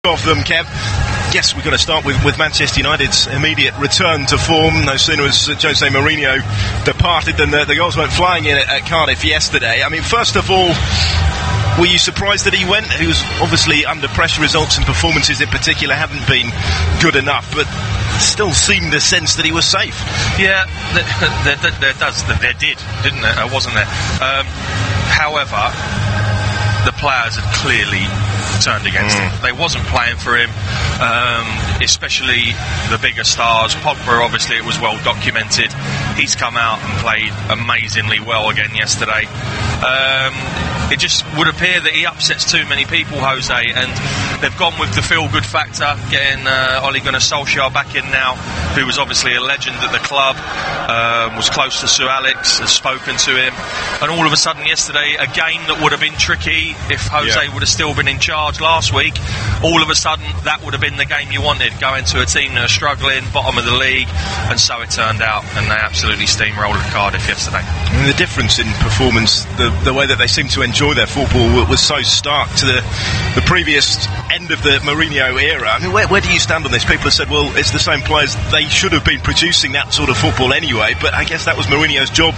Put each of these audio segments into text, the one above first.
of them, Kev. Yes, we're going to start with Manchester United's immediate return to form. No sooner has Jose Mourinho departed than the goals went flying in at Cardiff yesterday. I mean, first of all, were you surprised that he went? He was obviously under pressure. Results and performances in particular haven't been good enough, but still seemed a sense that he was safe. Yeah, there did, didn't there? Wasn't there? However, the players had clearly turned against him. They wasn't playing for him, especially the bigger stars. Pogba, obviously, it was well documented. He's come out and played amazingly well again yesterday. It just would appear that he upsets too many people, Jose, and they've gone with the feel-good factor, getting Ole Gunnar Solskjaer back in now, who was obviously a legend at the club, was close to Sir Alex, has spoken to him, and all of a sudden yesterday, a game that would have been tricky if Jose would have still been in charge last week, all of a sudden that would have been the game you wanted, going to a team that are struggling, bottom of the league, and so it turned out, and they absolutely steamrolled Cardiff yesterday. And the difference in performance, the way that they seem to enjoy their football was so stark to the previous end of the Mourinho era. I mean, where do you stand on this? People have said, well, it's the same players, they should have been producing that sort of football anyway, but I guess that was Mourinho's job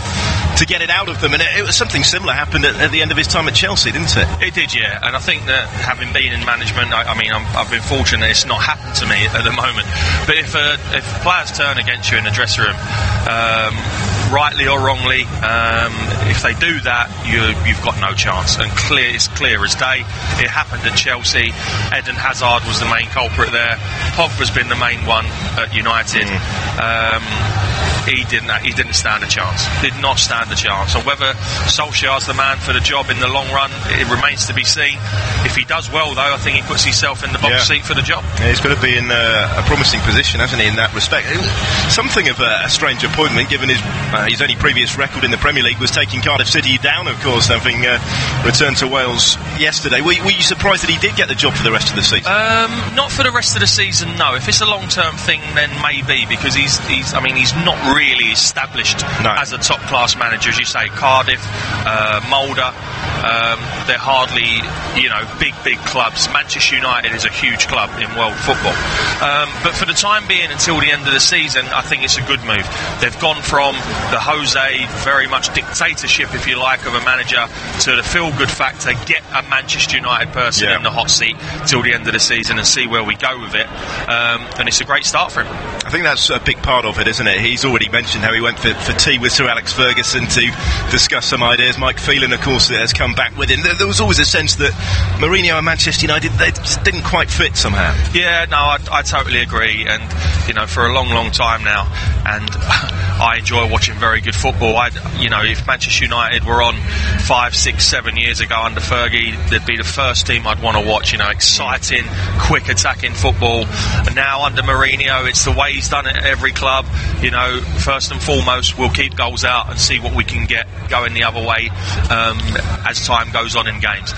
to get it out of them, and it was something similar happened at the end of his time at Chelsea, didn't it? It did, yeah, and I think that having been in management, I've been fortunate it's not happened to me at the moment, but if players turn against you in the dressing room, rightly or wrongly, if they do that, you've got no chance, and it's clear as day. It happened at Chelsea. Eden Hazard was the main culprit there. Pogba's been the main one at United. He didn't stand a chance. Did not stand a chance. And whether Solskjaer's the man for the job in the long run, it remains to be seen. If he does well, though, I think he puts himself in the box seat for the job. Yeah, he's got to be in a promising position, hasn't he, in that respect? Something of a strange appointment, given his only previous record in the Premier League was taking Cardiff City down, of course, having returned to Wales yesterday. Were you surprised that he did get the job for the rest of the season? Not for the rest of the season, no. If it's a long-term thing, then maybe, because he's not really established as a top-class manager, as you say. Cardiff, Mulder, they're hardly, big clubs. Manchester United is a huge club in world football. But for the time being, until the end of the season, I think it's a good move. They've gone from the Jose, very much dictatorship, if you like, of a manager, to the feel-good factor, get a Manchester United person in the hot seat till the end of the season and see where we go with it. And it's a great start for him. I think that's a big part of it, isn't it? He's already mentioned how he went for tea with Sir Alex Ferguson to discuss some ideas. Mike Phelan, of course, has come back with him. There was always a sense that Mourinho and Manchester United, they just didn't quite fit somehow. Yeah, no, I totally agree. And, for a long, long time now, and I enjoy watching very good football. If Manchester United were on 5, 6, 7 years ago under Fergie, they'd be the first team I'd want to watch. Exciting, quick attacking football. And now under Mourinho, it's the way he's done it at every club. First and foremost, we'll keep goals out and see what we can get going the other way as time goes on in games.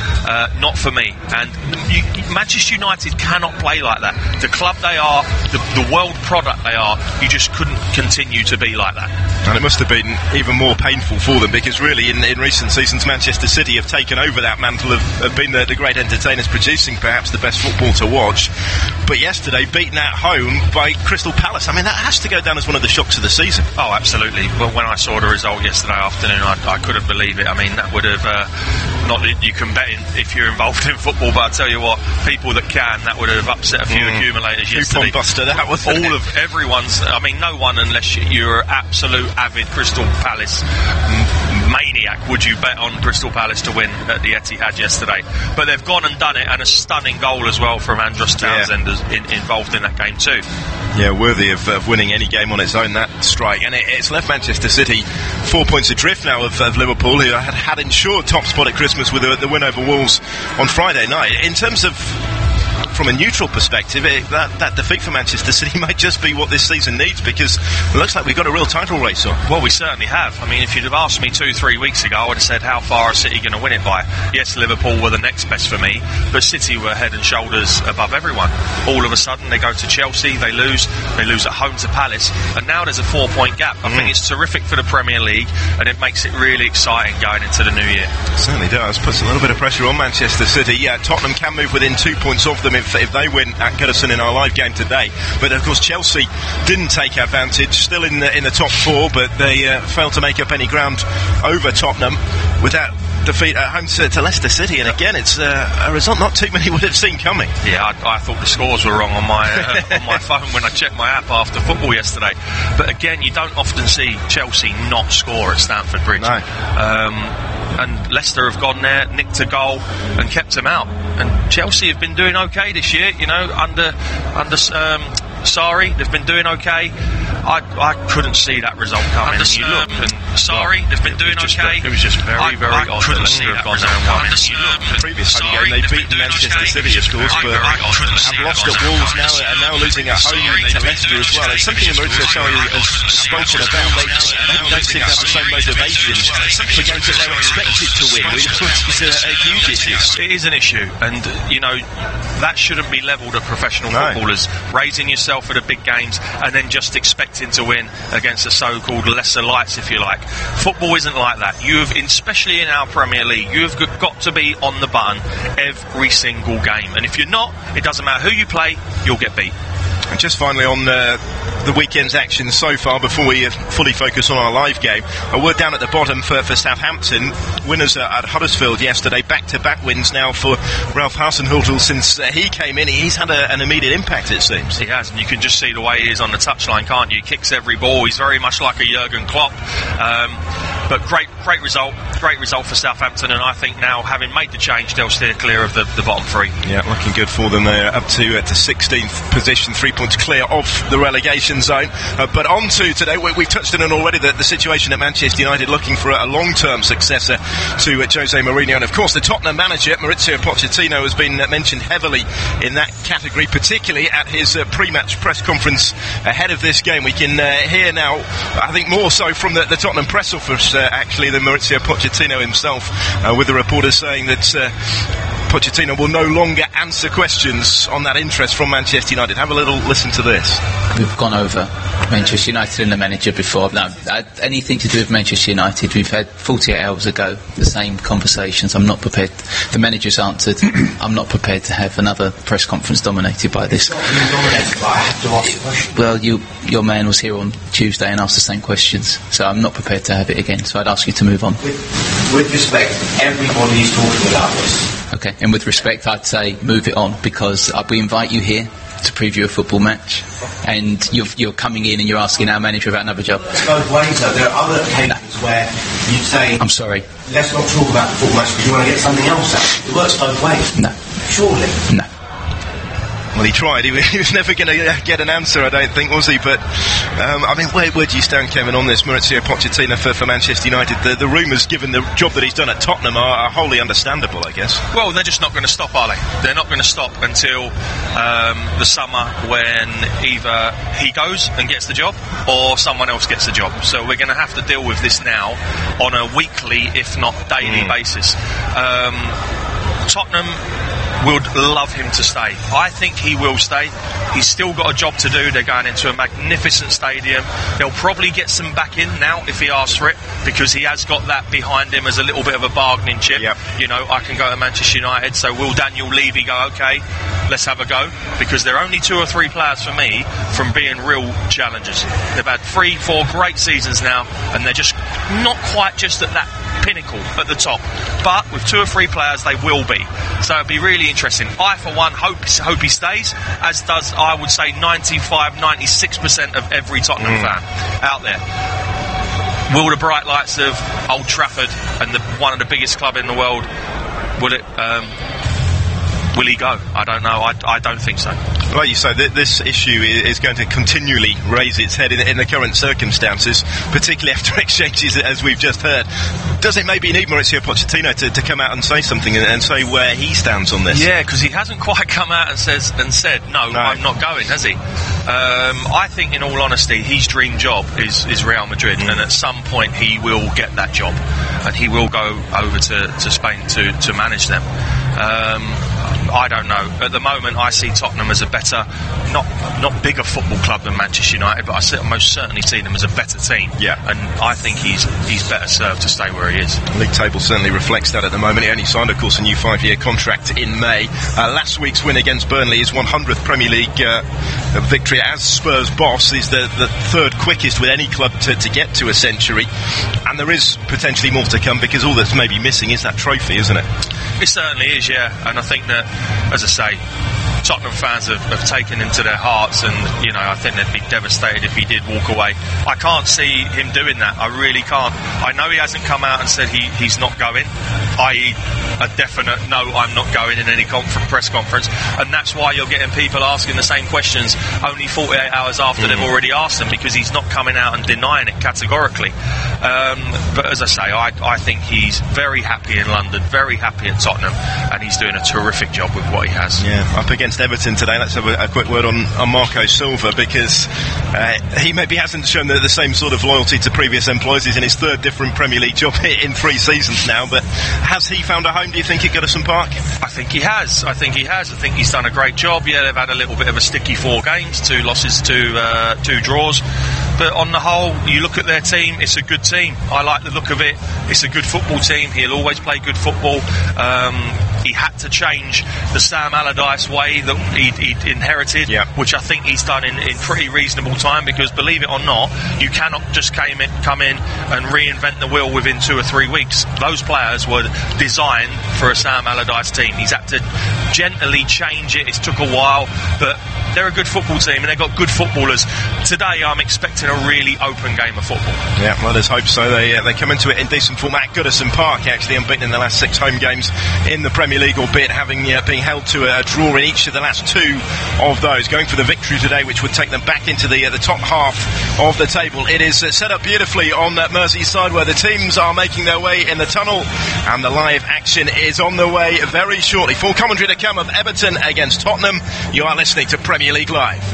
Not for me. And Manchester United cannot play like that. The club they are, the world product they are, you just couldn't continue to be like that. And it must have been even more painful for them, because really in recent seasons Manchester City have taken over that mantle of being the great entertainers, producing perhaps the best football to watch. But yesterday, beaten at home by Crystal Palace. I mean, that has to go down as one of the shocks of the season. Oh, absolutely. Well, when I saw the result yesterday afternoon, I couldn't believe it. I mean, that would have not that you can bet if you're involved in football, but I tell you what, people that can, that would have upset a few accumulators yesterday. Coupon buster, that was all of everyone's. I mean, no one, unless you're absolute avid Crystal Palace maniac, would you bet on Crystal Palace to win at the Etihad yesterday. But they've gone and done it, and a stunning goal as well from Andros Townsend involved in that game too. Yeah, worthy of winning any game on its own, that strike. And it's left Manchester City 4 points adrift now of Liverpool, who had ensured top spot at Christmas with the win over Wolves on Friday night. In terms of, from a neutral perspective, that defeat for Manchester City might just be what this season needs, because it looks like we've got a real title race on. Well, we certainly have. I mean, if you'd have asked me 2-3 weeks ago, I would have said, how far are City going to win it by? Yes, Liverpool were the next best for me, but City were head and shoulders above everyone. All of a sudden, they go to Chelsea, they lose at home to Palace, and now there's a 4-point gap. I think it's terrific for the Premier League, and it makes it really exciting going into the new year. It certainly does. Puts a little bit of pressure on Manchester City. Yeah, Tottenham can move within 2 points of them if if they win at Goodison in our live game today. But of course Chelsea didn't take advantage, still in the top four, but they failed to make up any ground over Tottenham with that defeat at home to Leicester City. And again, it's a result not too many would have seen coming. Yeah, I thought the scores were wrong on my on my phone when I checked my app after football yesterday. But again, you don't often see Chelsea not score at Stamford Bridge. No. And Leicester have gone there, nicked a goal and kept them out. And Chelsea have been doing okay this year, you know, under Sarri, they've been doing okay. I couldn't see that result coming. And you look, and Sarri, they've been doing okay. It was just very odd. I couldn't see that result coming. The previous home game, they've beaten Manchester City, of course, but have lost at Wolves now and now losing at home to Leicester as well. It's something that Maurizio Sarri has spoken about. They don't seem to have the same motivation for games that they're expected to win, which is a huge issue. It is an issue, and you know that shouldn't be levelled at professional footballers. Raising yourself for the big games and then just expecting to win against the so-called lesser lights, if you like. Football isn't like that. Especially in our Premier League, you've got to be on the button every single game, and if you're not, it doesn't matter who you play, you'll get beat. And just finally on the weekend's action so far, before we fully focus on our live game, we're down at the bottom for Southampton. Winners at Huddersfield yesterday, back-to-back wins now for Ralph Hasenhüttl since he came in. He's had an immediate impact, it seems. He has, and you can just see the way he is on the touchline, can't you? He kicks every ball. He's very much like a Jurgen Klopp. But great result for Southampton, and I think now, having made the change, they'll steer clear of the bottom three. Yeah, looking good for them. They're up to 16th position, 3 points clear of the relegation zone. But on to today, we've touched on it already, the situation at Manchester United, looking for a long-term successor to Jose Mourinho. And of course, the Tottenham manager, Maurizio Pochettino, has been mentioned heavily in that category, particularly at his pre-match press conference ahead of this game. We can hear now, I think more so from the Tottenham press office, actually, than Maurizio Pochettino himself, with the reporters saying that Pochettino will no longer answer questions on that interest from Manchester United. Have a little listen to this. We've gone over Manchester United and the manager before. No, anything to do with Manchester United, we've had 48 hours ago the same conversations. I'm not prepared. The manager's answered. I'm not prepared to have another press conference dominated by this. Well, your man was here on Tuesday and asked the same questions, so I'm not prepared to have it again. So I'd ask you to move on. With respect, everybody's talking about this. Okay, and with respect, I'd say move it on, because we invite you here to preview a football match, and you're coming in and you're asking our manager about another job. It's both ways, though. There are other occasions where you'd say, I'm sorry, let's not talk about the football match because you want to get something else out. It works both ways. No. Surely. No. Well, he tried. He was never going to get an answer, I don't think, was he? But, I mean, where do you stand, Kevin, on this Maurizio Pochettino for Manchester United? The rumours, given the job that he's done at Tottenham, are wholly understandable, I guess. Well, they're just not going to stop, are they? They're not going to stop until the summer, when either he goes and gets the job or someone else gets the job. So we're going to have to deal with this now on a weekly, if not daily basis. Tottenham would love him to stay. I think he will stay. He's still got a job to do. They're going into a magnificent stadium. They'll probably get some back in now if he asks for it, because he has got that behind him as a little bit of a bargaining chip. Yep. You know, I can go to Manchester United, so will Daniel Levy go, okay, let's have a go? Because there are only 2 or 3 players for me from being real challengers. They've had 3-4 great seasons now, and they're just not quite just at that pinnacle at the top, but with 2 or 3 players they will be. So it'll be really interesting. I, for one, hope he stays, as does, I would say, 95-96% of every Tottenham fan out there. Will the bright lights of Old Trafford and one of the biggest club in the world, will he go? I don't know. I don't think so. Like you say, this issue is going to continually raise its head in the current circumstances, particularly after exchanges, as we've just heard. Does it maybe need Maurizio Pochettino to come out and say something and say where he stands on this? Yeah, because he hasn't quite come out and said, no, I'm not going, has he? I think, in all honesty, his dream job is Real Madrid, and at some point he will get that job, and he will go over to Spain to manage them. I don't know. At the moment, I see Tottenham as a better, not bigger football club than Manchester United, but I most certainly see them as a better team. Yeah. And I think he's better served to stay where he is. League table certainly reflects that at the moment. He only signed, of course, a new 5-year contract in May. Last week's win against Burnley, his 100th Premier League victory as Spurs boss, is the third quickest with any club to get to a century. And there is potentially more to come, because all that's maybe missing is that trophy, isn't it? It certainly is, yeah. And I think that, as I say, Tottenham fans have taken him to their hearts, and I think they'd be devastated if he did walk away. I can't see him doing that. I really can't. I know he hasn't come out and said he's not going, i.e. a definite no, I'm not going in any press conference, and that's why you're getting people asking the same questions only 48 hours after they've already asked them, because he's not coming out and denying it categorically. But as I say, I think he's very happy in London, very happy at Tottenham, and he's doing a terrific job with what he has. Yeah, up against Everton today. Let's have a quick word on Marco Silva, because he maybe hasn't shown the same sort of loyalty to previous employers. He's in his third different Premier League job in 3 seasons now, but has he found a home, do you think, at Goodison Park? I think he has. I think he's done a great job. Yeah, they've had a little bit of a sticky 4 games, 2 losses, 2 draws, but on the whole, you look at their team, it's a good team. I like the look of it. It's a good football team. He'll always play good football. He had to change the Sam Allardyce way that he'd inherited, which I think he's done in pretty reasonable time, because believe it or not, you cannot just come in and reinvent the wheel within 2 or 3 weeks. Those players were designed for a Sam Allardyce team. He's had to gently change it. It's took a while, but they're a good football team and they've got good footballers. Today I'm expecting a really open game of football. Yeah, well, let's hope so. They come into it in decent form at Goodison Park, actually unbeaten in the last 6 home games in the Premier League, albeit having been held to a draw in each of the last 2 of those. Going for the victory today, which would take them back into the top half of the table. It is set up beautifully on Merseyside, where the teams are making their way in the tunnel, and the live action is on the way very shortly. Full commentary to come of Everton against Tottenham. You are listening to Premier League Live.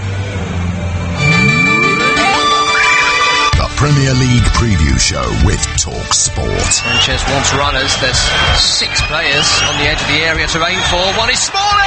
The Premier League preview show with Talk Sport. Sanchez wants runners. There's 6 players on the edge of the area to aim for. One is Smalling!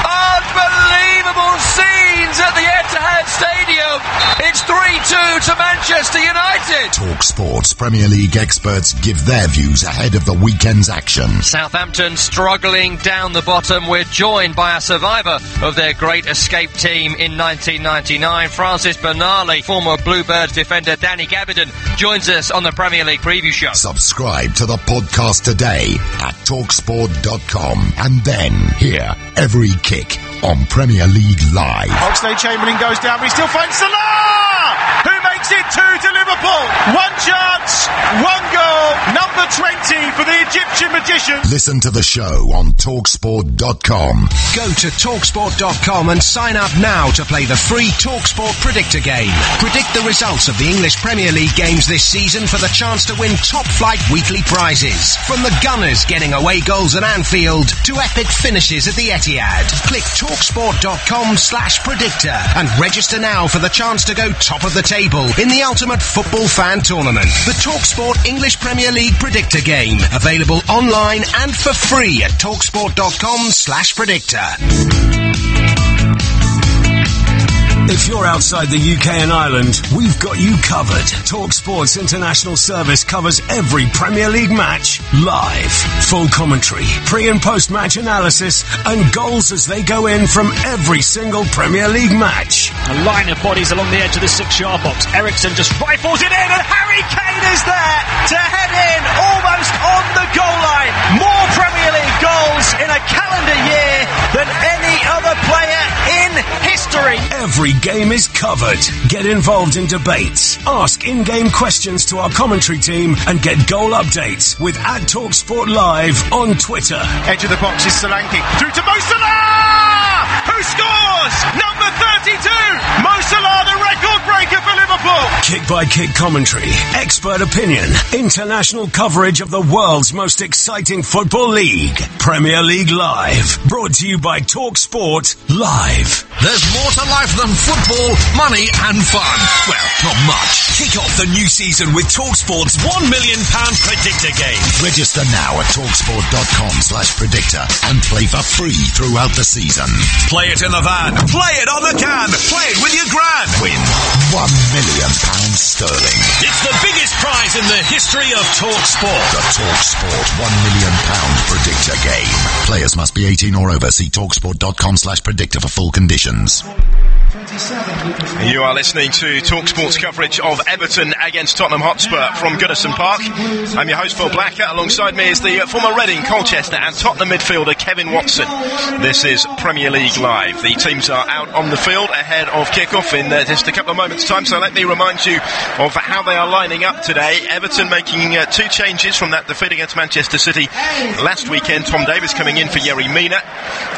Unbelievable scenes at the Etihad Stadium. It's 3-2 to Manchester United. Talk Sport's Premier League experts give their views ahead of the weekend's action. Southampton struggling down the bottom. We're joined by a survivor of their great escape team in 1999, Francis Bernali. Former Bluebirds defender Danny Gabidon joins us on the Premier League preview show. Subscribe to the podcast today at talksport.com, and then hear every kick on Premier League Live. Oxlade-Chamberlain goes down, but he still finds Salah, who makes it 2 to Liverpool. 1 chance, 1 goal, number 20 for the Egyptian magician. Listen to the show on talksport.com. Go to talksport.com and sign up now to play the free TalkSport Predictor game. Predict the results of the English Premier League games this season for the chance to win top-flight weekly prizes. From the Gunners getting away goals at Anfield to epic finishes at the Etihad. Click talksport.com/predictor and register now for the chance to go top of the table in the ultimate football fan tournament. The TalkSport English Premier League Predictor game. Available online and for free at talksport.com/predictor. If you're outside the UK and Ireland, we've got you covered. TalkSport's international service covers every Premier League match live. Full commentary, pre- and post-match analysis, and goals as they go in from every single Premier League match. A line of bodies along the edge of the 6-yard box. Ericsson just rifles it in, and Harry Kane is there to head in almost on the goal line. More Premier League goals in a calendar year than any other player in history. Every game is covered. Get involved in debates, ask in-game questions to our commentary team, and get goal updates with @TalkSport Live on Twitter. Edge of the box is Solanke. Through to Mo Salah! who scores! Number 32, Mo Salah, the record breaker for Liverpool. Kick-by-kick commentary, expert opinion, international coverage of the world's most exciting football league. Premier League Live, brought to you by TalkSport Live. There's more to life than football, money and fun. Well, not much. Kick off the new season with TalkSport's £1 million predictor game. Register now at talksport.com/predictor and play for free throughout the season. Play it in the van. Play it on the can. Play it with your gran. Win £1 million sterling. It's the biggest prize in the history of TalkSport. The TalkSport £1 million predictor game. Players must be 18 or over. See talksport.com/predictor for full conditions. You are listening to TalkSport's coverage of Everton against Tottenham Hotspur from Goodison Park. I'm your host, Phil Blacker. Alongside me is the former Reading, Colchester and Tottenham midfielder Kevin Watson. This is Premier League Live. The teams are out on the field ahead of kick-off in just a couple of moments' time, so let me remind you of how they are lining up today. Everton making two changes from that defeat against Manchester City last weekend. Tom Davies coming in for Yerry Mina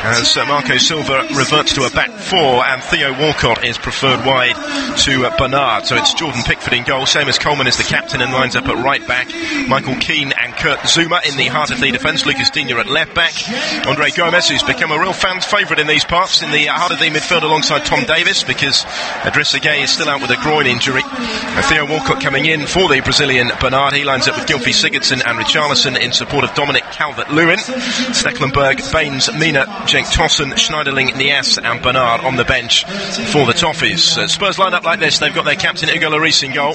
as Marco Silva reverts to a back four, and Theo Walcott is preferred wide to Bernard. So it's Jordan Pickford in goal. Seamus Coleman is the captain and lines up at right back. Michael Keane and Kurt Zuma in the heart of the defence. Lucas Digne at left back. Andre Gomes, who's become a real fan's favourite in these parts, in the heart of the midfield alongside Tom Davies, because Idrissa Gueye is still out with a groin injury. Theo Walcott coming in for the Brazilian Bernard. He lines up with Gylfi Sigurdsson and Richarlison in support of Dominic Calvert-Lewin. Stekelenburg, Baines, Mina, Cenk Tosun, Schneiderlin, Niasse and Bernard on the bench for the Toffees. Spurs line up like this. They've got their captain Hugo Lloris in goal.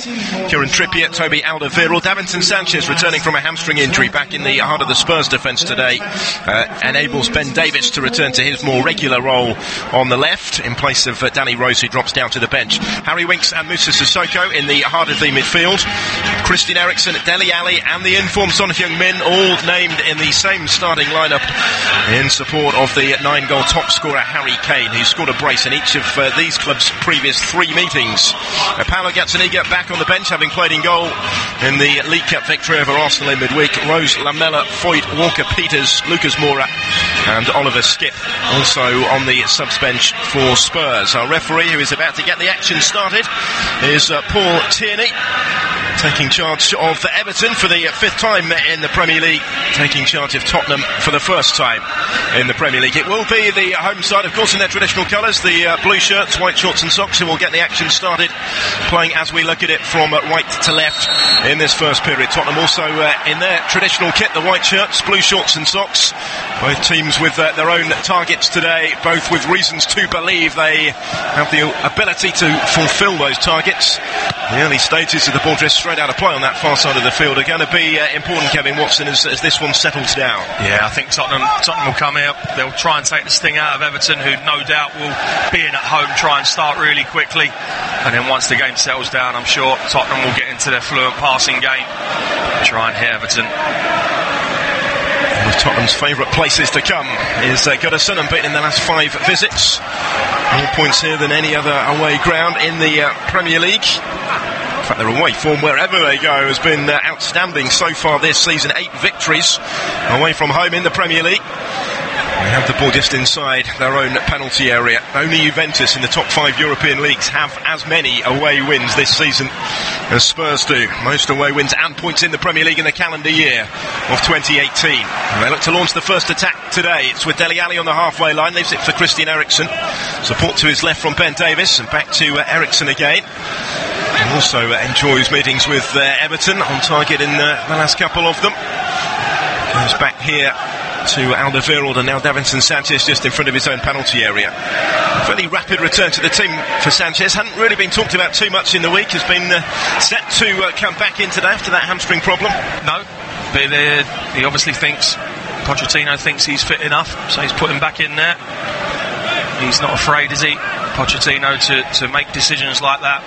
Kieran Trippier, Toby Alderweireld, Davinson Sanchez returning from a hamstring injury back in the heart of the Spurs defence today. Enables Ben Davies to return to his more regular role on the left in place of Danny Rose, who drops down to the bench. Harry Winks and Moussa Sissoko in the heart of the midfield. Christian Eriksen, Dele Alli and the informed Son Heung-min all named in the same starting lineup in support of the 9-goal top scorer Harry Kane, who scored a brace in each of these clubs' previous 3 meetings. Paolo Gazzaniga back on the bench, having played in goal in the League Cup victory over Arsenal in midweek. Rose, Lamela, Foyt, Walker-Peters, Lucas Moura and Oliver Skipp also on the subs bench for Spurs. Our referee, who is about to get the action started, is Paul Tierney, taking charge of Everton for the 5th time in the Premier League, taking charge of Tottenham for the 1st time in the Premier League. It will be the home side, of course, in their traditional colours, the blue shirts, white shorts and socks, who will get the action started, playing as we look at it from right to left in this first period. Tottenham also in their traditional kit, the white shirts, blue shorts and socks. Both teams with their own targets today, both with reasons to believe they have the ability to fulfil those targets. The early stages of the ball drift straight out of play on that far side of the field are going to be important, Kevin Watson, as this one settles down. Yeah, I think Tottenham will come out. They'll try and take the sting out of Everton, who no doubt will be in at home, try and start really quickly, and then once the game settles down, I'm sure Tottenham will get into their fluent passing game, try and hit Everton. One of Tottenham's favourite places to come is Goodison, unbeaten in their last 5 visits. More points here than any other away ground in the Premier League. In fact, their away form, wherever they go, has been outstanding so far this season. 8 victories away from home in the Premier League. They have the ball just inside their own penalty area. Only Juventus in the top 5 European leagues have as many away wins this season as Spurs do. Most away wins and points in the Premier League in the calendar year of 2018. And they look to launch the first attack today. It's with Dele Alli on the halfway line, leaves it for Christian Eriksen. Support to his left from Ben Davies, and back to Eriksen again. And also enjoys meetings with Everton, on target in the last couple of them. Goes back here to Alderweireld, and now Davinson Sanchez just in front of his own penalty area. Fairly rapid return to the team for Sanchez. Hadn't really been talked about too much in the week. Has been set to come back in today after that hamstring problem. No, but he obviously thinks, Pochettino thinks he's fit enough, so he's put him back in there. He's not afraid, is he, Pochettino, to make decisions like that.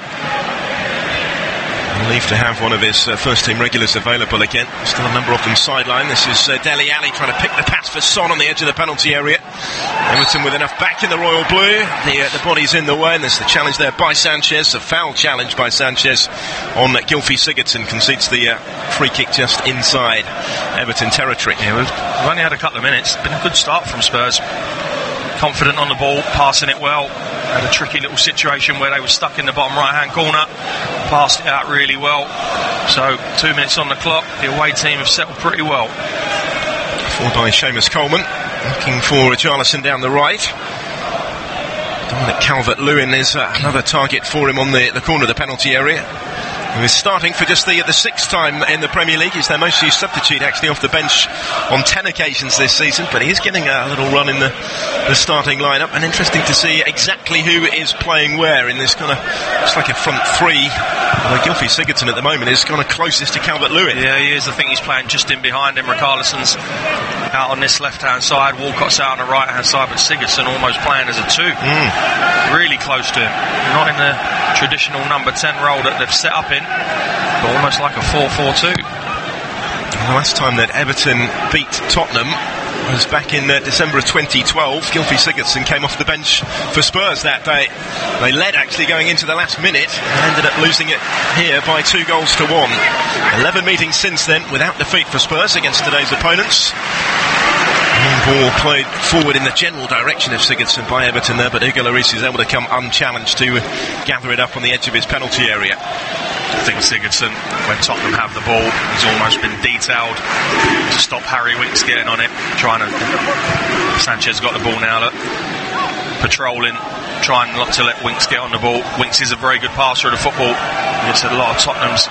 Relieved to have one of his first team regulars available again. Still a number of them sideline. This is Dele Alli trying to pick the pass for Son on the edge of the penalty area. Everton with enough back in the royal blue. The body's in the way, and there's the challenge there by Sanchez. A foul challenge by Sanchez on Gylfi Sigurdsson. Concedes the free kick just inside Everton territory. Yeah, we've only had a couple of minutes. Been a good start from Spurs. confident on the ball, passing it well. Had a tricky little situation where they were stuck in the bottom right-hand corner, passed it out really well. So 2 minutes on the clock, the away team have settled pretty well. Forward by Seamus Coleman, looking for Richarlison down the right. Dominic Calvert-Lewin is another target for him on the corner of the penalty area. He was starting for just the sixth time in the Premier League. He's their most used substitute, actually, off the bench on 10 occasions this season, but he is getting a little run in the starting lineup, and interesting to see exactly who is playing where in this kind of, it's like a front three. Although Gylfi Sigurdsson at the moment is kind of closest to Calvert-Lewin. Yeah, he is. I think he's playing just in behind him. Richarlison's out on this left-hand side, Walcott's out on the right-hand side, but Sigurdsson almost playing as a 2. Really close to him. Not in the traditional number 10 role that they've set up in, but almost like a 4-4-2. The last time that Everton beat Tottenham was back in December of 2012. Gylfi Sigurdsson came off the bench for Spurs that day. They led actually going into the last minute and ended up losing it here by 2-1. 11 meetings since then without defeat for Spurs against today's opponents. Ball played forward in the general direction of Sigurdsson by Everton there, but Hugo Lloris is able to come unchallenged to gather it up on the edge of his penalty area. I think Sigurdsson, when Tottenham have the ball, he's almost been detailed to stop Harry Winks getting on it. Sanchez got the ball now, look, patrolling, trying not to let Winks get on the ball. Winks is a very good passer of the football. It's a lot of Tottenham's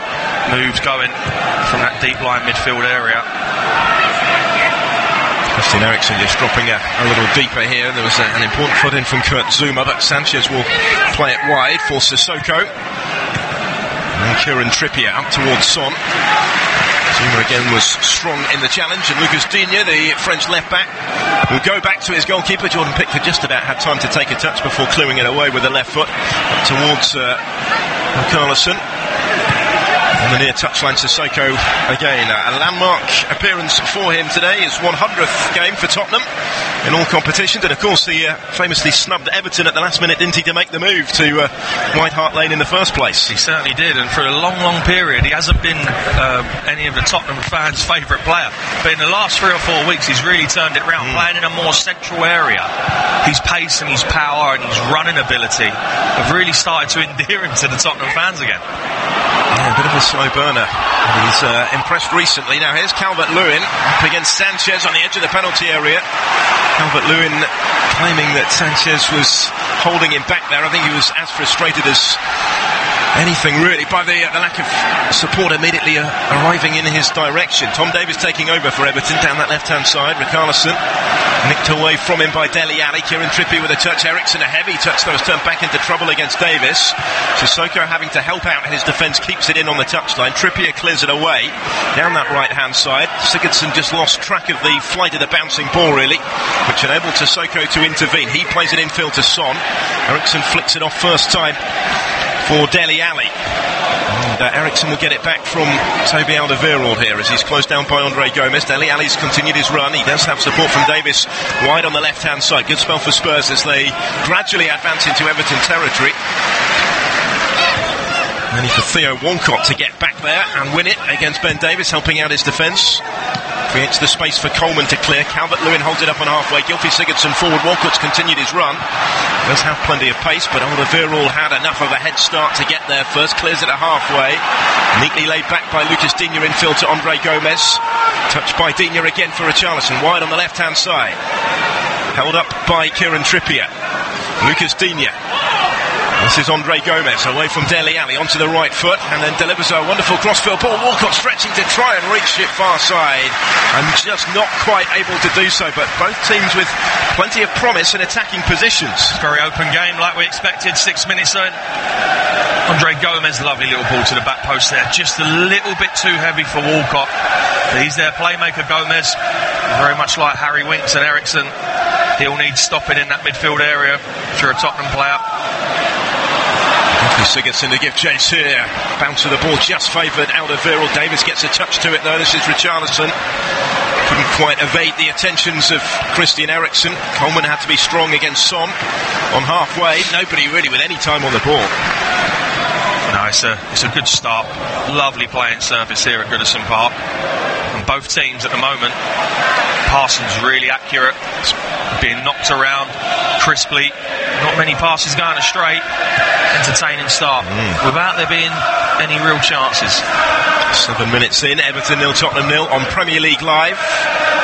moves going from that deep line midfield area. Christian Eriksen just dropping a little deeper here. There was an important foot in from Kurt Zouma, but Sanchez will play it wide for Sissoko. And Kieran Trippier out towards Son. Zouma again was strong in the challenge, and Lucas Digne, the French left back, will go back to his goalkeeper. Jordan Pickford just about had time to take a touch before clearing it away with the left foot up towards Richarlison. On the near touchline, Sissoko again. A landmark appearance for him today. His 100th game for Tottenham in all competitions, and of course he famously snubbed Everton at the last minute, didn't he, to make the move to White Hart Lane in the first place. He certainly did, and for a long period he hasn't been any of the Tottenham fans' favourite player, but in the last 3 or 4 weeks he's really turned it round, playing in a more central area. His pace and his power and his running ability have really started to endear him to the Tottenham fans again. Yeah, a bit of a slow burner. He's impressed recently. Now here's Calvert-Lewin up against Sanchez on the edge of the penalty area. Calvert-Lewin claiming that Sanchez was holding him back there. I think he was as frustrated as anything really by the lack of support immediately arriving in his direction. Tom Davies taking over for Everton down that left-hand side. Richarlison nicked away from him by Dele Alli. Kieran Trippier with a touch. Eriksen a heavy touch that was turned back into trouble against Davies. Sissoko having to help out his defence, keeps it in on the touchline. Trippier clears it away down that right-hand side. Sigurdsson just lost track of the flight of the bouncing ball really, which enabled Sissoko to intervene. He plays it infield to Son. Eriksen flicks it off first time for Dele Alli. And Eriksen will get it back from Toby Alderweireld here as he's closed down by Andre Gomes. Dele Alli's continued his run. He does have support from Davies wide on the left-hand side. Good spell for Spurs as they gradually advance into Everton territory. Only for Theo Walcott to get back there and win it against Ben Davies, helping out his defence. Creates the space for Coleman to clear. Calvert-Lewin holds it up on halfway. Gylfi Sigurdsson forward. Walcott's continued his run. Does have plenty of pace, but Alderweireld had enough of a head start to get there first. Clears it at halfway. Neatly laid back by Lucas Digne infield to Andre Gomes. Touched by Digne again for Richarlison. Wide on the left-hand side. Held up by Kieran Trippier. Lucas Digne. This is Andre Gomes away from Dele Alli onto the right foot and then delivers a wonderful crossfield ball. Walcott stretching to try and reach it far side and just not quite able to do so, but both teams with plenty of promise in attacking positions. Very open game like we expected. 6 minutes in. Andre Gomes, lovely little ball to the back post there, just a little bit too heavy for Walcott, but he's their playmaker. Gomes, very much like Harry Winks and Eriksen, he'll need stopping in that midfield area if you're a Tottenham player. Sigurdsson to give chase here. Bounce of the ball just favoured Alderweireld. Davies gets a touch to it though. This is Richarlison. Couldn't quite evade the attentions of Christian Eriksen. Coleman had to be strong against Son on halfway. Nobody really with any time on the ball. No, it's a good start. Lovely playing surface here at Goodison Park. And both teams at the moment, passing's really accurate. It's being knocked around. crisply, not many passes going astray, entertaining start, without there being any real chances. 7 minutes in, Everton 0, Tottenham 0 on Premier League Live.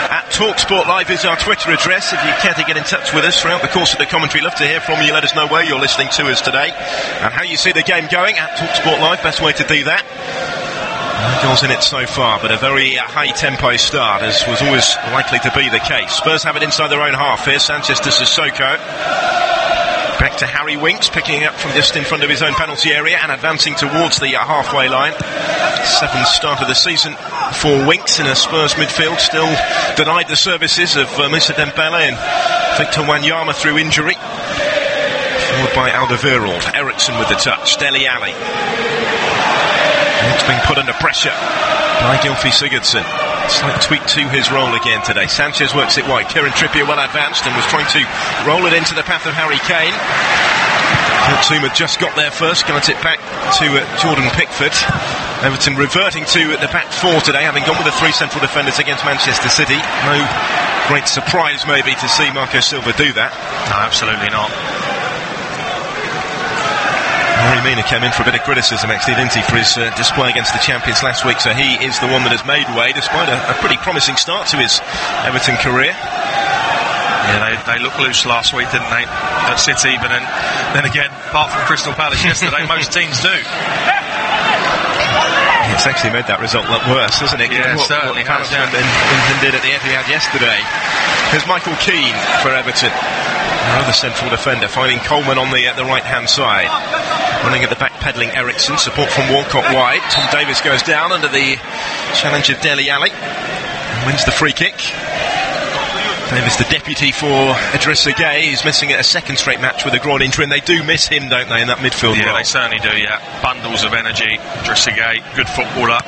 At TalkSport Live is our Twitter address if you care to get in touch with us throughout the course of the commentary. Love to hear from you. Let us know where you're listening to us today and how you see the game going at TalkSport Live. Best way to do that. No goals in it so far, but a very high tempo start, as was always likely to be the case. Spurs have it inside their own half here. Sanchez to Sissoko. Back to Harry Winks, picking up from just in front of his own penalty area and advancing towards the halfway line. 7th start of the season for Winks in a Spurs midfield, still denied the services of Moussa Dembele and Victor Wanyama through injury. Followed by Alderweireld. Ericsson with the touch. Dele Alli. It's being put under pressure by Gylfi Sigurdsson. Slight tweak to his role again today. Sanchez works it wide. Kieran Trippier well advanced and was trying to roll it into the path of Harry Kane. Zuma just got there first, got it back to Jordan Pickford. Everton reverting to the back four today, having gone with the 3 central defenders against Manchester City. No great surprise maybe to see Marco Silva do that. No, absolutely not. Harry Mina came in for a bit of criticism actually, didn't he, for his display against the champions last week, so he is the one that has made way despite a pretty promising start to his Everton career. Yeah, they looked loose last week, didn't they, at City, but then again, apart from Crystal Palace yesterday, most teams do. It's actually made that result look worse, hasn't it? Yeah, certainly has. What did at the Etihad yesterday. Here's Michael Keane for Everton. Another central defender, finding Coleman on the right-hand side. Running at the back, peddling Ericsson. Support from Walcott wide. Tom Davies goes down under the challenge of Dele Alli. And wins the free kick. Davies, the deputy for Idrissa Gueye, who's missing a second straight match with a groin injury, and they do miss him, don't they, in that midfield role? Yeah, they certainly do, yeah. Bundles of energy. Idrissa Gueye, good footballer.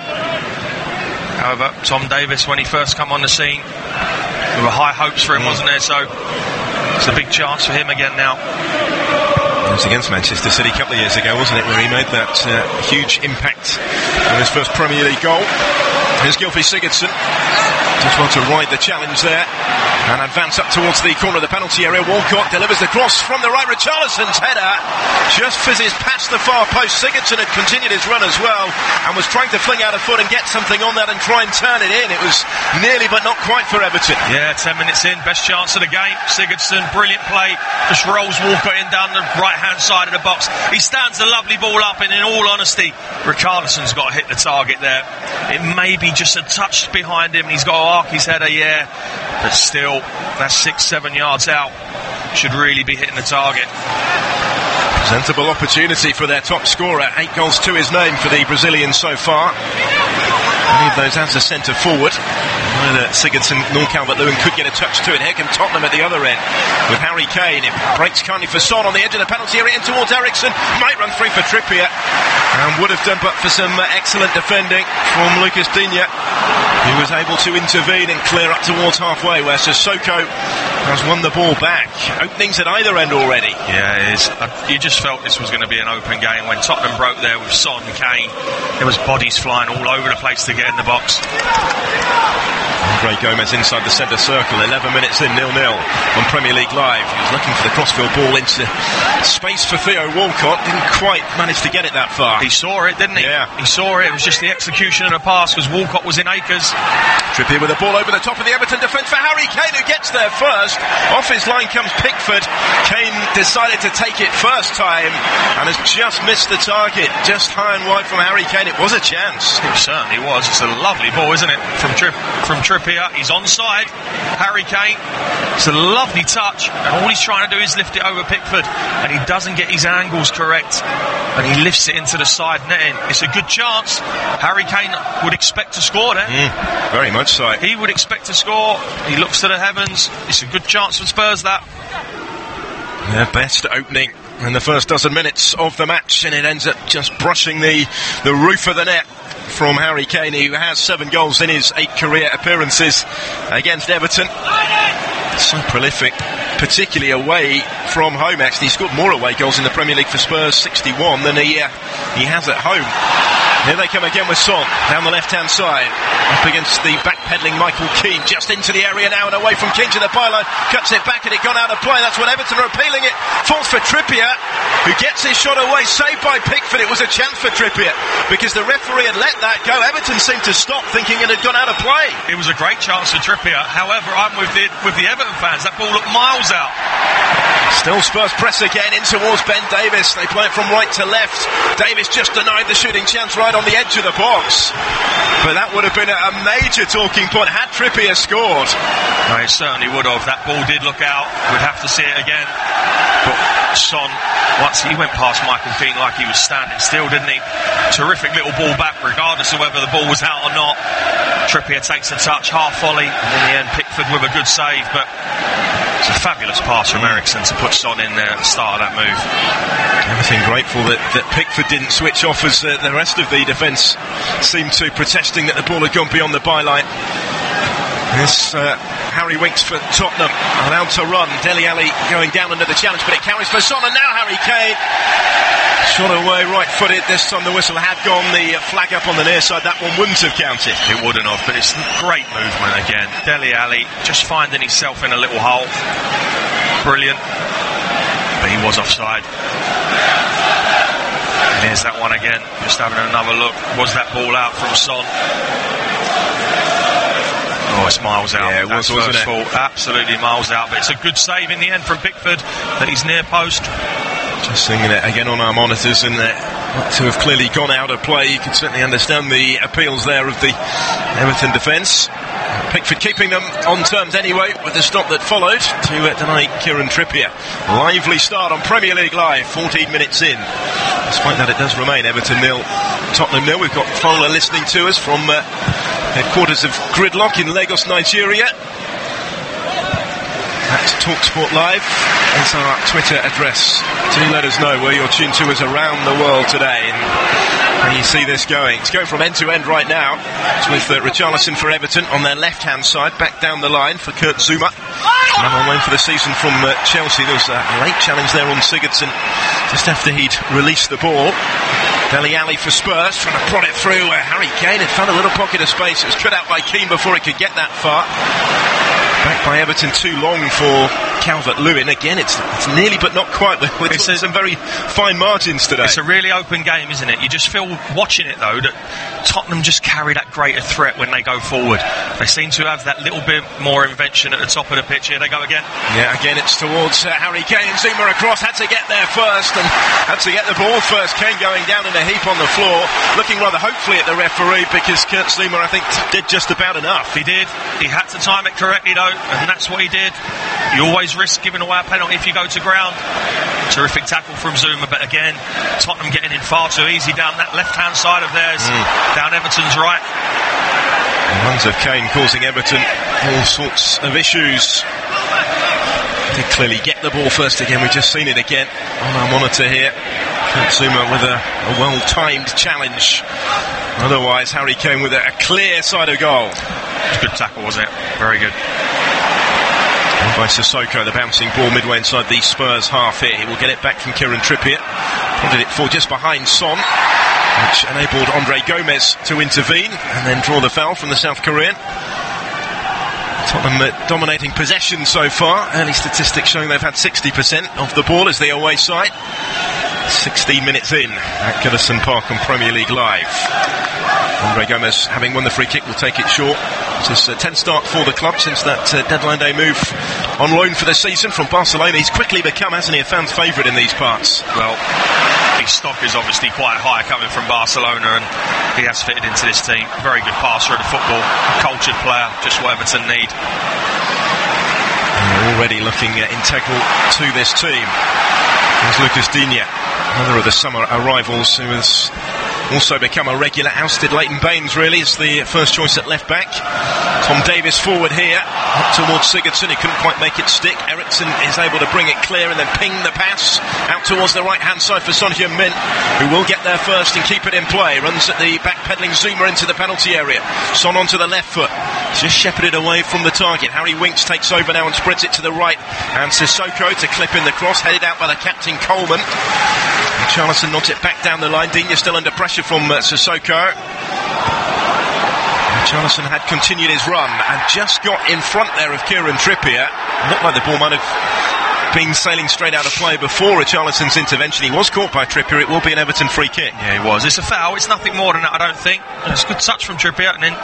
However, Tom Davies, when he first come on the scene, there were high hopes for him, wasn't there? So it's a big chance for him again now. It was against Manchester City a couple of years ago, wasn't it, where he made that huge impact on his first Premier League goal. Here's Gylfi Sigurdsson. Just want to ride the challenge there and advance up towards the corner of the penalty area. Walcott delivers the cross from the right. Richarlison's header just fizzes past the far post. Sigurdsson had continued his run as well and was trying to fling out a foot and get something on that and try and turn it in. It was nearly but not quite for Everton. Yeah, 10 minutes in, best chance of the game. Sigurdsson, brilliant play, just rolls Walcott in down the right hand side of the box. He stands the lovely ball up, and in all honesty, Richarlison's got to hit the target there. It may be just a touch behind him, and he's got to arc his header, yeah, but still, that's 6-7 yards out. Should really be hitting the target. Presentable opportunity for their top scorer. 8 goals to his name for the Brazilian so far. Many of those as a centre forward. Neither Sigurdsson nor Calvert-Lewin could get a touch to it. Here comes Tottenham at the other end with Harry Kane. It breaks kindly for Son on the edge of the penalty area in towards Ericsson. Might run through for Trippier and would have done but for some excellent defending from Lucas Digne, who was able to intervene and clear up towards halfway, where Sissoko has won the ball back. Openings at either end already. Yeah, it is. You just felt this was going to be an open game. When Tottenham broke there with Son, Kane, there was bodies flying all over the place to get in the box. Andre Gomez inside the centre circle. 11 minutes in, 0-0 on Premier League Live. He was looking for the crossfield ball into space for Theo Walcott. Didn't quite manage to get it that far. He saw it, didn't he? Yeah. He saw it. It was just the execution of the pass, because Walcott was in acres. Trippier with the ball over the top of the Everton defence for Harry Kane, who gets there first. Off his line comes Pickford. Kane decided to take it first time and has just missed the target. Just high and wide from Harry Kane. It was a chance. It certainly was. It's a lovely ball, isn't it? From Trippier. He's onside. Harry Kane. It's a lovely touch, and all he's trying to do is lift it over Pickford, and he doesn't get his angles correct, and he lifts it into the side netting. It's a good chance. Harry Kane would expect to score there. Very much so. He would expect to score. He looks to the heavens. It's a good chance for Spurs, that. Their best opening in the first dozen minutes of the match, and it ends up just brushing the roof of the net from Harry Kane, who has 7 goals in his 8 career appearances against Everton. So prolific, particularly away from home. Actually, he scored more away goals in the Premier League for Spurs, 61, than he has at home. Here they come again with Son down the left-hand side, up against the back-pedalling Michael Keane, just into the area now and away from Keane to the byline, cuts it back and it gone out of play. That's what Everton are appealing it. Falls for Trippier, who gets his shot away, saved by Pickford. It was a chance for Trippier because the referee had let that go. Everton seemed to stop, thinking it had gone out of play. It was a great chance for Trippier. However, I'm with the Everton fans. That ball looked miles out. Still Spurs press again in towards Ben Davies. They play it from right to left. Davies just denied the shooting chance right on the edge of the box. But that would have been a major talking point had Trippier scored. No, it certainly would have. That ball did look out. We'd have to see it again. But Son, once he went past Michael Keane like he was standing still, didn't he? Terrific little ball back, regardless of whether the ball was out or not. Trippier takes a touch, half volley, and in the end Pickford with a good save. But it's a fabulous pass from Eriksen to put Son in there at the start of that move. Everything grateful that Pickford didn't switch off as the rest of the defence seemed to, protesting that the ball had gone beyond the byline. This Harry Winks for Tottenham, allowed to run. Dele Alli going down under the challenge, but it carries for Son, and now Harry Kane shot away right-footed. This time the whistle had gone, the flag up on the near side. That one wouldn't have counted. It wouldn't have, but it's great movement again. Dele Alli just finding himself in a little hole. Brilliant, but he was offside. And here's that one again, just having another look. Was that ball out from Son? Oh, it's miles out. Yeah, it was, wasn't it? Absolutely miles out, but it's a good save in the end from Pickford that he's near post. Just seeing it again on our monitors, and to have clearly gone out of play. You can certainly understand the appeals there of the Everton defence. Pickford keeping them on terms anyway with the stop that followed to deny Kieran Trippier. Lively start on Premier League Live, 14 minutes in. Despite that, it does remain Everton 0, Tottenham 0. We've got Fowler listening to us from headquarters of Gridlock in Lagos, Nigeria. That's TalkSport Live. That's our Twitter address. Do let us know where you're tuned to us around the world today and how you see this going. It's going from end to end right now. It's with Richarlison for Everton on their left-hand side, back down the line for Kurt Zouma. Man on loan for the season from Chelsea. There was a late challenge there on Sigurdsson just after he'd released the ball. Dele Alli for Spurs, trying to prod it through where Harry Kane had found a little pocket of space. It was cut out by Keane before he could get that far. Back by Everton, too long for Calvert-Lewin. Again, it's nearly but not quite. We're some very fine margins today. It's a really open game, isn't it? You just feel, watching it though, that Tottenham just carry that greater threat when they go forward. They seem to have that little bit more invention at the top of the pitch. Here they go again. Yeah, again it's towards Harry Kane. Zouma across, had to get there first and had to get the ball first. Kane going down in a heap on the floor, looking rather hopefully at the referee because Kurt Zouma, I think, did just about enough. He did. He had to time it correctly though, and that's what he did. You always risk giving away a penalty if you go to ground. Terrific tackle from Zouma, but again, Tottenham getting in far too easy down that left-hand side of theirs, down Everton's right. The runs of Kane causing Everton all sorts of issues. Did clearly get the ball first again. We've just seen it again on our monitor here. Kurt Zouma with a well-timed challenge. Otherwise, Harry Kane with a clear side of goal. It's a good tackle, wasn't it? Very good. And by Sissoko, the bouncing ball midway inside the Spurs half here. He will get it back from Kieran Trippier. Prodded it for just behind Son, which enabled Andre Gomez to intervene and then draw the foul from the South Korean. Tottenham dominating possession so far. Early statistics showing they've had 60% of the ball as the away side. 16 minutes in at Goodison Park on Premier League Live. Andre Gomez, having won the free kick, will take it short. It's his 10th start for the club since that deadline day move on loan for the season from Barcelona. He's quickly become, hasn't he, a fan's favourite in these parts. Well, his stock is obviously quite high coming from Barcelona, and he has fitted into this team. Very good passer of the football, cultured player, just what Everton need. And already looking integral to this team. There's Lucas Digne, another of the summer arrivals who has also become a regular. Ousted Leighton Baines really is the first choice at left back. Tom Davies forward here, up towards Sigurdsson. He couldn't quite make it stick. Eriksen is able to bring it clear and then ping the pass out towards the right hand side for Son Heung-min, who will get there first and keep it in play. Runs at the back pedaling Zouma into the penalty area. Son onto the left foot, just shepherded away from the target. Harry Winks takes over now and spreads it to the right, and Sissoko to clip in the cross, headed out by the captain Coleman. Richarlison nods it back down the line. Digne still under pressure pressure from Sissoko. Charlison had continued his run and just got in front there of Kieran Trippier. It looked like the ball might have been sailing straight out of play before Richarlison's intervention. He was caught by Trippier. It will be an Everton free kick. Yeah, he was. It's a foul. It's nothing more than that, I don't think. It's a good touch from Trippier, and then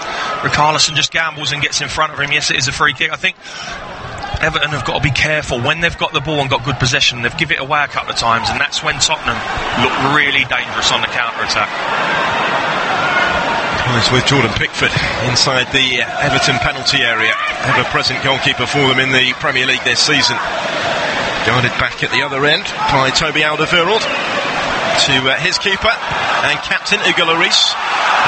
Richarlison just gambles and gets in front of him. Yes, it is a free kick. I think Everton have got to be careful when they've got the ball and got good possession. They've given it away a couple of times, and that's when Tottenham look really dangerous on the counter-attack. It's with Jordan Pickford inside the Everton penalty area, ever-present goalkeeper for them in the Premier League this season. Guarded back at the other end by Toby Alderweireld to his keeper and captain Hugo Lloris.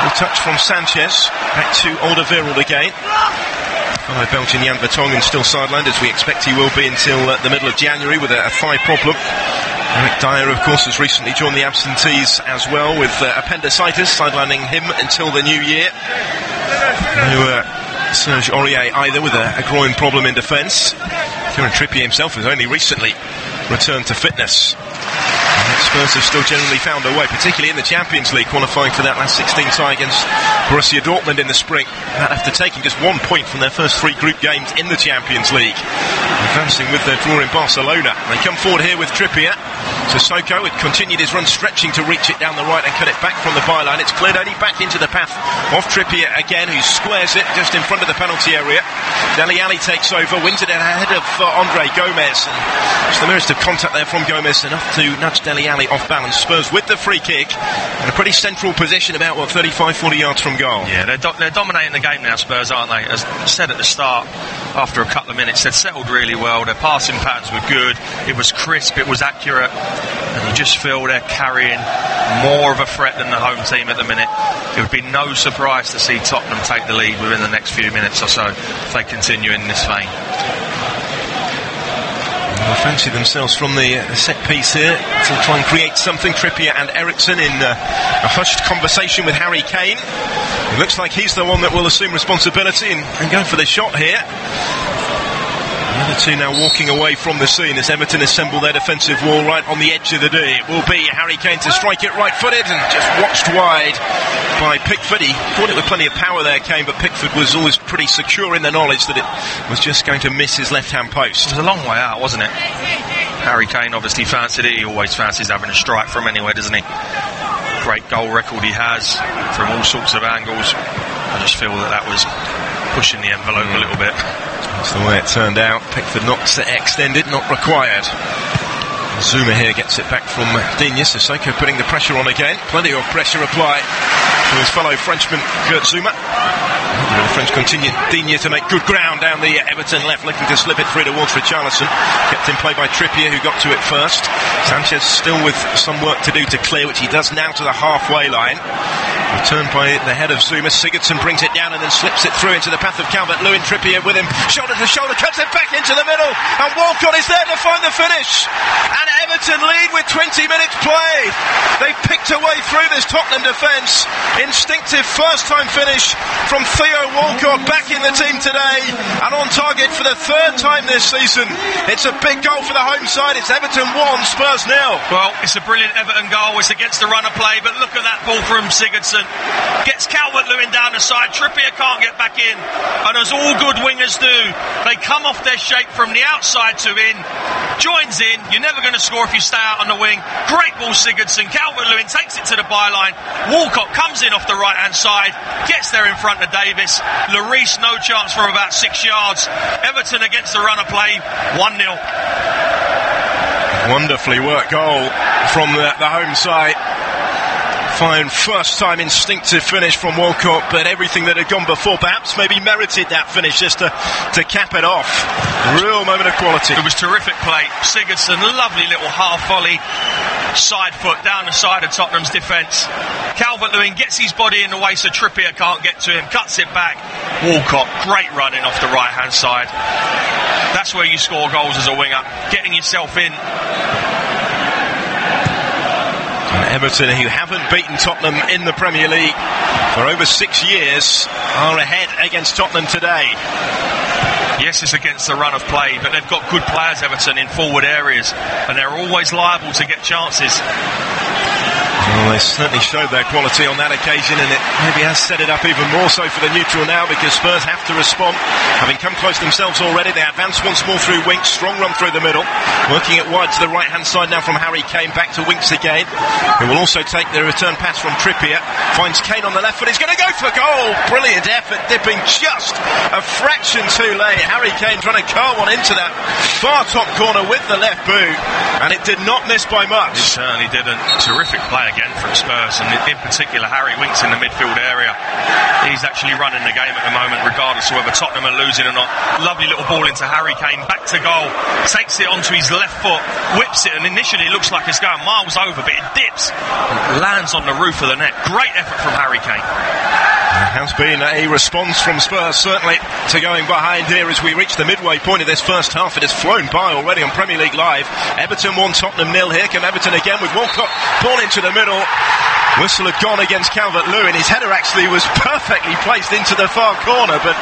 A touch from Sanchez, back to Alderweireld again. Fellow Belgian Jan Vertonghen still sidelined, as we expect he will be until the middle of January with a thigh problem. Eric Dyer, of course, has recently joined the absentees as well with appendicitis, sidelining him until the new year. No Serge Aurier either, with a groin problem in defence. Kieran Trippier himself has only recently returned to fitness. Spurs have still generally found a way, particularly in the Champions League, qualifying for that last 16 tie against Borussia Dortmund in the spring. That after taking just 1 point from their first 3 group games in the Champions League. Advancing with their draw in Barcelona. They come forward here with Trippier. Sissoko had continued his run, stretching to reach it down the right and cut it back from the byline. It's cleared only back into the path of Trippier again, who squares it just in front of the penalty area. Dele Alli takes over, wins it ahead of Andre Gomez, and just the merest of contact there from Gomez, enough to nudge Dele Alli off balance. Spurs with the free kick in a pretty central position, about 35-40 yards from goal. Yeah, they're dominating the game now, Spurs, aren't they? As I said at the start, after a couple of minutes, they'd settled really well. Their passing patterns were good. It was crisp, it was accurate, and you just feel they're carrying more of a threat than the home team at the minute. It would be no surprise to see Tottenham take the lead within the next few minutes or so if they continue in this vein. They fancy themselves from the set piece here to try and create something. Trippier and Eriksen in a hushed conversation with Harry Kane. It looks like he's the one that will assume responsibility and go for the shot here. The other two now walking away from the scene as Everton assemble their defensive wall right on the edge of the D. It will be Harry Kane to strike it right-footed and just watched wide by Pickford. He thought it with plenty of power there, Kane, but Pickford was always pretty secure in the knowledge that it was just going to miss his left-hand post. It was a long way out, wasn't it? Harry Kane obviously fancied it. He always fancies having a strike from anywhere, doesn't he? Great goal record he has from all sorts of angles. I just feel that was pushing the envelope a little bit. That's the way it turned out. Pickford not extended, not required. Zuma here gets it back from Digne. Sissoko putting the pressure on again. Plenty of pressure applied to his fellow Frenchman, Kurt Zuma. The French continue. Digne to make good ground down the Everton left, looking to slip it through towards Richarlison. Kept in play by Trippier, who got to it first. Sanchez still with some work to do to clear, which he does now to the halfway line. Returned by the head of Zuma. Sigurdsson brings it down and then slips it through into the path of Calvert-Lewin. Trippier with him, shoulder to shoulder, cuts it back into the middle, and Walcott is there to find the finish. And Everton lead with 20 minutes played. They've picked a way through this Tottenham defence. Instinctive first-time finish from Theo Walcott, back in the team today and on target for the 3rd time this season. It's a big goal for the home side. It's Everton 1, Spurs 0. Well, it's a brilliant Everton goal. It's against the run of play, but look at that ball from Sigurdsson. Gets Calvert-Lewin down the side. Trippier can't get back in, and as all good wingers do, they come off their shape from the outside to in, joins in. You're never going to score if you stay out on the wing. Great ball, Sigurdsson. Calvert-Lewin takes it to the byline. Walcott comes in off the right hand side, gets there in front of Davis. Lloris no chance from about 6 yards. Everton against the run of play, 1-0. Wonderfully worked goal from the home side. Fine first time instinctive finish from Walcott, but everything that had gone before perhaps maybe merited that finish just to cap it off. Real moment of quality. It was terrific play. Sigurdsson, lovely little half volley, side foot down the side of Tottenham's defence. Calvert-Lewin gets his body in the way so Trippier can't get to him, cuts it back. Walcott, great running off the right hand side. That's where you score goals as a winger, getting yourself in. Everton, who haven't beaten Tottenham in the Premier League for over 6 years, are ahead against Tottenham today. Yes, it's against the run of play, but they've got good players, Everton, in forward areas, and they're always liable to get chances. Well, they certainly showed their quality on that occasion, and it maybe has set it up even more so for the neutral now, because Spurs have to respond. Having come close themselves already, they advance once more through Winks. Strong run through the middle. Working it wide to the right-hand side now from Harry Kane. Back to Winks again, who will also take the return pass from Trippier. Finds Kane on the left foot. He's going to go for goal. Brilliant effort, dipping just a fraction too late. Harry Kane trying to curl one into that far top corner with the left boot, and it did not miss by much. It certainly didn't. Terrific play again from Spurs, and in particular Harry Winks in the midfield area. He's actually running the game at the moment, regardless of whether Tottenham are losing or not. Lovely little ball into Harry Kane, back to goal, takes it onto his left foot, whips it, and initially it looks like it's going miles over, but it dips and lands on the roof of the net. Great effort from Harry Kane. There has been a response from Spurs, certainly, to going behind here as we reach the midway point of this first half. It has flown by already on Premier League Live. Everton 1, Tottenham 0. Here come Everton again with Walcott. Ball into the middle. Whistle had gone against Calvert-Lewin. His header actually was perfectly placed into the far corner, but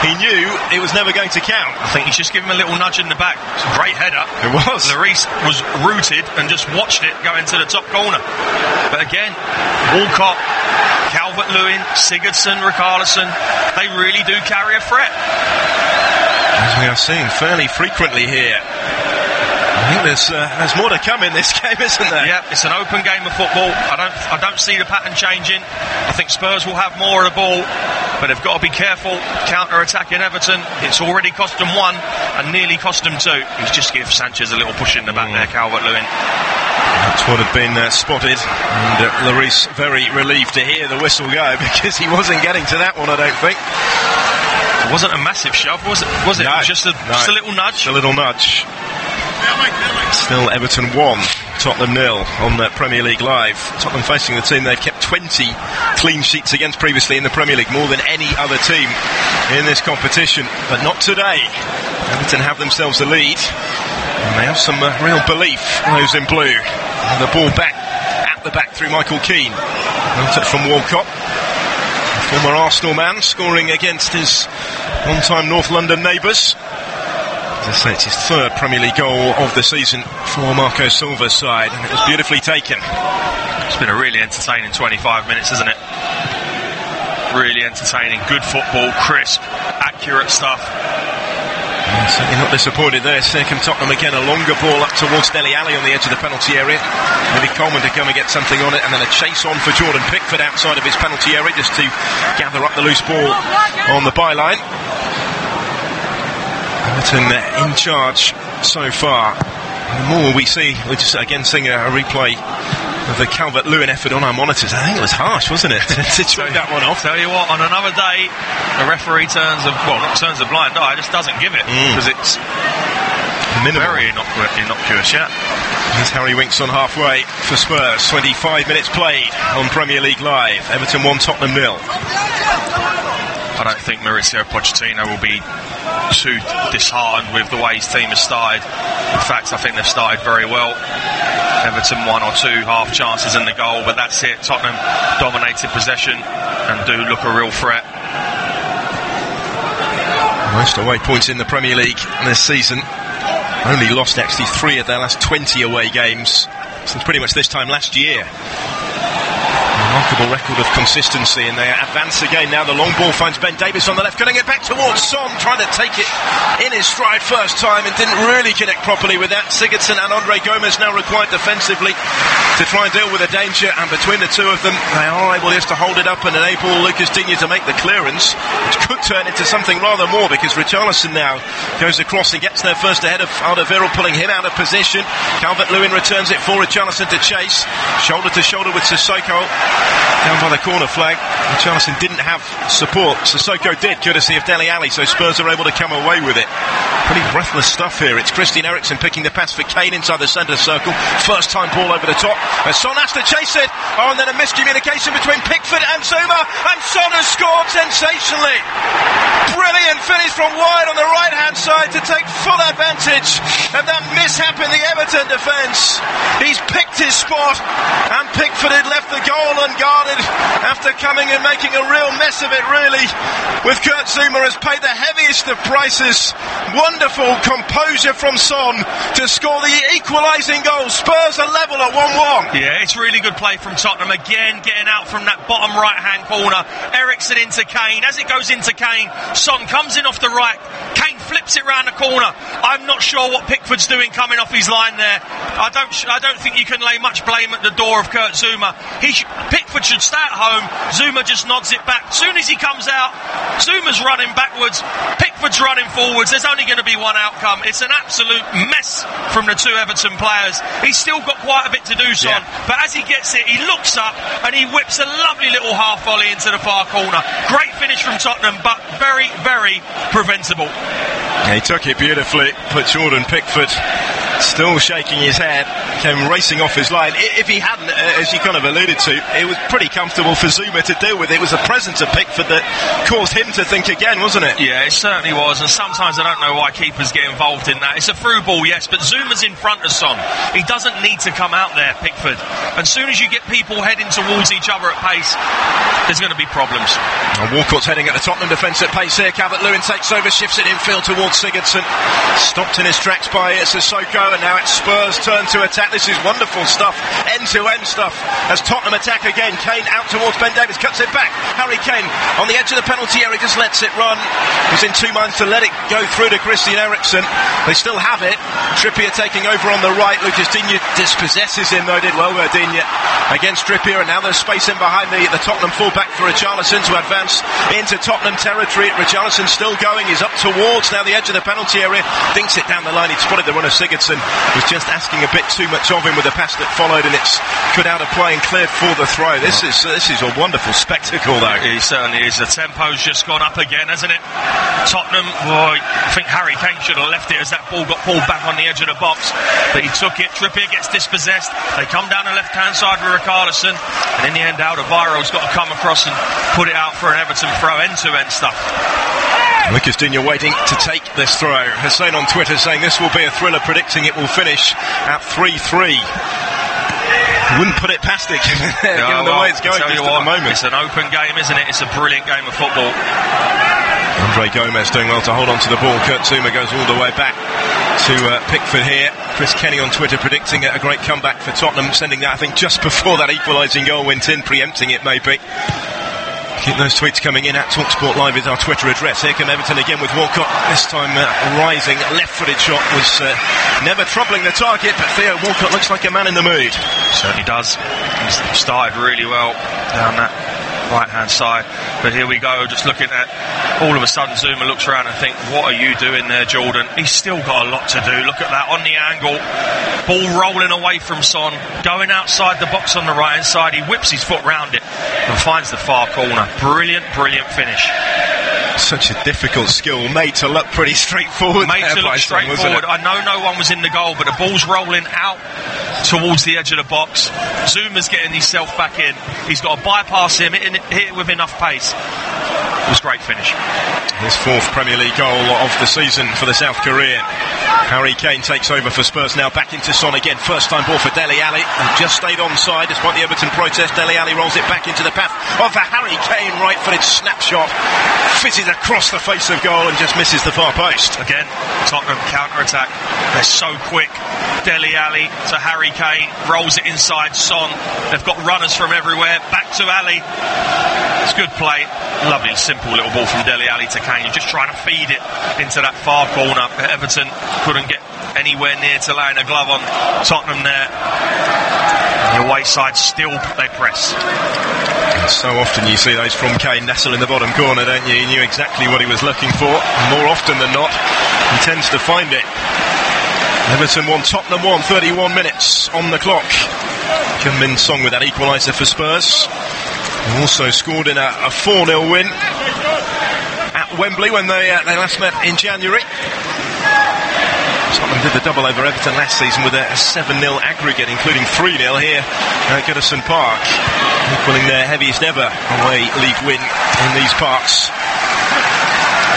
he knew it was never going to count. I think he's just given him a little nudge in the back. It's a great header. It was. Lloris was rooted and just watched it go into the top corner. But again, Walcott, Calvert-Lewin, Sigurdsson, Richarlison, they really do carry a threat. As we are seeing fairly frequently here. I think there's more to come in this game, isn't there? Yeah, it's an open game of football. I don't see the pattern changing. I think Spurs will have more of the ball, but they've got to be careful. Counter-attacking Everton, it's already cost them 1 and nearly cost them 2. He's just give Sanchez a little push in the back there, Calvert-Lewin. That's what had been spotted, and Lloris very relieved to hear the whistle go, because he wasn't getting to that one, I don't think. It wasn't a massive shove, was it? No, it was just a little nudge. Just a little nudge. Still Everton 1, Tottenham 0 on Premier League Live. Tottenham facing the team they've kept 20 clean sheets against previously in the Premier League, more than any other team in this competition, but not today. Everton have themselves a lead, and they have some real belief, those in blue. And the ball back at the back through Michael Keane. Well touch from Walcott, a former Arsenal man, scoring against his one-time North London neighbours. As I say, it's his third Premier League goal of the season for Marco Silva's side, and it was beautifully taken. It's been a really entertaining 25 minutes, isn't it? Really entertaining, good football, crisp, accurate stuff. Certainly not disappointed there. Second Tottenham again, a longer ball up towards Dele Alli on the edge of the penalty area. Maybe Coleman to come and get something on it, and then a chase on for Jordan Pickford outside of his penalty area just to gather up the loose ball on the byline. Everton in charge so far. The more we see, we're just again seeing a replay of the Calvert-Lewin effort on our monitors. I think it was harsh, wasn't it, to choke that one off. Tell you what, on another day, the referee turns a blind eye, just doesn't give it, because it's very innocuous, yeah. Here's Harry Winks on halfway for Spurs. 25 minutes played on Premier League Live. Everton 1, Tottenham 0. I don't think Mauricio Pochettino will be too disheartened with the way his team has started. In fact, I think they've started very well. Everton 1 or 2 half chances in the goal, but that's it. Tottenham dominated possession and do look a real threat. Most away points in the Premier League this season. Only lost actually 3 of their last 20 away games since pretty much this time last year. Remarkable record of consistency, and they advance again now. The long ball finds Ben Davies on the left, cutting it back towards Son, trying to take it in his stride first time and didn't really connect properly with that. Sigurdsson and Andre Gomes now required defensively to try and deal with the danger, and between the two of them they are able just to hold it up and enable Lucas Digne to make the clearance, which could turn into something rather more, because Richarlison now goes across and gets there first ahead of Alderweireld, pulling him out of position. Calvert-Lewin returns it for Richarlison to chase, shoulder to shoulder with Sissoko down by the corner flag. Richarlison didn't have support. Sissoko did, courtesy of Dele Alli, so Spurs are able to come away with it. Pretty breathless stuff here. It's Christian Eriksen picking the pass for Kane inside the centre circle. First time ball over the top. Son has to chase it. Oh, and then a miscommunication between Pickford and Zuma, and Son has scored sensationally. Brilliant finish from wide on the right hand side to take full advantage of that mishap in the Everton defence. He's picked his spot, and Pickford had left the goal unguarded United, after coming and making a real mess of it, really, with Kurt Zouma, has paid the heaviest of prices. Wonderful composure from Son to score the equalising goal. Spurs are level at 1-1. Yeah, it's really good play from Tottenham. Again, getting out from that bottom right-hand corner. Eriksen into Kane. As it goes into Kane, Son comes in off the right. Kane flips it round the corner. I'm not sure what Pickford's doing coming off his line there. I don't think you can lay much blame at the door of Kurt Zouma. Pickford should stay at home. Zouma just nods it back. As soon as he comes out, Zuma's running backwards. Pickford's running forwards. There's only going to be one outcome. It's an absolute mess from the two Everton players. He's still got quite a bit to do, Son. Yeah. But as he gets it, he looks up and he whips a lovely little half volley into the far corner. Great finish from Tottenham, but very, very preventable. He took it beautifully, but Jordan Pickford still shaking his head, came racing off his line. If he hadn't, as you kind of alluded to, it was pretty comfortable for Zouma to deal with. It was the presence of Pickford that caused him to think again, wasn't it? Yeah, it certainly was, and sometimes I don't know why keepers get involved in that. It's a through ball, yes, but Zuma's in front of Son. He doesn't need to come out there, Pickford. And as soon as you get people heading towards each other at pace, there's going to be problems. And Walcott's heading at the Tottenham defence at pace here. Calvert-Lewin takes over, shifts it infield towards Sigurdsson. Stopped in his tracks by Sissoko, and now it's Spurs' turn to attack. This is wonderful stuff, end-to-end stuff, as Tottenham attack again. Kane out towards Ben Davies, cuts it back. Harry Kane on the edge of the penalty area, just lets it run. Was in two minds to let it go through to Christian Eriksen. They still have it. Trippier taking over on the right. Lucas Digne dispossesses him, though. Did well there, Digne against Trippier, and now there's space in behind the Tottenham fullback for Richarlison to advance into Tottenham territory. Richarlison still going. He's up towards now the edge of the penalty area. Dinks it down the line. He'd spotted the runner. Sigurdsson was just asking a bit too much of him with the pass that followed, and it's cut out of play and cleared for the throw. This is a wonderful spectacle, though. It certainly is. The tempo's just gone up again, hasn't it? Tottenham, I think Harry Kane should have left it as that ball got pulled back on the edge of the box, but he took it. Trippier gets dispossessed. They come down the left-hand side with Richarlison, and in the end, Alderweireld's got to come across and put it out for an Everton throw. End-to-end stuff. Lucas Digne waiting to take this throw. Hussein on Twitter saying this will be a thriller, predicting it will finish at 3-3. Wouldn't put it past it given the way it's going just at the moment. It's an open game, isn't it? It's a brilliant game of football. Andre Gomez doing well to hold on to the ball. Kurt Zouma goes all the way back to Pickford here. Chris Kenny on Twitter predicting a great comeback for Tottenham, sending that, I think, just before that equalising goal went in, preempting it maybe. Keep those tweets coming in at TalkSport Live is our Twitter address. Here come Everton again with Walcott, this time rising. Left-footed shot was never troubling the target, but Theo Walcott looks like a man in the mood. Certainly does. He's started really well down that right-hand side, but here we go, just looking at, all of a sudden Zouma looks around and think, what are you doing there, Jordan? He's still got a lot to do. Look at that on the angle, ball rolling away from Son, going outside the box on the right-hand side. He whips his foot round it and finds the far corner. Brilliant finish. Such a difficult skill, made to look pretty straightforward. Made to look straightforward. I know no one was in the goal, but the ball's rolling out towards the edge of the box. Zuma's getting himself back in. He's got to bypass him, hit it with enough pace. It was a great finish. His fourth Premier League goal of the season for the South Korean. Harry Kane takes over for Spurs now, back into Son again. First time ball for Dele Alli, who just stayed onside despite the Everton protest. Dele Alli rolls it back into the path of a Harry Kane, right-footed snapshot, fizzes across the face of goal and just misses the far post. Again, Tottenham counter-attack. They're so quick. Dele Alli to Harry Kane, rolls it inside Son. They've got runners from everywhere. Back to Alli. It's good play. Lovely, simple little ball from Dele Alli to Kane. You're just trying to feed it into that far corner. Everton couldn't get anywhere near to laying a glove on Tottenham there. The away side still, they press. So often you see those from Kane nestle in the bottom corner, don't you? He knew exactly what he was looking for. More often than not, he tends to find it. Everton 1, Tottenham 1, 31 minutes on the clock. Kim Min Song with that equaliser for Spurs. He also scored in a 4-0 win at Wembley when they last met in January. Tottenham did the double over Everton last season with a 7-0 aggregate, including 3-0 here at Goodison Park, equalling their heaviest ever away league win in these parts.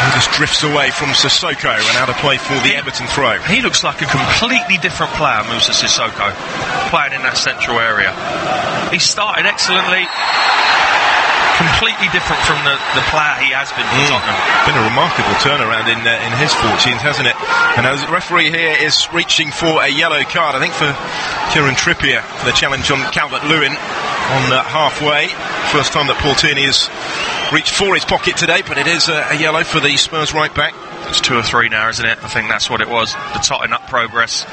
He just drifts away from Sissoko and out of play for the Everton throw. He looks like a completely different player, Moussa Sissoko, playing in that central area. He started excellently. Completely different from the player he has been for Tottenham. Been a remarkable turnaround in his fortunes, hasn't it? And the referee here is reaching for a yellow card, I think, for Kieran Trippier for the challenge on Calvert-Lewin on halfway. First time that Paul Tierney has reached for his pocket today, but it is a yellow for the Spurs right back. It's 2 or 3 now, isn't it? I think that's what it was. The totting up progress.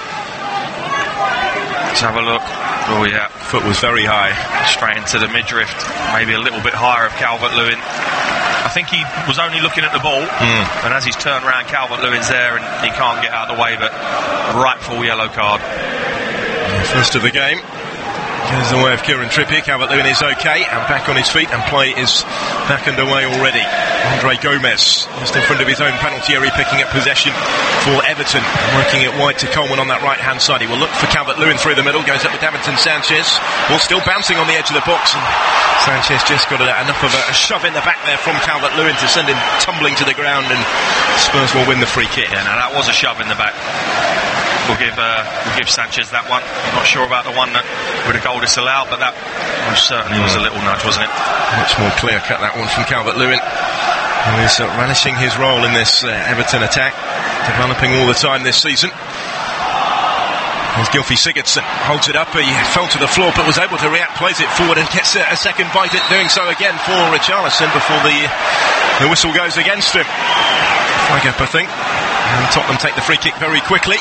Let's have a look. Oh yeah, foot was very high, straight into the midriff, maybe a little bit higher of Calvert-Lewin. I think he was only looking at the ball, and as he's turned around, Calvert-Lewin's there and he can't get out of the way, but rightful yellow card. First of the game goes the way of Kieran Trippier. Calvert-Lewin is okay and back on his feet, and play is back underway already. Andre Gomez just in front of his own penalty area, picking up possession for Everton, working it wide to Coleman on that right hand side. He will look for Calvert-Lewin through the middle, goes up with Davinson Sanchez, ball still bouncing on the edge of the box, and Sanchez just got enough of a shove in the back there from Calvert-Lewin to send him tumbling to the ground, and Spurs will win the free kick. Yeah, now that was a shove in the back. We'll give Sanchez that one. Not sure about the one that with a goal disallowed, but that most certainly was a little nudge, wasn't it? Much more clear cut, that one from Calvert-Lewin, who is relishing his role in this Everton attack, developing all the time this season. As Gylfi Sigurdsson holds it up, he fell to the floor but was able to react, plays it forward and gets a second bite at doing so again for Richarlison before the whistle goes against him. Flag up, I think. And Tottenham take the free kick very quickly.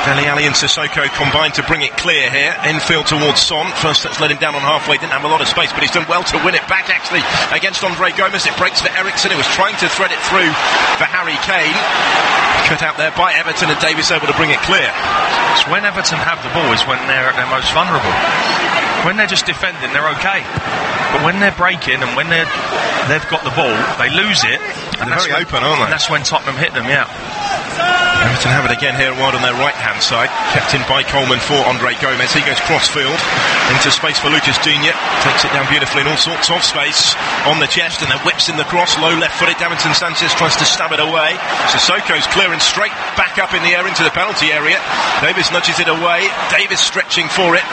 Dele Alli and Sissoko combined to bring it clear here. Infield towards Son. First that's let him down on halfway. Didn't have a lot of space, but he's done well to win it back actually against Andre Gomez. It breaks for Ericsson, who was trying to thread it through for Harry Kane. Cut out there by Everton, and Davies able to bring it clear. It's when Everton have the ball is when they're at their most vulnerable. When they're just defending, they're okay. But when they're breaking and when they've got the ball, they lose it. And they're very open, aren't they? And that's when Tottenham hit them, yeah. Everton have it again here wide on their right hand side, kept in by Coleman for Andre Gomez. He goes crossfield into space for Lucas Digne, takes it down beautifully in all sorts of space on the chest, and then whips in the cross, low left footed. Davinson Sanchez tries to stab it away. Sissoko's clearing straight back up in the air into the penalty area. Davis nudges it away. Davis stretching for it.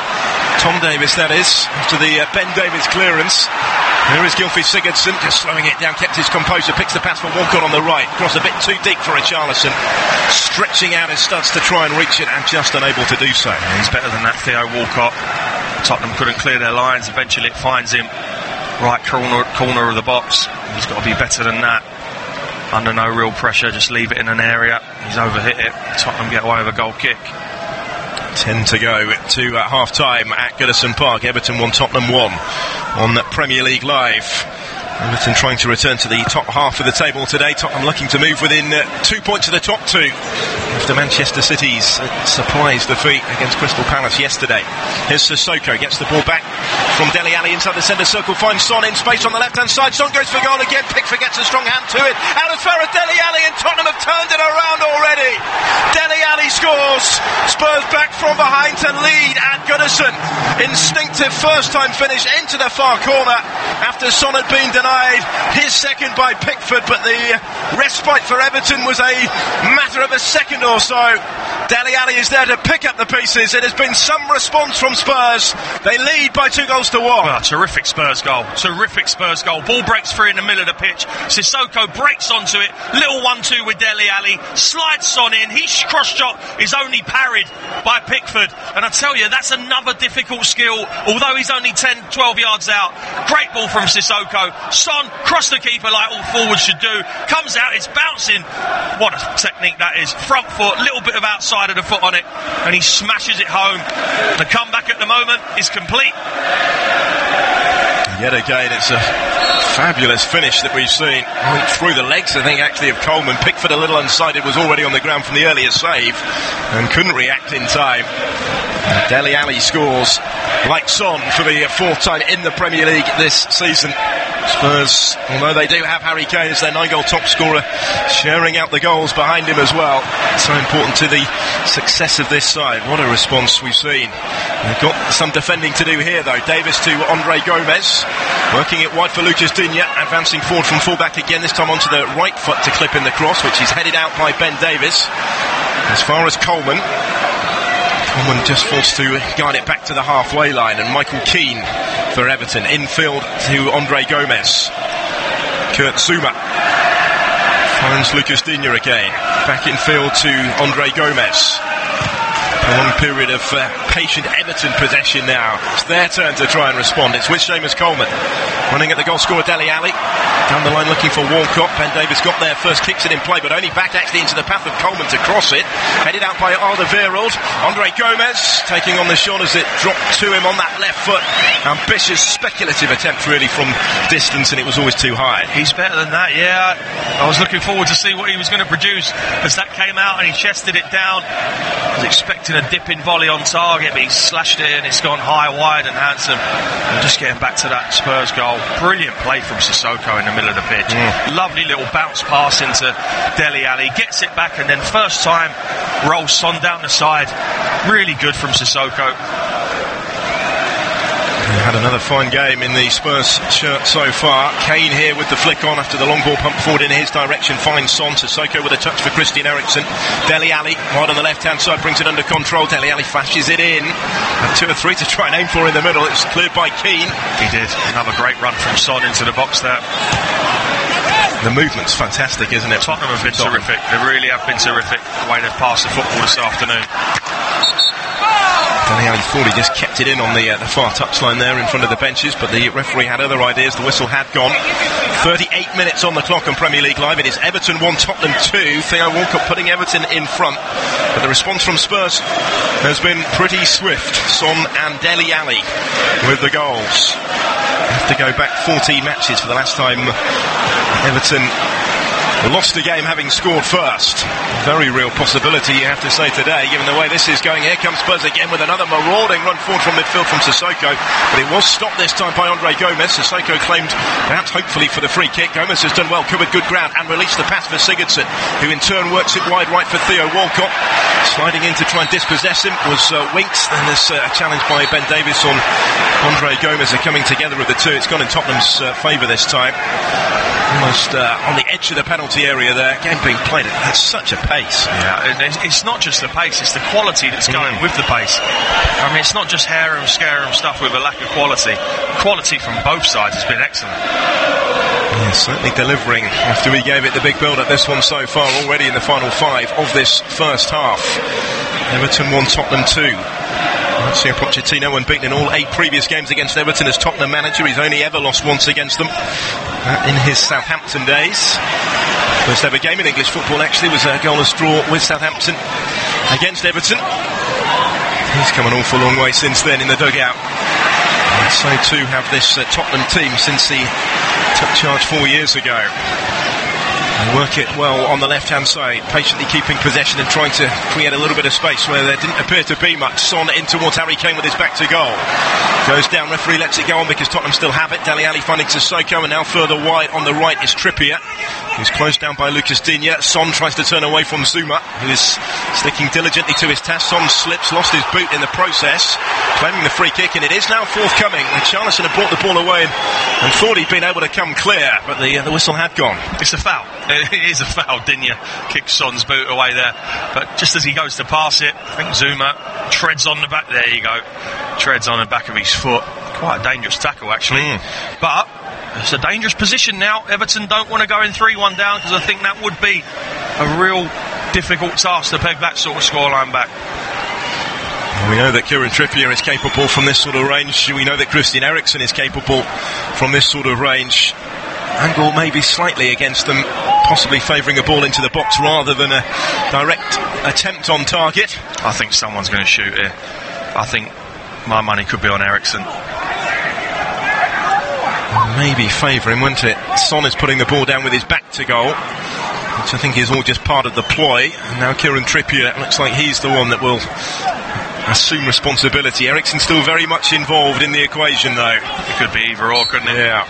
Tom Davis, that is, after the Ben Davies clearance. Here is Gylfi Sigurdsson, just slowing it down, kept his composure, picks the pass for Walcott on the right, cross a bit too deep for Richarlison, stretching out his studs to try and reach it and just unable to do so. Yeah, he's better than that, Theo Walcott. Tottenham couldn't clear their lines, eventually it finds him right corner of the box. He's got to be better than that. Under no real pressure, just leave it in an area. He's overhit it. Tottenham get away with a goal kick. 10 to go to half-time at Goodison Park. Everton 1, Tottenham 1 on Premier League Live. Everton trying to return to the top half of the table today. Tottenham looking to move within 2 points of the top 2 after Manchester City's surprise defeat against Crystal Palace yesterday. Here's Sissoko, gets the ball back from Dele Alli inside the centre circle, finds Son in space on the left-hand side. Son goes for goal again, Pickford gets a strong hand to it. Out as far as Dele Alli, and Tottenham have turned it around already. Dele Alli scores. Spurs back from behind to lead at Goodison. Instinctive first-time finish into the far corner after Son had been denied his second by Pickford, but the respite for Everton was a matter of a second or so. Dele Alli is there to pick up the pieces. It has been some response from Spurs. They lead by 2-1. Well, terrific Spurs goal. Terrific Spurs goal. Ball breaks free in the middle of the pitch. Sissoko breaks onto it. Little 1-2 with Dele Alli. Slides Son in. His cross shot is only parried by Pickford. And I tell you, that's another difficult skill. Although he's only 10, 12 yards out. Great ball from Sissoko. Son, cross the keeper like all forwards should do. Comes out, it's bouncing. What a technique that is. Front foot, little bit of outside of the foot on it, and he smashes it home. The comeback at the moment is complete. Yet again, it's a fabulous finish that we've seen. Through the legs, I think, actually, of Coleman. Pickford, a little unsighted, was already on the ground from the earlier save and couldn't react in time. Dele Alli scores like Son for the 4th time in the Premier League this season. Spurs, although they do have Harry Kane as their 9-goal top scorer, sharing out the goals behind him as well. So important to the success of this side. What a response we've seen. They've got some defending to do here though. Davis to Andre Gomez, working it wide for Lucas Digne, advancing forward from fullback again, this time onto the right foot to clip in the cross, which is headed out by Ben Davis. As far as Coleman just forced to guide it back to the halfway line, and Michael Keane for Everton. Infield to Andre Gomez. Kurt Zouma finds Lucas Digne again. Back in field to Andre Gomez. A long period of patient Everton possession now. It's their turn to try and respond. It's with Seamus Coleman running at the goal scorer Dele Alli. Down the line looking for Walcott. Ben Davies got there first, kicks it in play, but only backed actually into the path of Coleman to cross it. Headed out by Alderweireld. Andre Gomez taking on the shot as it dropped to him on that left foot. Ambitious, speculative attempt really from distance, and it was always too high. He's better than that, yeah. I was looking forward to see what he was going to produce as that came out and he chested it down. I was expecting a dipping volley on target, but he slashed it and it's gone high, wide and handsome. And just getting back to that Spurs goal. Brilliant play from Sissoko in the middle of the pitch. Lovely little bounce pass into Dele Alli. Gets it back and then first time rolls Son down the side. Really good from Sissoko. Had another fine game in the Spurs shirt so far. Kane here with the flick on after the long ball pumped forward in his direction. Finds Son. Sissoko with a touch for Christian Eriksen. Dele Alli wide on the left hand side, brings it under control. Dele Alli flashes it in. And 2 or 3 to try and aim for in the middle. It's cleared by Keane. He did. Another great run from Son into the box there. The movement's fantastic, isn't it? Tottenham have been terrific. They really have been terrific the way they've passed the football this afternoon. Dele Alli thought he just kept it in on the far touchline there in front of the benches, but the referee had other ideas. The whistle had gone. 38 minutes on the clock on Premier League Live. It is Everton 1, Tottenham 2. Theo Walcott putting Everton in front, but the response from Spurs has been pretty swift. Son and Dele Alli with the goals. Have to go back 14 matches for the last time Everton lost a game having scored first. Very real possibility, you have to say, today, given the way this is going. Here comes Spurs again with another marauding run forward from midfield from Sissoko, but it was stopped this time by Andre Gomez. Sissoko claimed, perhaps hopefully, for the free kick. Gomez has done well, covered good ground and released the pass for Sigurdsson, who in turn works it wide right for Theo Walcott. Sliding in to try and dispossess him was Winks, and there's a challenge by Ben Davies on Andre Gomez. Are coming together with the two. It's gone in Tottenham's favour this time. Almost on the edge of the penalty area there. Game being played at such a pace. Yeah, it's not just the pace, it's the quality that's going with the pace. I mean, it's not just harem scarum stuff with a lack of quality. Quality from both sides has been excellent. Yeah, certainly delivering after we gave it the big build at this one so far, already in the final 5 of this first half. Everton 1, Tottenham 2. Mauricio Pochettino unbeaten in all 8 previous games against Everton as Tottenham manager. He's only ever lost once against them in his Southampton days. First ever game in English football actually was a goalless draw with Southampton against Everton. He's come an awful long way since then in the dugout. And so too have this Tottenham team since he took charge 4 years ago. They work it well on the left-hand side, patiently keeping possession and trying to create a little bit of space where there didn't appear to be much. Son in towards Harry Kane with his back to goal. Goes down, referee lets it go on because Tottenham still have it. Dele Alli finding Sissoko, and now further wide on the right is Trippier, who's closed down by Lucas Digne. Son tries to turn away from Zouma, who is sticking diligently to his task. Son slips, lost his boot in the process, claiming the free kick, and it is now forthcoming. Richarlison had brought the ball away and thought he'd been able to come clear, but the whistle had gone. It's a foul. It is a foul. Digne kicks Son's boot away there, but just as he goes to pass it, I think Zouma treads on the back. There you go, treads on the back of his foot. Quite a dangerous tackle actually, but it's a dangerous position now. Everton don't want to go in 3-1 down, because I think that would be a real difficult task to peg that sort of scoreline back. We know that Kieran Trippier is capable from this sort of range. We know that Christian Eriksen is capable from this sort of range. Angle maybe slightly against them, possibly favouring a ball into the box rather than a direct attempt on target. I think someone's going to shoot here. I think my money could be on Eriksen. Maybe favour him, wouldn't it? Son is putting the ball down with his back to goal, which I think is all just part of the ploy. And now Kieran Trippier looks like he's the one that will assume responsibility. Eriksen still very much involved in the equation though. It could be either or, couldn't it? Yeah.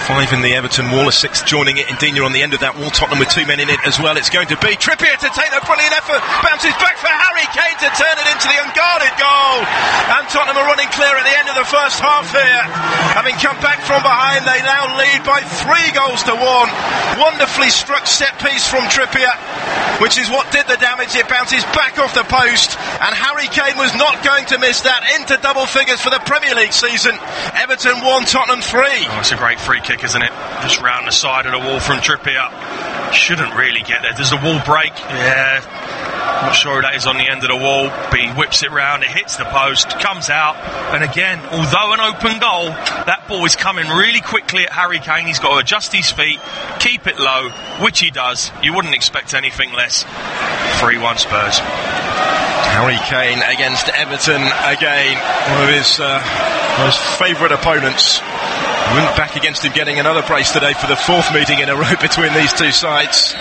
5 in the Everton wall, a 6th joining it. Indeed, on the end of that wall, Tottenham with 2 men in it as well. It's going to be Trippier to take the brilliant effort, bounces back for Harry Kane to turn it into the unguarded goal, and Tottenham are running clear at the end of the first half here. Having come back from behind, they now lead by 3 goals to 1. Wonderfully struck set piece from Trippier, which is what did the damage. It bounces back off the post, and Harry Kane was not going to miss that. Into double figures for the Premier League season. Everton 1, Tottenham 3. Oh, it's a great free kick, isn't it? Just round the side of the wall from Trippier. Shouldn't really get there. Does the wall break? Yeah. Not sure who that is on the end of the wall, but he whips it round, it hits the post, comes out, and again, although an open goal, that ball is coming really quickly at Harry Kane. He's got to adjust his feet, keep it low, which he does. You wouldn't expect anything less. 3-1 Spurs. Harry Kane against Everton again, one of his most favourite opponents. Went back against him, getting another brace today for the 4th meeting in a row between these two sides.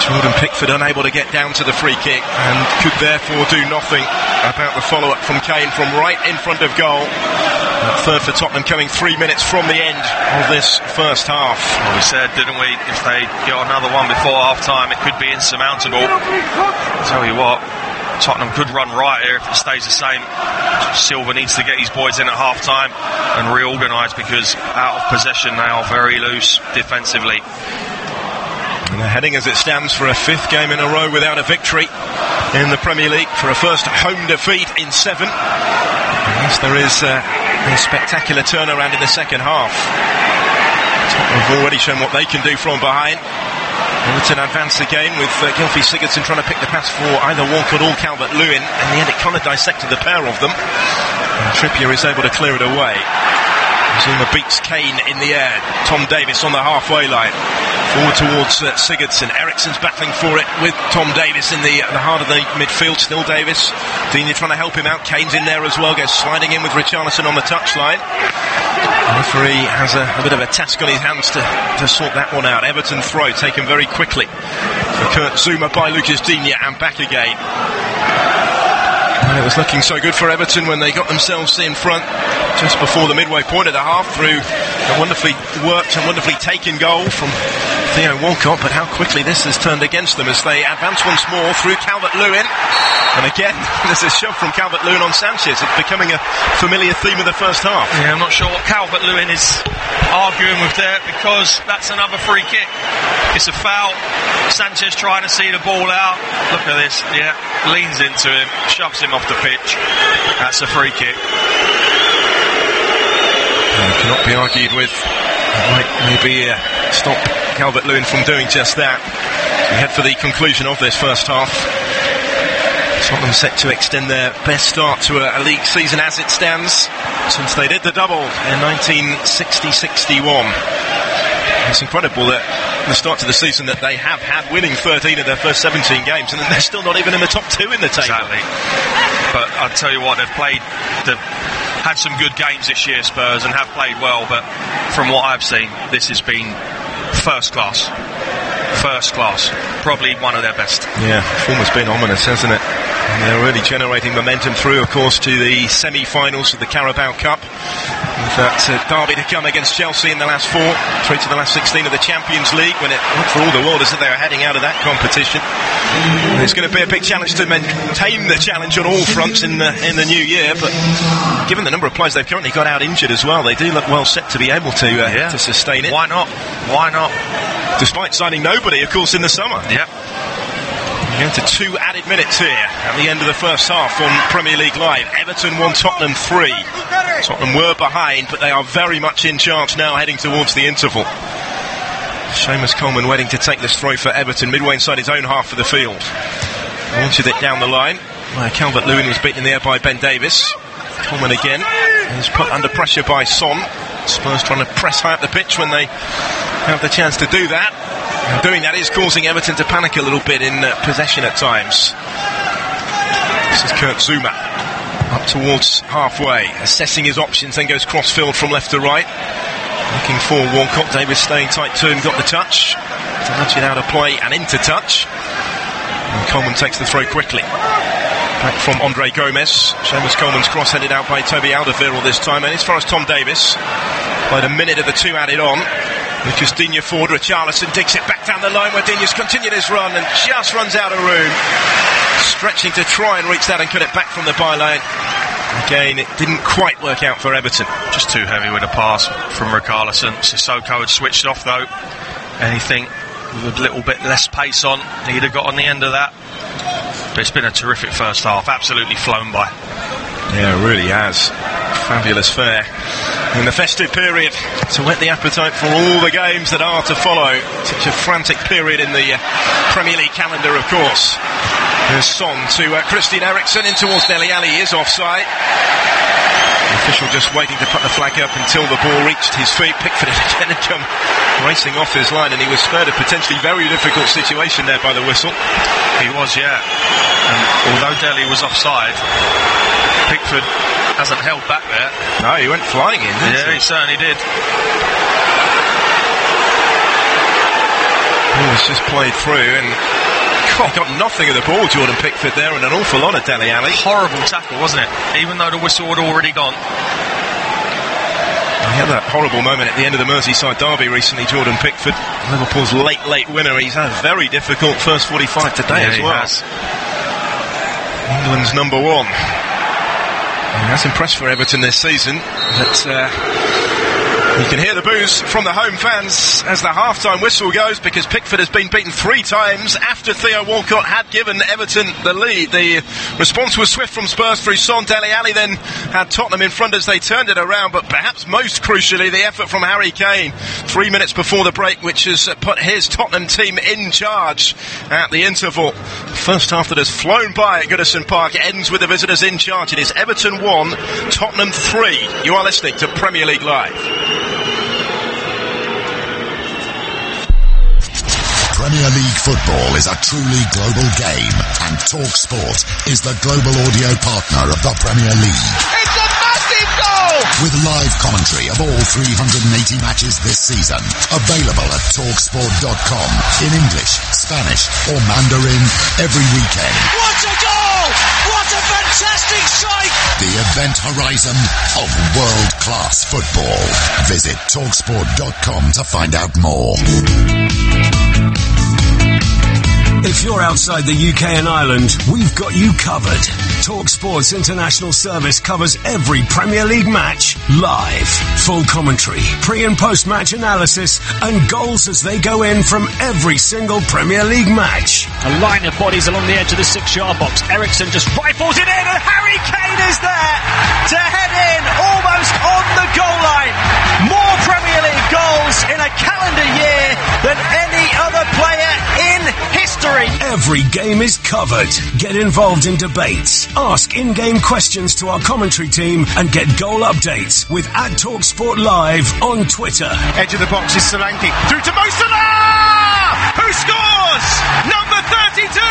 Jordan Pickford unable to get down to the free kick and could therefore do nothing about the follow-up from Kane from right in front of goal. Third for Tottenham coming 3 minutes from the end of this first half. Well, we said, didn't we, if they get another one before half-time, it could be insurmountable. I'll tell you what, Tottenham could run right here if it stays the same. Silva needs to get his boys in at half-time and reorganise, because out of possession they are very loose defensively. And they're heading as it stands for a 5th game in a row without a victory in the Premier League, for a first home defeat in 7. Yes, there is a spectacular turnaround in the second half. Tottenham have already shown what they can do from behind. Everton advance again with Gylfi Sigurdsson trying to pick the pass for either Walcott or Calvert-Lewin. In the end it kind of dissected the pair of them, and Trippier is able to clear it away. Zuma beats Kane in the air. Tom Davies on the halfway line. Forward towards Sigurdsson. Eriksen's battling for it with Tom Davies in the heart of the midfield. Still Davies. Tierney trying to help him out. Kane's in there as well. Goes sliding in with Richarlison on the touchline. The referee has a bit of a task on his hands to sort that one out. Everton throw taken very quickly for Kurt Zuma by Lucas Digne, and back again. And it was looking so good for Everton when they got themselves in front just before the midway point of the half through a wonderfully worked and wonderfully taken goal from Theo Walcott, but how quickly this has turned against them as they advance once more through Calvert-Lewin. And again, there's a shove from Calvert-Lewin on Sanchez. It's becoming a familiar theme of the first half. Yeah, I'm not sure what Calvert-Lewin is arguing with there, because that's another free kick. It's a foul. Sanchez trying to see the ball out. Look at this. Yeah, leans into him, shoves him off the pitch. That's a free kick. Cannot be argued with. That might maybe stop Calvert-Lewin from doing just that. We head for the conclusion of this first half. Tottenham set to extend their best start to a league season as it stands since they did the double in 1960-61. It's incredible that the start to the season that they have had, winning 13 of their first 17 games, and they're still not even in the top 2 in the table. Exactly. But I'll tell you what, they've had some good games this year, Spurs, and have played well, but from what I've seen, this has been first class. First class. Probably one of their best. Yeah, form has been ominous, hasn't it? And they're really generating momentum through, of course, to the semi-finals of the Carabao Cup. With that derby to come against Chelsea in the last 4, through to the last 16 of the Champions League, when it looked for all the world as if they were heading out of that competition. And it's going to be a big challenge to maintain the challenge on all fronts in the new year, but given the number of players they've currently got out injured as well, they do look well set to be able to sustain it. Why not? Why not? Despite signing nobody, of course, in the summer. Yep. We're into 2 added minutes here at the end of the first half on Premier League Live. Everton 1, Tottenham 3. Tottenham were behind, but they are very much in charge now, heading towards the interval. Seamus Coleman waiting to take this throw for Everton, midway inside his own half of the field. Wanted it down the line, where Calvert-Lewin was beaten in the air by Ben Davies. Coleman again is put under pressure by Son. Spurs trying to press high up the pitch when they have the chance to do that. And doing that is causing Everton to panic a little bit in possession at times. This is Kurt Zuma up towards halfway, assessing his options, then goes cross-field from left to right, looking for Walcott. Davis staying tight to him, got the touch, to nudge it out of play and into touch, and Coleman takes the throw quickly. Back from Andre Gomez. Seamus Coleman's cross headed out by Toby Alderweireld this time, and as far as Tom Davies. Played a minute of the 2 added on. Because Digne forward, Richarlison digs it back down the line where Digne's continued his run and just runs out of room. Stretching to try and reach that and cut it back from the byline. Again, it didn't quite work out for Everton. Just too heavy with a pass from Richarlison. Sissoko had switched off though. Anything with a little bit less pace on, he'd have got on the end of that. But it's been a terrific first half, absolutely flown by. Yeah, it really has. Fabulous fare in the festive period to whet the appetite for all the games that are to follow. Such a frantic period in the Premier League calendar, of course. There's Son to Christian Eriksen in towards Dele Alli. He is offside. The official just waiting to put the flag up until the ball reached his feet. Pickford again had come racing off his line, and he was spared a potentially very difficult situation there by the whistle. He was, yeah. And although Dele was offside, Pickford hasn't held back there. No, he went flying in, didn't he? Yeah, he certainly did. Ball was just played through, and he got nothing of the ball, Jordan Pickford, there, and an awful lot of Dele Alli. Horrible tackle, wasn't it? Even though the whistle had already gone. He had that horrible moment at the end of the Merseyside derby recently, Jordan Pickford. Liverpool's late winner. He's had a very difficult first 45 today as well. England's number one. And that's impressed for Everton this season, but you can hear the boos from the home fans as the half-time whistle goes, because Pickford has been beaten 3 times after Theo Walcott had given Everton the lead. The response was swift from Spurs through Son. Dele Alli then had Tottenham in front as they turned it around, but perhaps most crucially the effort from Harry Kane 3 minutes before the break, which has put his Tottenham team in charge at the interval. First half that has flown by at Goodison Park ends with the visitors in charge. It is Everton 1, Tottenham 3. You are listening to Premier League Live. Premier League football is a truly global game, and TalkSport is the global audio partner of the Premier League. It's a massive goal! With live commentary of all 380 matches this season, available at TalkSport.com in English, Spanish or Mandarin every weekend. What a goal! What a fantastic strike! The event horizon of world-class football. Visit TalkSport.com to find out more. If you're outside the UK and Ireland, we've got you covered. TalkSport's international service covers every Premier League match live. Full commentary, pre- and post-match analysis, and goals as they go in from every single Premier League match. A line of bodies along the edge of the 6-yard box. Eriksen just rifles it in, and Harry Kane is there to head in almost on the goal line. More Premier League goals in a calendar year than any other player in history. Every game is covered. Get involved in debates. Ask in-game questions to our commentary team and get goal updates with @TalkSport Live on Twitter. Edge of the box is Solanke. Through to Mo Salah! Who scores? Number 32!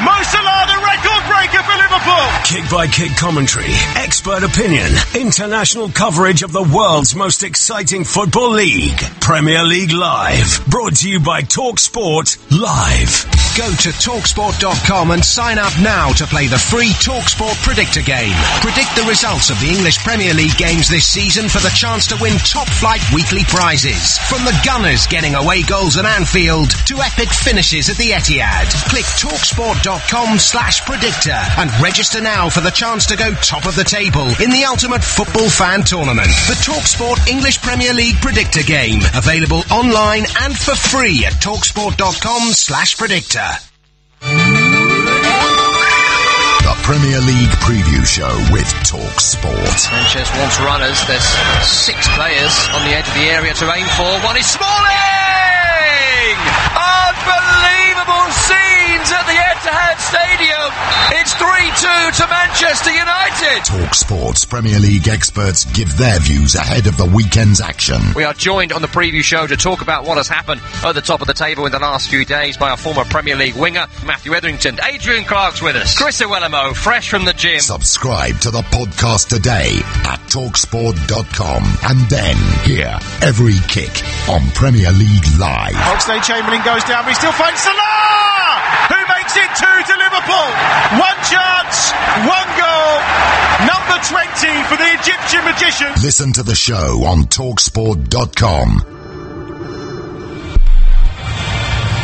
Mo Salah, the record breaker for Liverpool! Kick-by-kick commentary, expert opinion, international coverage of the world's most exciting football league. Premier League Live. Brought to you by TalkSport Live. Go to TalkSport.com and sign up now to play the free TalkSport Predictor game. Predict the results of the English Premier League games this season for the chance to win top-flight weekly prizes. From the Gunners getting away goals at Anfield to epic finishes at the Etihad. Click TalkSport.com/predictor and register now for the chance to go top of the table in the ultimate football fan tournament. The TalkSport English Premier League Predictor game. Available online and for free at TalkSport.com/predictor. The Premier League Preview Show with TalkSport. Sanchez wants runners. There's 6 players on the edge of the area to aim for. One is Smalling! Unbelievable scenes at the Etihad Stadium. It's 3-2 to Manchester United. TalkSport's Premier League experts give their views ahead of the weekend's action. We are joined on the preview show to talk about what has happened at the top of the table in the last few days by our former Premier League winger, Matthew Etherington. Adrian Clark's with us. Chris Iwelumo, fresh from the gym. Subscribe to the podcast today at TalkSport.com and then hear every kick on Premier League Live. Oxlade-Chamberlain goes down, but he still finds Salah! Who makes makes it 2 to Liverpool. One chance, one goal. Number 20 for the Egyptian magician. Listen to the show on TalkSport.com.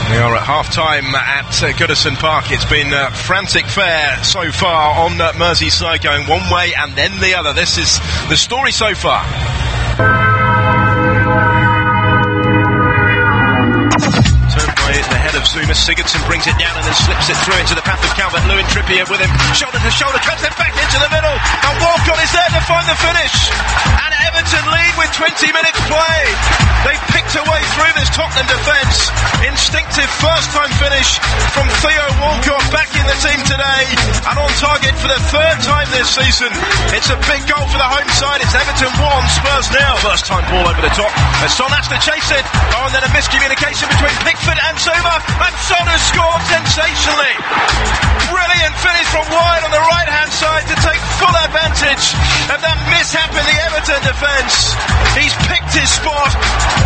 We are at half-time at Goodison Park. It's been frantic fare so far on Merseyside, going one way and then the other. This is the story so far. The head of Zuma, Sigurdsson brings it down and then slips it through into the path of Calvert-Lewin. Trippier with him, shoulder to shoulder, cuts it back into the middle, and Walcott is there to find the finish. And Everton lead with 20 minutes play. They've picked a way through this Tottenham defence. Instinctive first-time finish from Theo Walcott, back in the team today and on target for the third time this season. It's a big goal for the home side. It's Everton 1, Spurs 0. First-time ball over the top. Son has to chase it. Oh, and then a miscommunication between Pickford and Zuma, and Son has scored sensationally. Brilliant finish from wide on the right-hand side to take full advantage of that mishap in the Everton defence. He's picked his spot,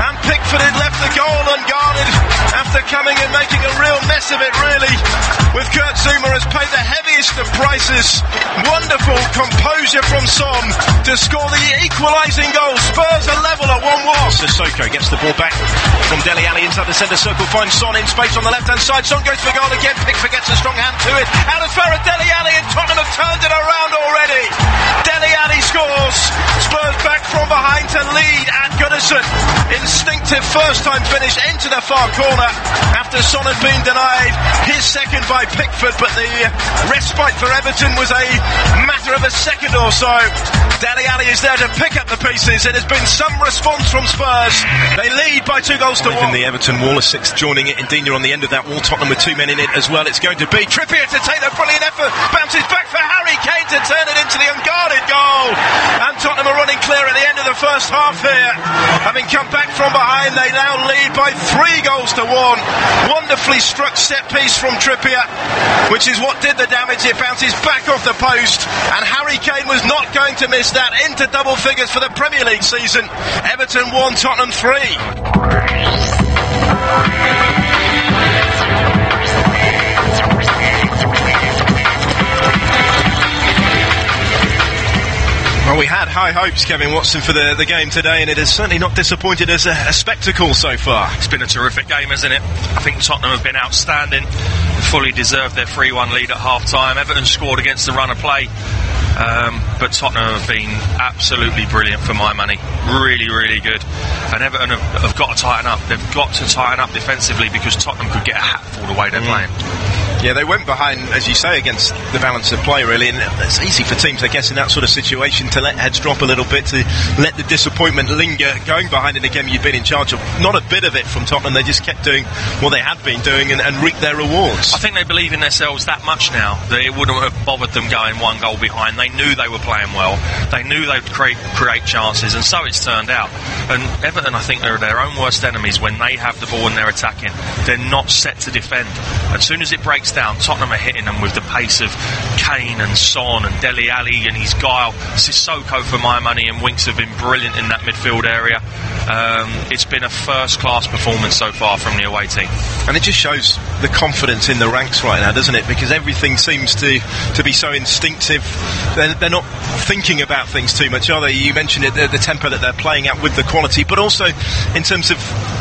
and Pickford had left the goal unguarded after coming and making a real mess of it, really. With Kurt Zuma has paid the heaviest of prices. Wonderful composure from Son to score the equalising goal. Spurs are level at 1-1. Sissoko gets the ball back from Dele Alli inside the centre circle, finds Son in space on the left-hand side. Son goes for goal again. Pickford gets a strong hand to it. Out as far as Dele Alli, and Tottenham have turned it around already. Dele Alli scores. Spurs back from behind to lead at Goodison. Instinctive first-time finish into the far corner after Son had been denied his second by Pickford, but the respite for Everton was a matter of a second or so. Dele Alli is there to pick up the pieces. It has been some response from Spurs. They lead by 2 goals to 1. In the Everton wall, a sixth joining it. Indina on the end of that wall. Tottenham with 2 men in it as well. It's going to be Trippier to take the brilliant effort. Bounces back for Harry Kane to turn it into the unguarded goal. And Tottenham are running clear at the end of the first half here. Having come back from behind, they now lead by 3 goals to 1. Wonderfully struck set piece from Trippier, which is what did the damage. It bounces back off the post, and Harry Kane was not going to miss that. Into double figures for the Premier League season. Everton 1, Tottenham 3. Well, we had high hopes, Kevin Watson, for the game today, and it has certainly not disappointed as a spectacle so far. It's been a terrific game, hasn't it? I think Tottenham have been outstanding. They fully deserved their 3-1 lead at half-time. Everton scored against the run of play. But Tottenham have been absolutely brilliant for my money. Really, really good. And Everton have got to tighten up. They've got to tighten up defensively, because Tottenham could get a hatful the way they're playing. Yeah, they went behind, as you say, against the balance of play, really, and it's easy for teams, I guess, in that sort of situation to let heads drop a little bit, to let the disappointment linger, going behind in a game you've been in charge of. Not a bit of it from Tottenham. They just kept doing what they had been doing and reaped their rewards. I think they believe in themselves that much now that it wouldn't have bothered them going 1 goal behind. They knew they were playing well. They knew they'd create chances, and so it's turned out. And Everton, I think, are their own worst enemies when they have the ball and they're attacking. They're not set to defend. As soon as it breaks down, Tottenham are hitting them with the pace of Kane and Son and Dele Alli and his guile. Sissoko, for my money, and Winks have been brilliant in that midfield area. It's been a first-class performance so far from the away team. And it just shows the confidence in the ranks right now, doesn't it? Because everything seems to be so instinctive. They're not thinking about things too much, are they? You mentioned it, the tempo that they're playing at with the quality, but also in terms of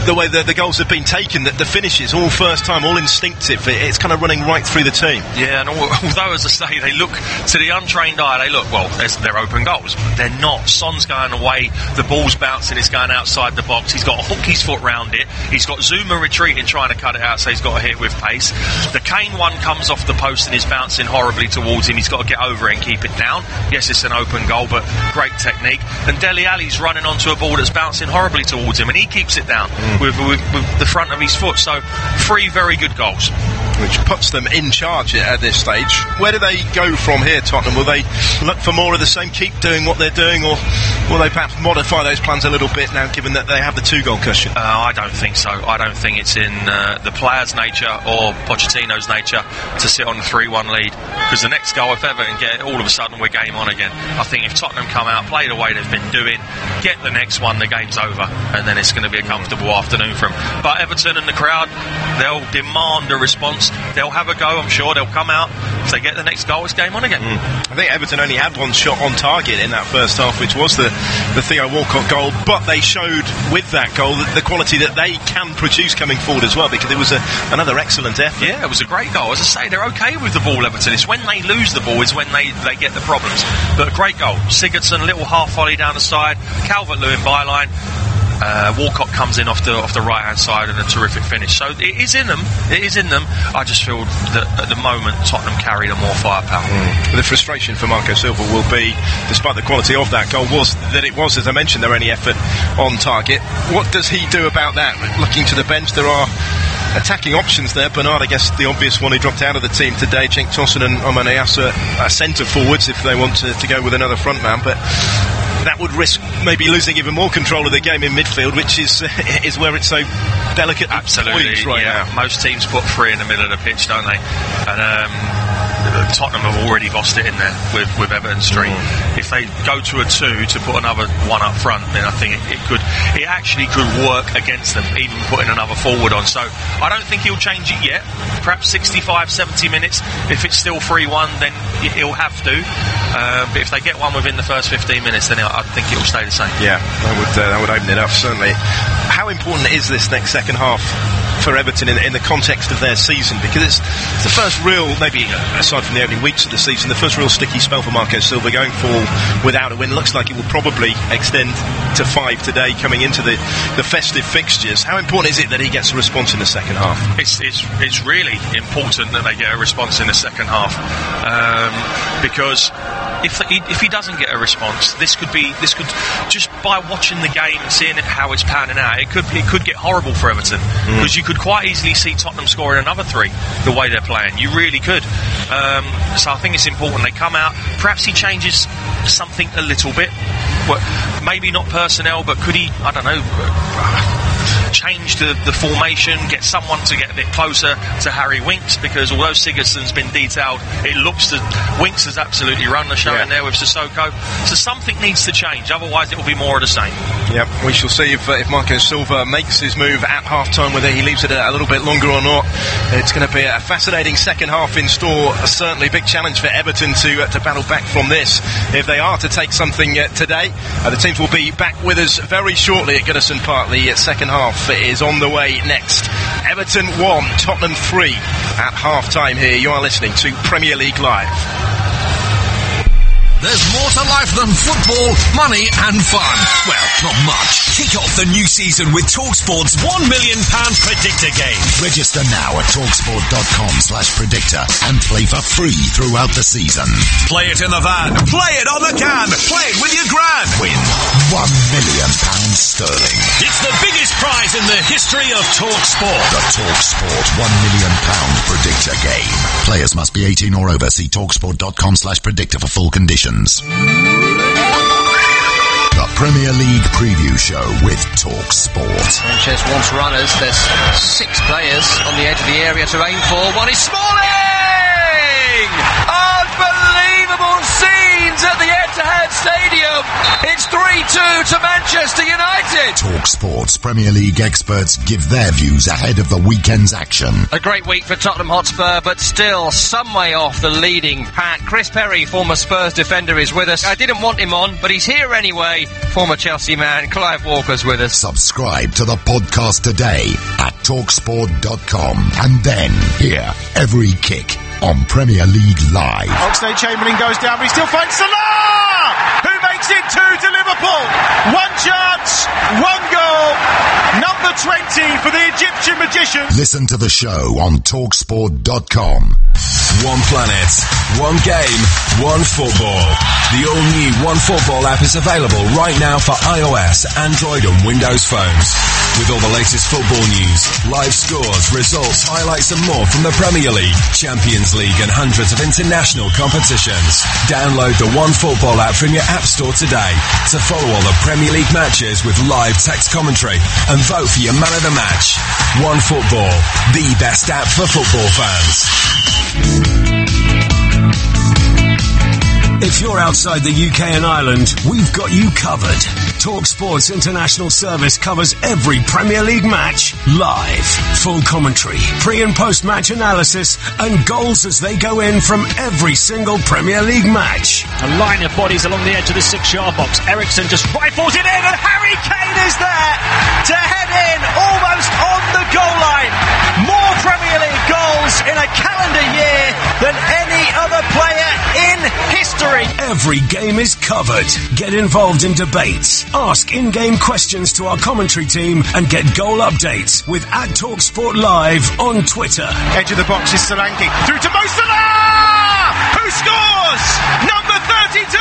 the way the goals have been taken, that the finishes, all first time, all instinctive. It's kind of running right through the team. Yeah, and although, as I say, they look, to the untrained eye, they look, well, they're open goals, but they're not. Son's going away, the ball's bouncing, it's going outside the box. He's got to hook his foot round it. He's got Zuma retreating, trying to cut it out, so he's got to hit with pace. The Kane one comes off the post and is bouncing horribly towards him. He's got to get over it and keep it down. Yes, it's an open goal, but great technique. And Dele Alli's running onto a ball that's bouncing horribly towards him, and he keeps it down with the front of his foot. So 3 very good goals, which puts them in charge at this stage. Where do they go from here, Tottenham? Will they look for more of the same, keep doing what they're doing, or will they perhaps modify those plans a little bit now, given that they have the 2-goal cushion? I don't think so. I don't think it's in the players' nature or Pochettino's nature to sit on a 3-1 lead, because the next goal, if Everton get it, all of a sudden we're game on again. I think if Tottenham come out, play the way they've been doing, get the next one, the game's over, and then it's going to be a comfortable afternoon for them. But Everton and the crowd, they'll demand a response, minutes. They'll have a go, I'm sure. They'll come out. If they get the next goal, it's game on again. I think Everton only had one shot on target in that first half, which was the Theo Walcott goal, but they showed with that goal the quality that they can produce coming forward as well, because it was another excellent effort. Yeah, it was a great goal. As I say, they're okay with the ball, Everton. It's when they lose the ball is when they get the problems. But a great goal. Sigurdsson, little half volley down the side, Calvert-Lewin byline. Walcott comes in off the right hand side and a terrific finish. So it is in them. I just feel that at the moment Tottenham carried a more firepower. The frustration for Marco Silva will be, despite the quality of that goal, was that it was, as I mentioned, their only effort on target. What does he do about that? Looking to the bench, there are attacking options there. Bernard, I guess the obvious one, who dropped out of the team today. Cenk Tosun and Oman Ayasa are centre forwards if they want to go with another front man, but that would risk maybe losing even more control of the game in midfield, which is where it's so delicate. Absolutely, now. Most teams put three in the middle of the pitch, don't they? And Tottenham have already lost it in there with Everton Street. If they go to a 2 to put another one up front, then I think it actually could work against them, even putting another forward on. So I don't think he'll change it yet. Perhaps 65, 70 minutes. If it's still 3-1, then he'll have to. But if they get one within the first 15 minutes, then I think it will stay the same. Yeah, that would open it up, certainly. How important is this next second half for Everton in the context of their season? Because it's the first real, maybe aside from the opening weeks of the season, the first real sticky spell for Marco Silva, going full without a win. Looks like it will probably extend to 5 today, coming into the festive fixtures. How important is it that he gets a response in the second half? It's really important that they get a response in the second half, because if he doesn't get a response, this could just by watching the game and seeing how it's panning out, it could get horrible for Everton, because you could quite easily see Tottenham scoring another 3 the way they're playing. You really could. So I think it's important they come out. Perhaps he changes something a little bit. Well, maybe not personnel, but could he, I don't know, change the formation, get someone to get a bit closer to Harry Winks, because although Sigurdsson's been detailed, it looks that Winks has absolutely run the show in there with Sissoko. So something needs to change, otherwise it will be more of the same. Yep, we shall see if Marco Silva makes his move at half-time, whether he leaves it a little bit longer or not. It's going to be a fascinating second half in store. Certainly big challenge for Everton to battle back from this if they are to take something today. The teams will be back with us very shortly at Goodison Park. The second half is on the way next. Everton 1, Tottenham 3 at half-time here. You are listening to Premier League Live. There's more to life than football, money and fun. Well, not much. Kick off the new season with TalkSport's £1 million predictor game. Register now at talksport.com/predictor and play for free throughout the season. Play it in the van. Play it on the can. Play it with your gran. Win £1 million sterling. It's the biggest prize in the history of TalkSport. The TalkSport £1 million predictor game. Players must be 18 or over. See talksport.com/predictor for full conditions. The Premier League Preview Show with TalkSport. Sanchez wants runners. There's 6 players on the edge of the area to aim for. One is Smalling! Unbelievable scenes at the Etihad Stadium. It's 3-2 to Manchester United. TalkSport's Premier League experts give their views ahead of the weekend's action. A great week for Tottenham Hotspur, but still some way off the leading pack. Chris Perry, former Spurs defender, is with us. I didn't want him on, but he's here anyway. Former Chelsea man, Clive Walker's with us. Subscribe to the podcast today at talksport.com and then hear every kick on Premier League Live. Oxlade-Chamberlain goes down, but he still finds Salah, who makes it 2 to Liverpool. 1 chance, 1 goal. Number 20 for the Egyptian magician. Listen to the show on talksport.com. One planet, one game, one football. The all-new OneFootball app is available right now for iOS, Android and Windows phones. With all the latest football news, live scores, results, highlights and more from the Premier League, Champions League and hundreds of international competitions. Download the OneFootball app from your app store today to follow all the Premier League matches with live text commentary and vote for your man of the match. OneFootball, the best app for football fans. If you're outside the UK and Ireland, we've got you covered. Talk Sports International Service covers every Premier League match live. Full commentary, pre- and post-match analysis, and goals as they go in from every single Premier League match. A line of bodies along the edge of the 6-yard box. Ericsson just rifles it in, and Harry Kane is there to head in almost on the goal line. More Premier League goals in a calendar year than any other player in history. Every game is covered. Get involved in debates. Ask in-game questions to our commentary team and get goal updates with @TalkSport Live on Twitter. Edge of the box is Solanke. Through to Mo Salah! Who scores? Number 32!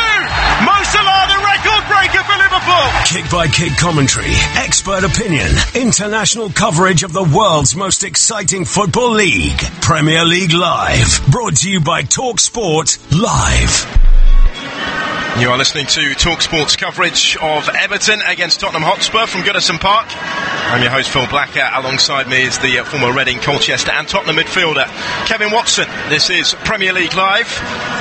Mo Salah, the record breaker for Liverpool! Kick-by-kick commentary, expert opinion, international coverage of the world's most exciting football league. Premier League Live. Brought to you by TalkSport Live. You are listening to TalkSport's coverage of Everton against Tottenham Hotspur from Goodison Park. I'm your host, Phil Blacker. Alongside me is the former Reading, Colchester and Tottenham midfielder, Kevin Watson. This is Premier League Live.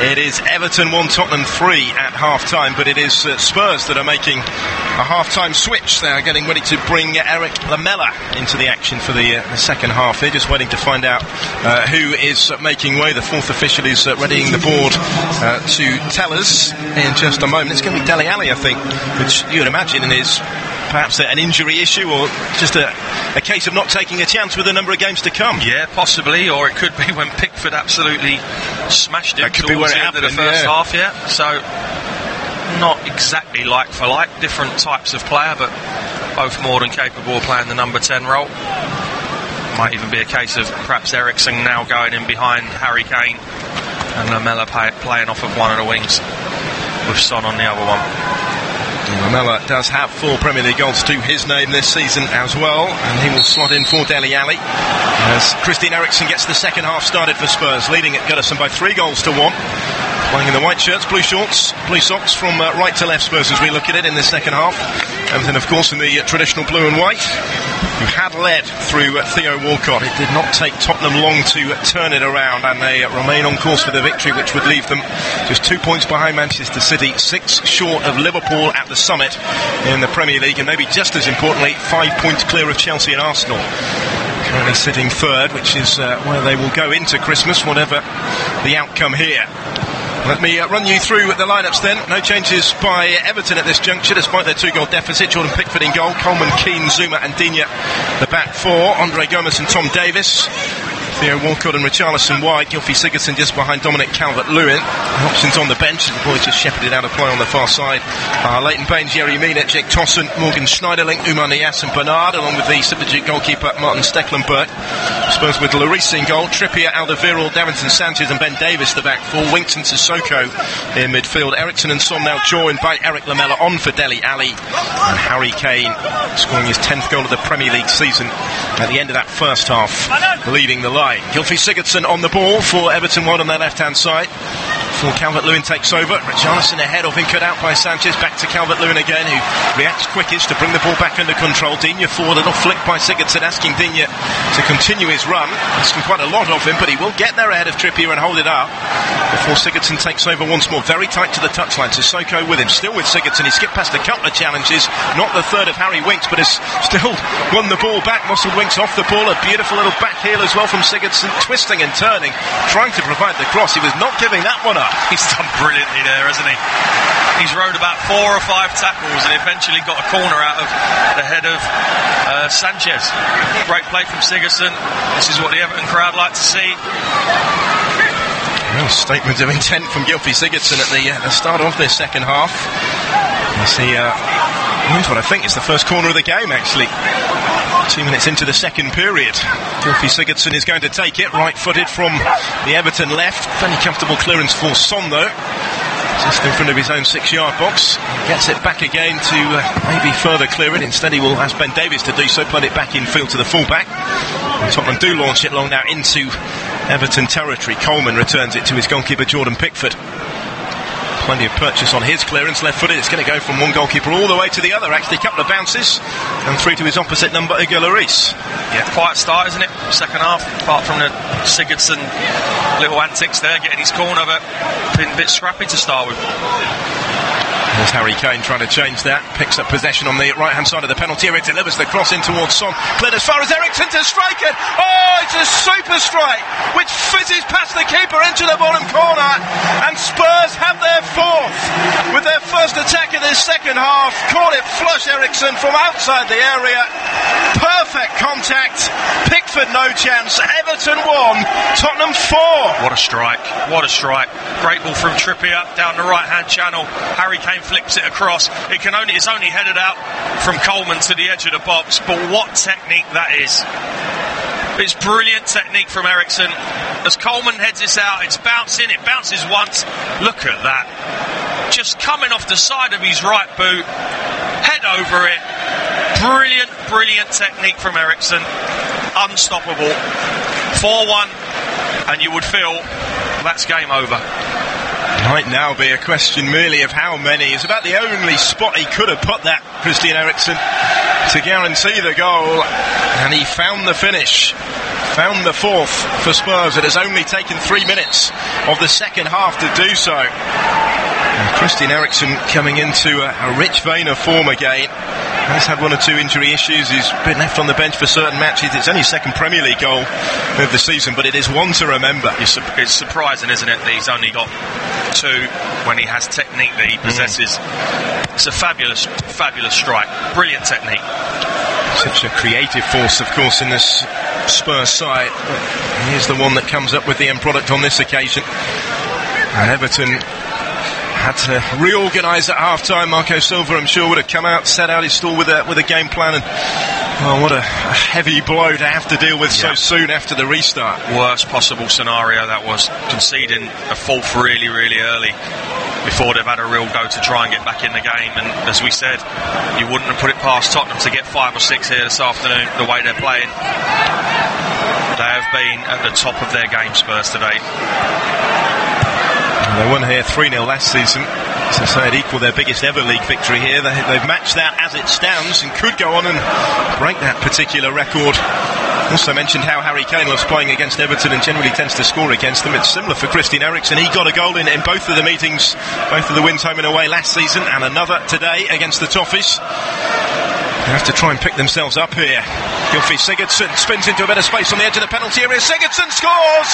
It is Everton 1, Tottenham 3 at half-time, but it is Spurs that are making a half-time switch. They are getting ready to bring Eric Lamela into the action for the second half. They're just waiting to find out who is making way. The fourth official is readying the board to tell us in just a moment. It's going to be Dele Alli, I think, which you would imagine is perhaps an injury issue or just a case of not taking a chance with a number of games to come. Yeah, possibly, or it could be when Pickford absolutely smashed him towards the end of the first half, So, not exactly like for like, different types of player, but both more than capable of playing the number 10 role. Might even be a case of perhaps Ericsson now going in behind Harry Kane and Lamela playing off of one of the wings with Son on the other one. Lamela does have 4 Premier League goals to his name this season as well, and he will slot in for Dele Alli as Christian Eriksen gets the second half started for Spurs, leading at Goodison by 3 goals to 1. Playing in the white shirts, blue shorts, blue socks from right to left Spurs as we look at it in the second half. Everton, of course, in the traditional blue and white, who had led through Theo Walcott. It did not take Tottenham long to turn it around, and they remain on course for the victory, which would leave them just 2 points behind Manchester City, 6 short of Liverpool at the summit in the Premier League, and maybe just as importantly, 5 points clear of Chelsea and Arsenal. Currently sitting third, which is where they will go into Christmas, whatever the outcome here. Let me run you through the lineups then. No changes by Everton at this juncture, despite their 2-goal deficit. Jordan Pickford in goal, Coleman, Keane, Zuma and Digne the back 4. Andre Gomes and Tom Davis. Theo Walcott and Richarlison wide. Gylfi Sigurdsson just behind Dominic Calvert-Lewin. Options on the bench. The boys just shepherded out a play on the far side. Leighton Baines, Yerry Mina, Jake Tossen, Morgan Schneiderlin, Oumar Niasse and Bernard, along with the substitute goalkeeper Martin Stecklenburg. Spurs with Lloris in goal, Trippier, Alderweireld, Davinson Sanchez and Ben Davis the back 4. Winks and Sissoko in midfield. Ericsson and Son now joined by Eric Lamela on for Dele Alli. And Harry Kane scoring his 10th goal of the Premier League season at the end of that first half, leading the line. Gylfi Sigurdsson on the ball for Everton wide on their left-hand side. Before Calvert-Lewin takes over, Richarlison ahead of him, cut out by Sanchez, back to Calvert-Lewin again, who reacts quickest to bring the ball back under control. Digne forward, a little flick by Sigurdsson, asking Digne to continue his run. Asking quite a lot of him, but he will get there ahead of Trippier and hold it up before Sigurdsson takes over once more. Very tight to the touchline, Sissoko with him, still with Sigurdsson. He skipped past a couple of challenges, not the third of Harry Winks, but has still won the ball back. Muscle Winks off the ball, a beautiful little back heel as well from Sigurdsson, twisting and turning, trying to provide the cross. He was not giving that one up. He's done brilliantly there, hasn't he? He's rode about 4 or 5 tackles and eventually got a corner out of the head of Sanchez. Great play from Sigurdsson. This is what the Everton crowd like to see. Well, statement of intent from Gylfi Sigurdsson at the start of this second half. You see, here's what I think is the first corner of the game, actually. 2 minutes into the second period. Gylfi Sigurdsson is going to take it, right-footed from the Everton left. Fairly comfortable clearance for Son, though. Just in front of his own 6-yard box. Gets it back again to maybe further clear it. Instead he will ask Ben Davis to do so, put it back in field to the full-back. Tottenham do launch it long now into Everton territory. Coleman returns it to his goalkeeper Jordan Pickford. Plenty of purchase on his clearance, left-footed. It's going to go from one goalkeeper all the way to the other. Actually, a couple of bounces and through to his opposite number, Hugo Lloris. Yeah, quiet start, isn't it? Second half, apart from the Sigurdsson little antics there, getting his corner, but been a bit scrappy to start with. There's Harry Kane trying to change that. Picks up possession on the right-hand side of the penalty area. Delivers the cross in towards Son. Cleared as far as Ericsson to strike it. Oh, it's a super strike, which fizzes past the keeper into the bottom corner. And Spurs have their fourth with their first attack in this second half. Caught it flush, Ericsson, from outside the area. Perfect contact. Pickford no chance. Everton 1, Tottenham 4. What a strike. What a strike. Great ball from Trippier down the right-hand channel. Harry Kane flips it across. It's only headed out from Coleman to the edge of the box, but what technique that is. It's brilliant technique from Ericsson. As Coleman heads this out, it's bouncing, it bounces once. Look at that. Just coming off the side of his right boot, head over it. Brilliant, brilliant technique from Ericsson. Unstoppable. 4-1, and you would feel that's game over. Might now be a question merely of how many. It's about the only spot he could have put that, Christian Eriksen, to guarantee the goal, and he found the finish, found the fourth for Spurs. It has only taken 3 minutes of the second half to do so. And Christian Eriksen coming into a rich vein of form again. He's had 1 or 2 injury issues. He's been left on the bench for certain matches. It's only his second Premier League goal of the season, but it is one to remember. It's surprising, isn't it, that he's only got 2 when he has technique that he possesses. It's a fabulous, fabulous strike. Brilliant technique. Such a creative force, of course, in this Spurs side. Here's the one that comes up with the end product on this occasion. And Everton had to reorganise at half-time. Marco Silva, I'm sure, would have come out, set out his stall with a game plan, and what a heavy blow to have to deal with so soon after the restart. Worst possible scenario that was, conceding a fourth really, really early before they've had a real go to try and get back in the game. And as we said, you wouldn't have put it past Tottenham to get 5 or 6 here this afternoon, the way they're playing. They have been at the top of their game, Spurs, today. They won here 3-0 last season, so they'd equal their biggest ever league victory here. They've matched that as it stands and could go on and break that particular record. Also mentioned how Harry Kane loves playing against Everton and generally tends to score against them. It's similar for Christian Eriksen. He got a goal in both of the meetings, both of the wins home and away last season, and another today against the Toffees. They have to try and pick themselves up here. Gylfi Sigurdsson spins into a bit of space on the edge of the penalty area. Sigurdsson scores!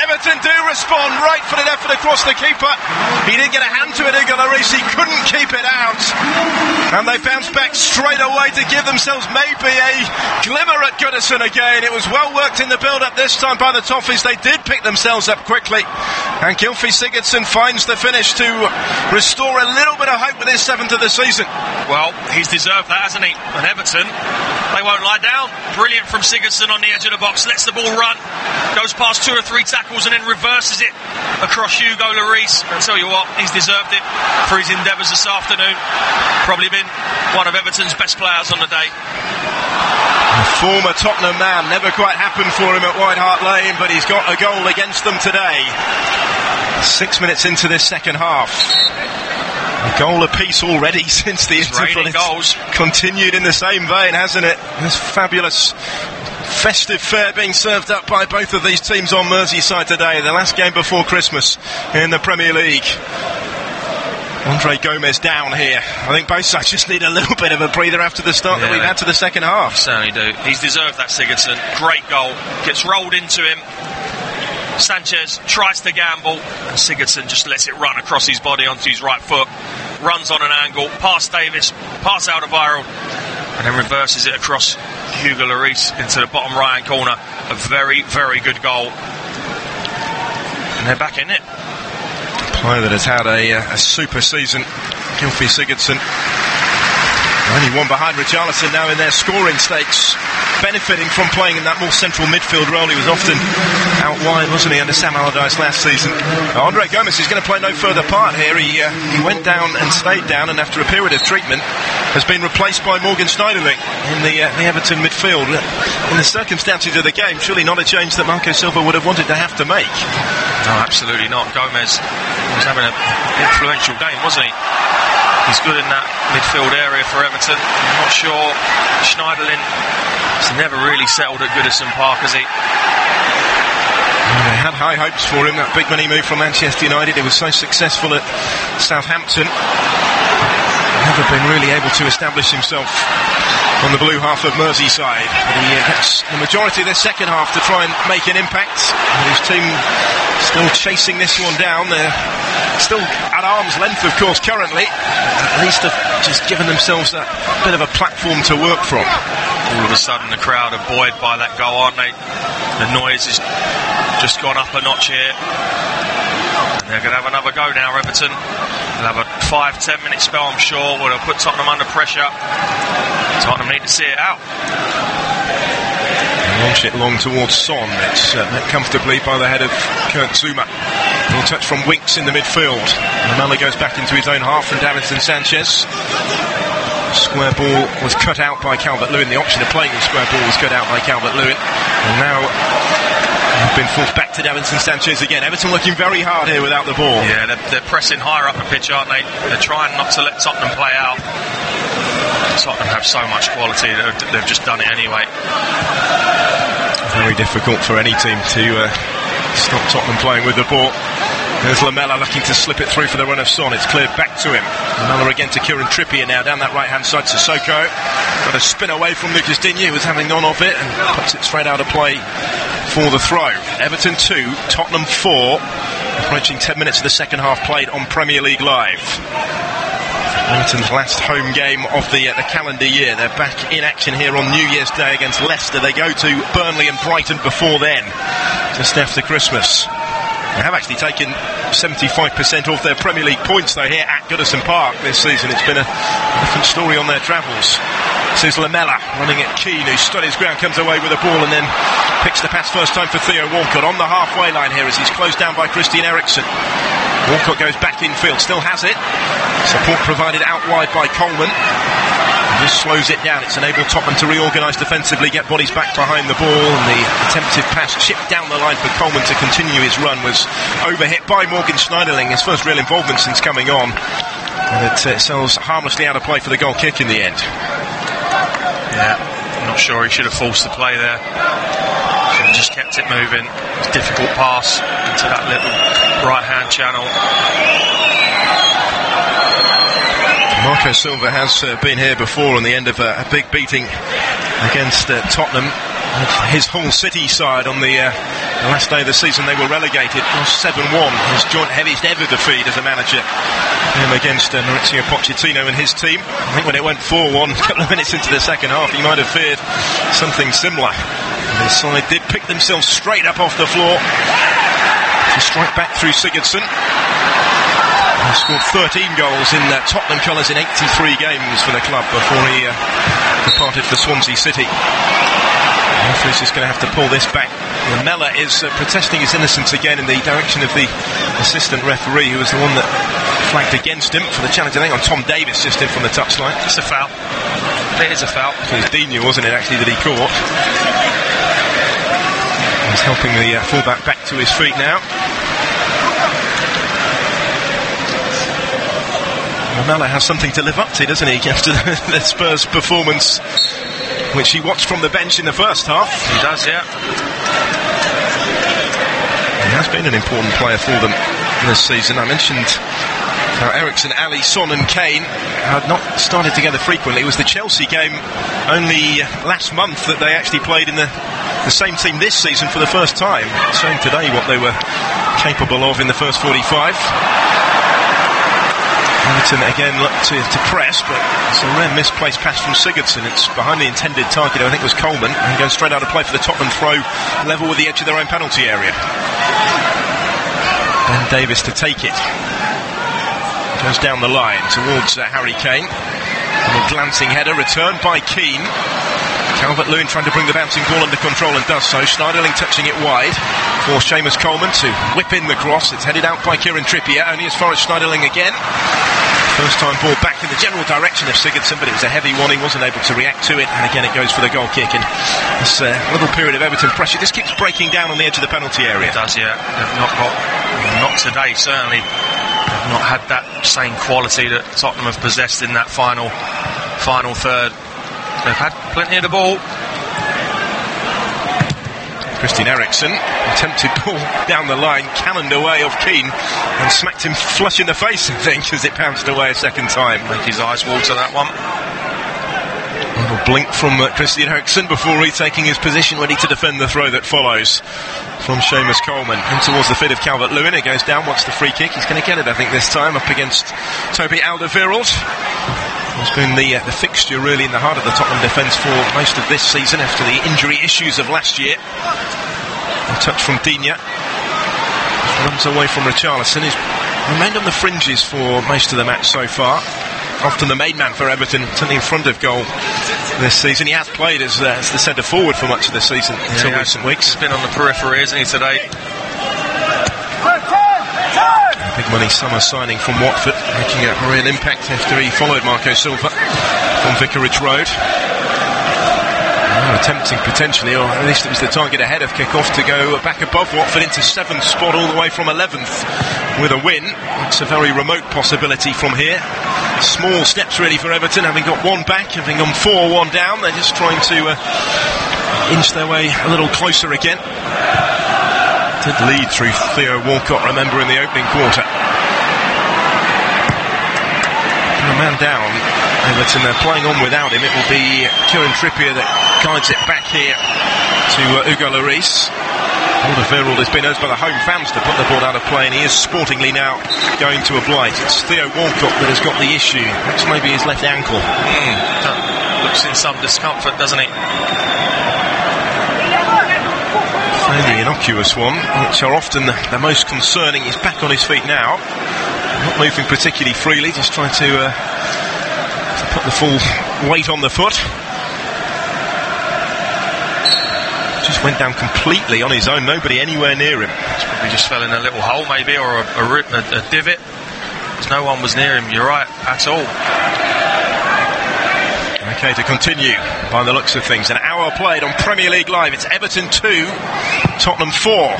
Everton do respond. Right-footed effort across the keeper. He didn't get a hand to it, Hugo Lloris. He couldn't keep it out. And they bounce back straight away to give themselves maybe a glimmer at Goodison again. It was well worked in the build-up this time by the Toffees. They did pick themselves up quickly. And Gylfi Sigurdsson finds the finish to restore a little bit of hope with his 7th of the season. Well, he's deserved that, hasn't he? And Everton, they won't lie down. Brilliant from Sigurdsson on the edge of the box. Lets the ball run. Goes past 2 or 3 tackles and then reverses it across Hugo Lloris. I tell you what, he's deserved it for his endeavours this afternoon. Probably been one of Everton's best players on the day. A former Tottenham man. Never quite happened for him at White Hart Lane, but he's got a goal against them today. 6 minutes into this second half. A goal apiece already since the interval. Goals. Continued in the same vein, hasn't it? This fabulous festive fare being served up by both of these teams on Merseyside today. The last game before Christmas in the Premier League. Andre Gomez down here. I think both sides just need a little bit of a breather after the start that we've had to the second half. They certainly do. He's deserved that, Sigurdsson. Great goal. Gets rolled into him. Sanchez tries to gamble, and Sigurdsson just lets it run across his body onto his right foot, runs on an angle, past Davis, past Alderweireld, and then reverses it across Hugo Lloris into the bottom right hand corner. A very, very good goal, and they're back in it. A player that has had a super season, Gylfi Sigurdsson. Only one behind Richarlison now in their scoring stakes, benefiting from playing in that more central midfield role. He was often out wide, wasn't he, under Sam Allardyce last season. Andre Gomez is going to play no further part here. He went down and stayed down, and after a period of treatment has been replaced by Morgan Schneiderlin in the Everton midfield. In the circumstances of the game, surely not a change that Marco Silva would have wanted to have to make. No, absolutely not. Gomez was having an influential game, wasn't he? He's good in that midfield area for Everton. I'm not sure Schneiderlin has never really settled at Goodison Park, has he? They had high hopes for him, that big money move from Manchester United. It was so successful at Southampton. never been really able to establish himself on the blue half of Merseyside. But he gets the majority of the second half to try and make an impact. And his team still chasing this one down. They're still at arm's length, of course, currently. At least have just given themselves a bit of a platform to work from. All of a sudden the crowd are buoyed by that goal, aren't they? The noise has just gone up a notch here. And they're going to have another go now, Everton. They'll have a 5-10 minute spell, I'm sure, where they'll put Tottenham under pressure. Tottenham need to see it out. Launch it long towards Son. It's met comfortably by the head of Kurt Zouma. Little touch from Winks in the midfield. Lamela goes back into his own half from Davinson Sanchez. Square ball was cut out by Calvert-Lewin. The option of playing the square ball was cut out by Calvert-Lewin. And now been forced back to Davinson Sanchez again. Everton looking very hard here without the ball. Yeah, they're pressing higher up the pitch, aren't they? They're trying not to let Tottenham play out. Tottenham have so much quality, they've just done it anyway. Very difficult for any team to stop Tottenham playing with the ball. There's Lamela looking to slip it through for the run of Son. It's cleared back to him. Lamela again to Kieran Trippier now down that right hand side. Sissoko got a spin away from Lucas Digne, who was having none of it, and puts it straight out of play for the throw. Everton 2, Tottenham 4. Approaching 10 minutes of the second half played on Premier League Live. Everton's last home game of the calendar year. They're back in action here on New Year's Day against Leicester. They go to Burnley and Brighton before then, just after Christmas. They have actually taken 75% of their Premier League points, though, here at Goodison Park this season. It's been a different story on their travels. This is Lamela running at Keane, who stood his ground, comes away with the ball and then picks the pass first time for Theo Walcott on the halfway line here as he's closed down by Christian Eriksen. Walcott goes back infield, still has it. Support provided out wide by Coleman. Just slows it down. It's enabled Tottenham to reorganise defensively, get bodies back behind the ball, and the attempted pass chipped down the line for Coleman to continue his run was overhit by Morgan Schneiderlin, his first real involvement since coming on, and it sells harmlessly out of play for the goal kick in the end. Yeah, I'm not sure he should have forced the play there. Should have just kept it moving. It's a difficult pass into that little right hand channel. Marco Silva has been here before on the end of a big beating against Tottenham. His Hull City side on the last day of the season, they were relegated, lost 7-1. His joint heaviest ever defeat as a manager, him against Maurizio Pochettino and his team. I think when it went 4-1 a couple of minutes into the second half, he might have feared something similar. And his side did pick themselves straight up off the floor to strike back through Sigurdsson. He scored 13 goals in Tottenham colours in 83 games for the club before he departed for Swansea City. Toffees is going to have to pull this back. Lamela is protesting his innocence again in the direction of the assistant referee, who was the one that flagged against him for the challenge, I think, on Tom Davis, just in from the touchline. It's a foul. It is a foul. It was Digne, wasn't it, actually, that he caught. He's helping the fullback back to his feet now. Lamela has something to live up to, doesn't he, after the Spurs performance, which he watched from the bench in the first half. He does, yeah. He has been an important player for them this season. I mentioned how Eriksen, Ali, Son and Kane had not started together frequently. It was the Chelsea game only last month that they actually played in the same team this season for the first time, showing today what they were capable of in the first 45. Everton again looked to press, but it's a rare misplaced pass from Sigurdsson. It's behind the intended target, I think it was Coleman, and goes straight out of play for the Tottenham throw, level with the edge of their own penalty area. Ben Davis to take it. Goes down the line towards Harry Kane. A glancing header, returned by Keane. Calvert-Lewin trying to bring the bouncing ball under control and does so. Schneiderlin touching it wide for Seamus Coleman to whip in the cross. It's headed out by Kieran Trippier, only as far as Schneiderlin again. First time ball back in the general direction of Sigurdsson, but it was a heavy one. He wasn't able to react to it, and again it goes for the goal kick. And this little period of Everton pressure, this keeps breaking down on the edge of the penalty area. It does, yeah. They've not today, certainly. They've not had that same quality that Tottenham have possessed in that final third. They've had plenty of the ball. Christian Eriksen, attempted ball down the line, cannoned away off Keane and smacked him flush in the face, I think, as it bounced away a second time. Make his eyes water, that one. A little blink from Christian Eriksen before retaking his position, ready to defend the throw that follows from Seamus Coleman. In towards the feet of Calvert-Lewin. It goes down, wants the free kick. He's going to get it, I think, this time, up against Toby Alderweireld. It's been the fixture really in the heart of the Tottenham defence for most of this season after the injury issues of last year. A touch from Digne. Runs away from Richarlison, who's remained on the fringes for most of the match so far. Often the main man for Everton, certainly in front of goal this season. He has played as the centre forward for much of the season until recent weeks. He's been on the periphery, isn't he, today? Big money summer signing from Watford, making a real impact after he followed Marco Silva from Vicarage Road. Attempting potentially, or at least it was the target ahead of kick-off, to go back above Watford into 7th spot all the way from 11th with a win. It's a very remote possibility from here. Small steps really for Everton, having got one back, having gone 4-1 down. They're just trying to inch their way a little closer again. Did lead through Theo Walcott, remember, in the opening quarter. And a man down. Everton, they're playing on without him. It will be Kieran Trippier that guides it back here to Hugo Lloris. Alderweireld has been urged by the home fans to put the ball out of play, and he is sportingly now going to oblige. It's Theo Walcott that has got the issue. Perhaps maybe his left ankle. Looks in some discomfort, doesn't he? Fairly innocuous one, which are often the most concerning. He's back on his feet now, not moving particularly freely, just trying to put the full weight on the foot. Just went down completely on his own, nobody anywhere near him. He's probably just fell in a little hole maybe, or a divot. No one was near him, you're right, at all. Okay, to continue by the looks of things. An hour played on Premier League Live. It's Everton 2, Tottenham 4.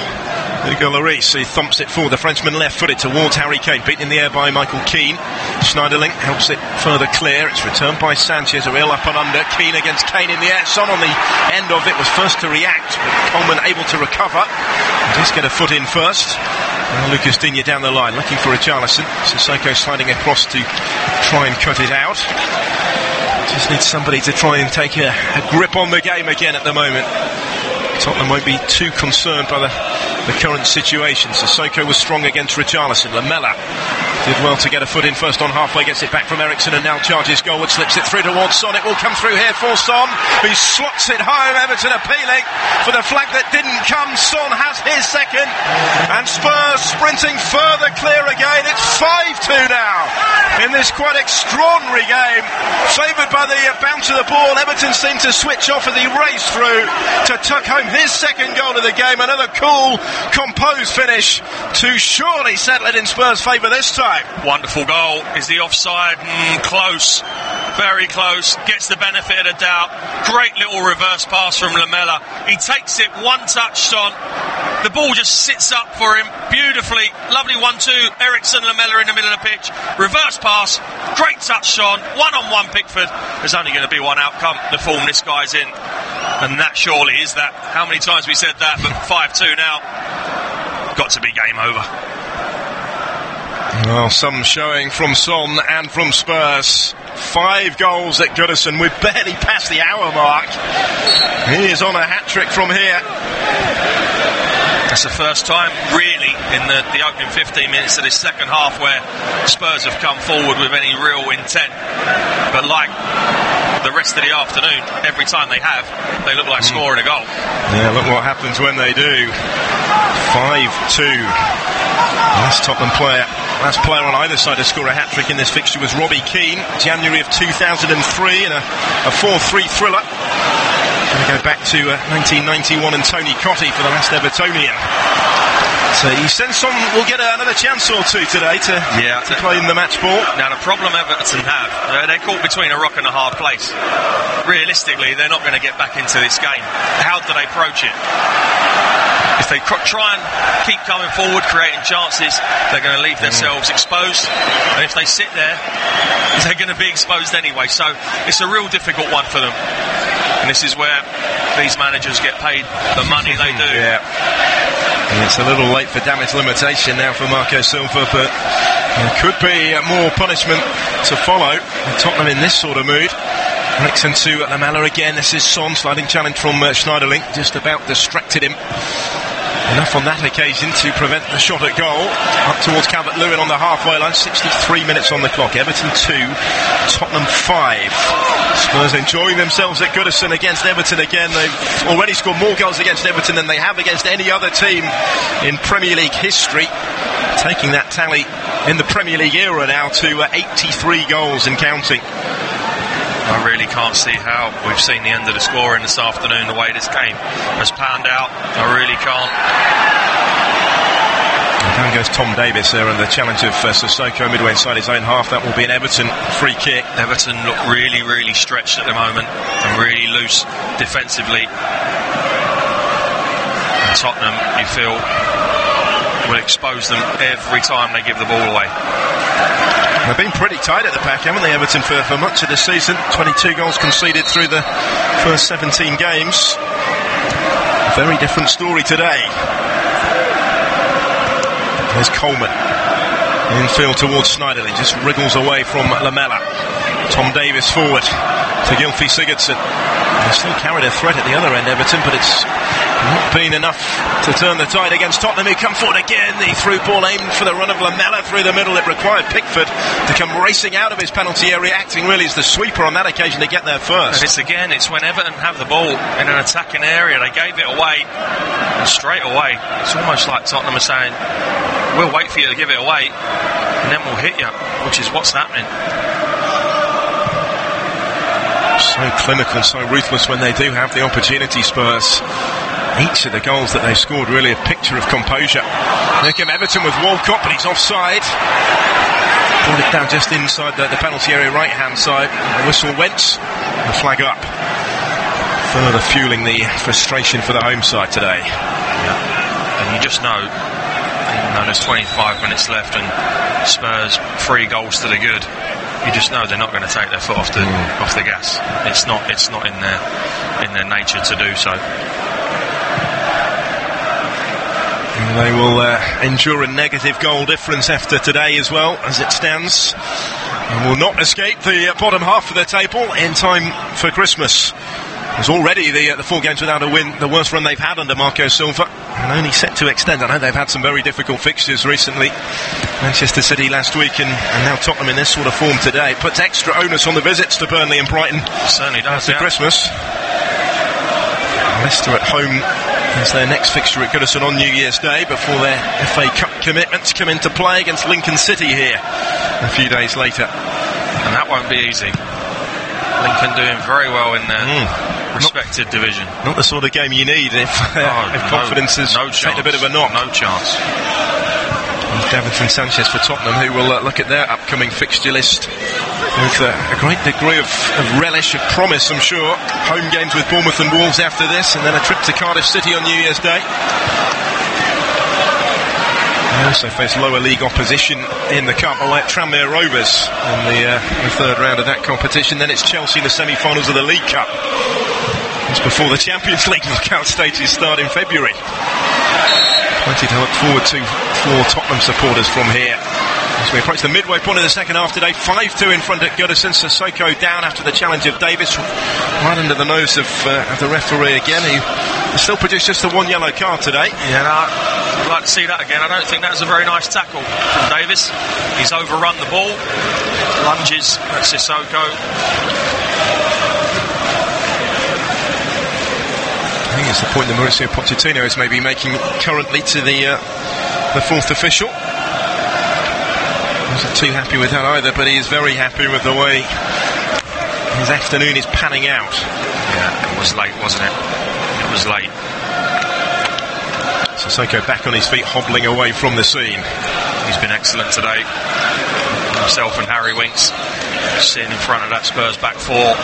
Hugo Lloris, he thumps it forward. The Frenchman left-footed towards Harry Kane, beaten in the air by Michael Keane. Schneiderlin helps it further clear. It's returned by Sanchez, a real up and under. Keane against Kane in the air. Son on the end of it was first to react, but Coleman able to recover. Just get a foot in first. Lucas Digne down the line, looking for Richarlison. Sissoko sliding across to try and cut it out. Just needs somebody to try and take a grip on the game again at the moment. Tottenham won't be too concerned by the current situation. Sissoko was strong against Richarlison. Lamela did well to get a foot in first on halfway, gets it back from Eriksen and now charges goalward, slips it through towards Son. It will come through here for Son, who slots it home. Everton appealing for the flag that didn't come. Son has his second, and Spurs sprinting further clear again. It's 5-2 now in this quite extraordinary game. Favoured by the bounce of the ball, Everton seemed to switch off as he raced through to tuck home his second goal of the game. Another cool, composed finish to surely settle it in Spurs' favour this time. Wonderful goal. Is the offside? Close. Very close. Gets the benefit of the doubt. Great little reverse pass from Lamela. He takes it one touch on. The ball just sits up for him beautifully. Lovely 1-2. Eriksen, Lamela in the middle of the pitch. Reverse pass. Great touch on. One-on-one Pickford. There's only going to be one outcome. The form this guy's in. And that surely is that. How many times we said that? But 5-2 now. Got to be game over. Well, some showing from Son and from Spurs. 5 goals at Goodison. We've barely passed the hour mark. He is on a hat-trick from here. That's the first time, really, in the opening 15 minutes of this second half where Spurs have come forward with any real intent. But like the rest of the afternoon, every time they have, they look like scoring a goal. Yeah, look what happens when they do. 5-2. Last Tottenham player, last player on either side to score a hat-trick in this fixture was Robbie Keane, January of 2003 in a 4-3 thriller. Going to go back to 1991 and Tony Cottee for the last Evertonian. So he says Son will get another chance or two today to play in the match ball. Now the problem Everton have, they're caught between a rock and a hard place. Realistically, they're not going to get back into this game. How do they approach it? If they try and keep coming forward, creating chances, they're going to leave themselves exposed. And if they sit there, they're going to be exposed anyway. So it's a real difficult one for them. And this is where these managers get paid the money they do. Yeah. And it's a little late for damage limitation now for Marco Silva, but there could be more punishment to follow. Tottenham in this sort of mood. Eriksen to Lamela again. This is Son, sliding challenge from Schneiderlin, just about distracted him. Enough on that occasion to prevent the shot at goal. Up towards Calvert-Lewin on the halfway line. 63 minutes on the clock. Everton 2, Tottenham 5. Spurs enjoying themselves at Goodison against Everton again. They've already scored more goals against Everton than they have against any other team in Premier League history. Taking that tally in the Premier League era now to 83 goals and counting. I really can't see how we've seen the end of the scoring this afternoon, the way this game has panned out. I really can't. And down goes Tom Davies there, and the challenge of Sissoko midway inside his own half. That will be an Everton free kick. Everton look really, really stretched at the moment and really loose defensively. And Tottenham, you feel, will expose them every time they give the ball away. They've been pretty tight at the back, haven't they, Everton, for much of the season. 22 goals conceded through the first 17 games. A very different story today. There's Coleman. Infield towards Schneiderlin, just wriggles away from Lamela. Tom Davies forward to Gylfi Sigurdsson. They still carried a threat at the other end, Everton, but it's not been enough to turn the tide against Tottenham, who come forward again. The through ball aimed for the run of Lamela through the middle. It required Pickford to come racing out of his penalty area, acting really as the sweeper on that occasion to get there first. And it's when Everton have the ball in an attacking area, they gave it away, and straight away, it's almost like Tottenham are saying, we'll wait for you to give it away, and then we'll hit you, which is what's happening. So clinical, so ruthless when they do have the opportunity, Spurs. Each of the goals that they've scored really a picture of composure. Here come Everton with Walcott, but he's offside. Brought it down just inside the penalty area, right hand side. The whistle went, the flag up. Further fueling the frustration for the home side today. Yeah. And you just know, even though there's 25 minutes left and Spurs 3 goals to the good, you just know they're not going to take their foot off the gas. It's not in their nature to do so. And they will endure a negative goal difference after today as well, as it stands, and will not escape the bottom half of the table in time for Christmas. There's already the 4 games without a win, the worst run they've had under Marco Silva, and only set to extend. I know they've had some very difficult fixtures recently. Manchester City last week and now Tottenham in this sort of form today. Puts extra onus on the visits to Burnley and Brighton. It certainly does, after Christmas. Leicester at home is their next fixture at Goodison on New Year's Day before their FA Cup commitments come into play against Lincoln City here a few days later. And that won't be easy. Lincoln doing very well in their respected division. Not the sort of game you need if confidence has taken a bit of a knock. No chance. Davinson Sanchez for Tottenham, who will look at their upcoming fixture list with a great degree of relish, of promise, I'm sure. Home games with Bournemouth and Wolves after this, and then a trip to Cardiff City on New Year's Day. They also face lower league opposition in the Cup, like Tranmere Rovers in the third round of that competition. Then it's Chelsea in the semi-finals of the League Cup. It's before the Champions League knockout stages start in February. Plenty to look forward to for Tottenham supporters from here. As we approach the midway point of the second half today, 5-2 in front at Goodison. Sissoko down after the challenge of Davis, right under the nose of the referee again, who still produced just the 1 yellow card today. Yeah, I'd like to see that again. I don't think that was a very nice tackle from Davis. He's overrun the ball, lunges at Sissoko. I think it's the point that Mauricio Pochettino is maybe making currently to the fourth official. Wasn't too happy with that either, but he is very happy with the way his afternoon is panning out. Yeah, it was late, wasn't it? It was late. Sissoko back on his feet, hobbling away from the scene. He's been excellent today. Himself and Harry Winks sitting in front of that Spurs back 4.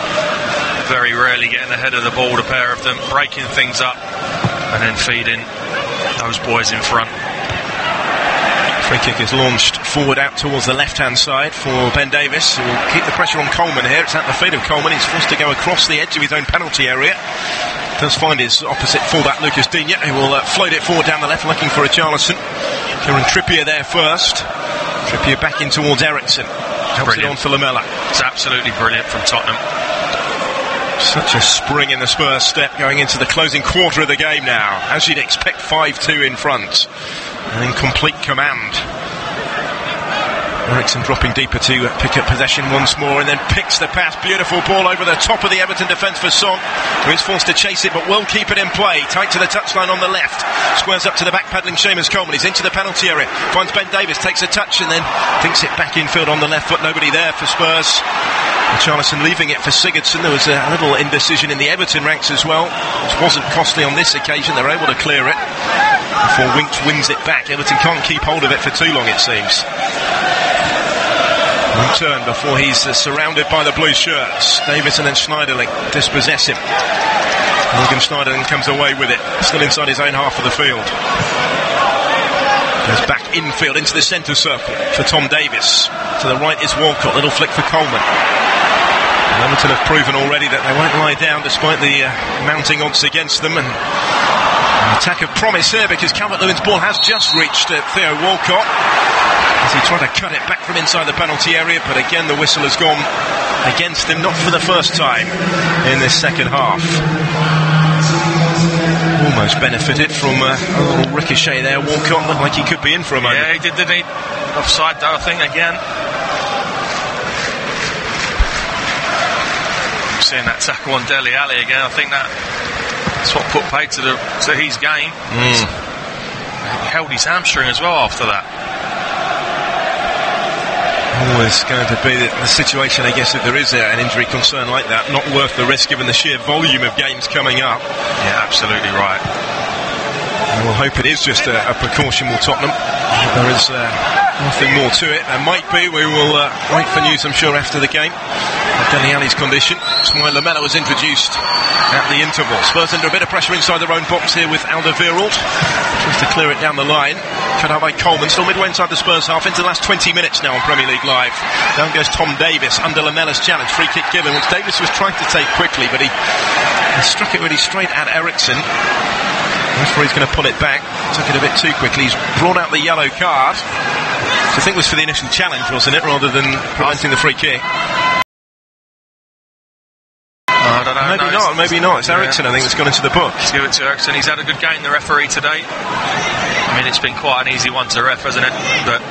Very rarely getting ahead of the ball, the pair of them, breaking things up and then feeding those boys in front. Free kick is launched forward out towards the left-hand side for Ben Davies, who will keep the pressure on Coleman here. It's at the feet of Coleman. He's forced to go across the edge of his own penalty area. does find his opposite fullback Lucas Digne, who will float it forward down the left, looking for Richarlison. Kieran Trippier there first. Trippier back in towards Ericsson. Helps it on for Lamela. It's absolutely brilliant from Tottenham. Such a spring in the Spurs step going into the closing quarter of the game now. As you'd expect, 5-2 in front and in complete command. Ericsson dropping deeper to pick up possession once more, and then picks the pass. Beautiful ball over the top of the Everton defence for Son, who is forced to chase it but will keep it in play. Tight to the touchline on the left. Squares up to the back paddling Seamus Coleman. He's into the penalty area. Finds Ben Davies, takes a touch and then thinks it back infield on the left foot. Nobody there for Spurs. Richarlison leaving it for Sigurdsson. There was a little indecision in the Everton ranks as well, which wasn't costly on this occasion. They're able to clear it before Winks wins it back. Everton can't keep hold of it for too long, it seems. One turn before he's surrounded by the blue shirts. Davison and Schneiderlin dispossess him. Morgan Schneiderlin comes away with it, still inside his own half of the field. Goes back infield into the centre circle for Tom Davies. To the right is Walcott, little flick for Coleman. And Everton have proven already that they won't lie down despite the mounting odds against them. And an attack of promise here, because Calvert-Lewin's ball has just reached Theo Walcott as he tried to cut it back from inside the penalty area, but again the whistle has gone against him, not for the first time in this second half. Almost benefited from a little ricochet there. Walcott looked like he could be in for a moment. Yeah, he did, didn't he? Offside though, I think, again. Seeing that tackle on Dele Alli again, I think that's what put paid to his game. He held his hamstring as well after that. Always going to be the situation, I guess, if there is an injury concern like that, not worth the risk given the sheer volume of games coming up. Yeah, absolutely right. And we'll hope it is just a precaution with Tottenham. There is nothing more to it. There might be. We will wait for news, I'm sure, after the game. Dele Alli's condition. That's why Lamela was introduced at the interval. Spurs under a bit of pressure inside their own box here with Alderweireld. Tries to clear it down the line. Cut out by Coleman. Still midway inside the Spurs half. Into the last 20 minutes now on Premier League Live. Down goes Tom Davies under Lamela's challenge. Free kick given, which Davies was trying to take quickly, but he struck it really straight at Ericsson. That's where he's going to pull it back. Took it a bit too quickly. He's brought out the yellow card, which I think was for the initial challenge, wasn't it, rather than preventing the free kick. I don't know. Maybe not. It's Ericsson, I think, that's gone into the book. Let's give it to Ericsson. He's had a good game, the referee, today. I mean, it's been quite an easy one to ref, hasn't it? But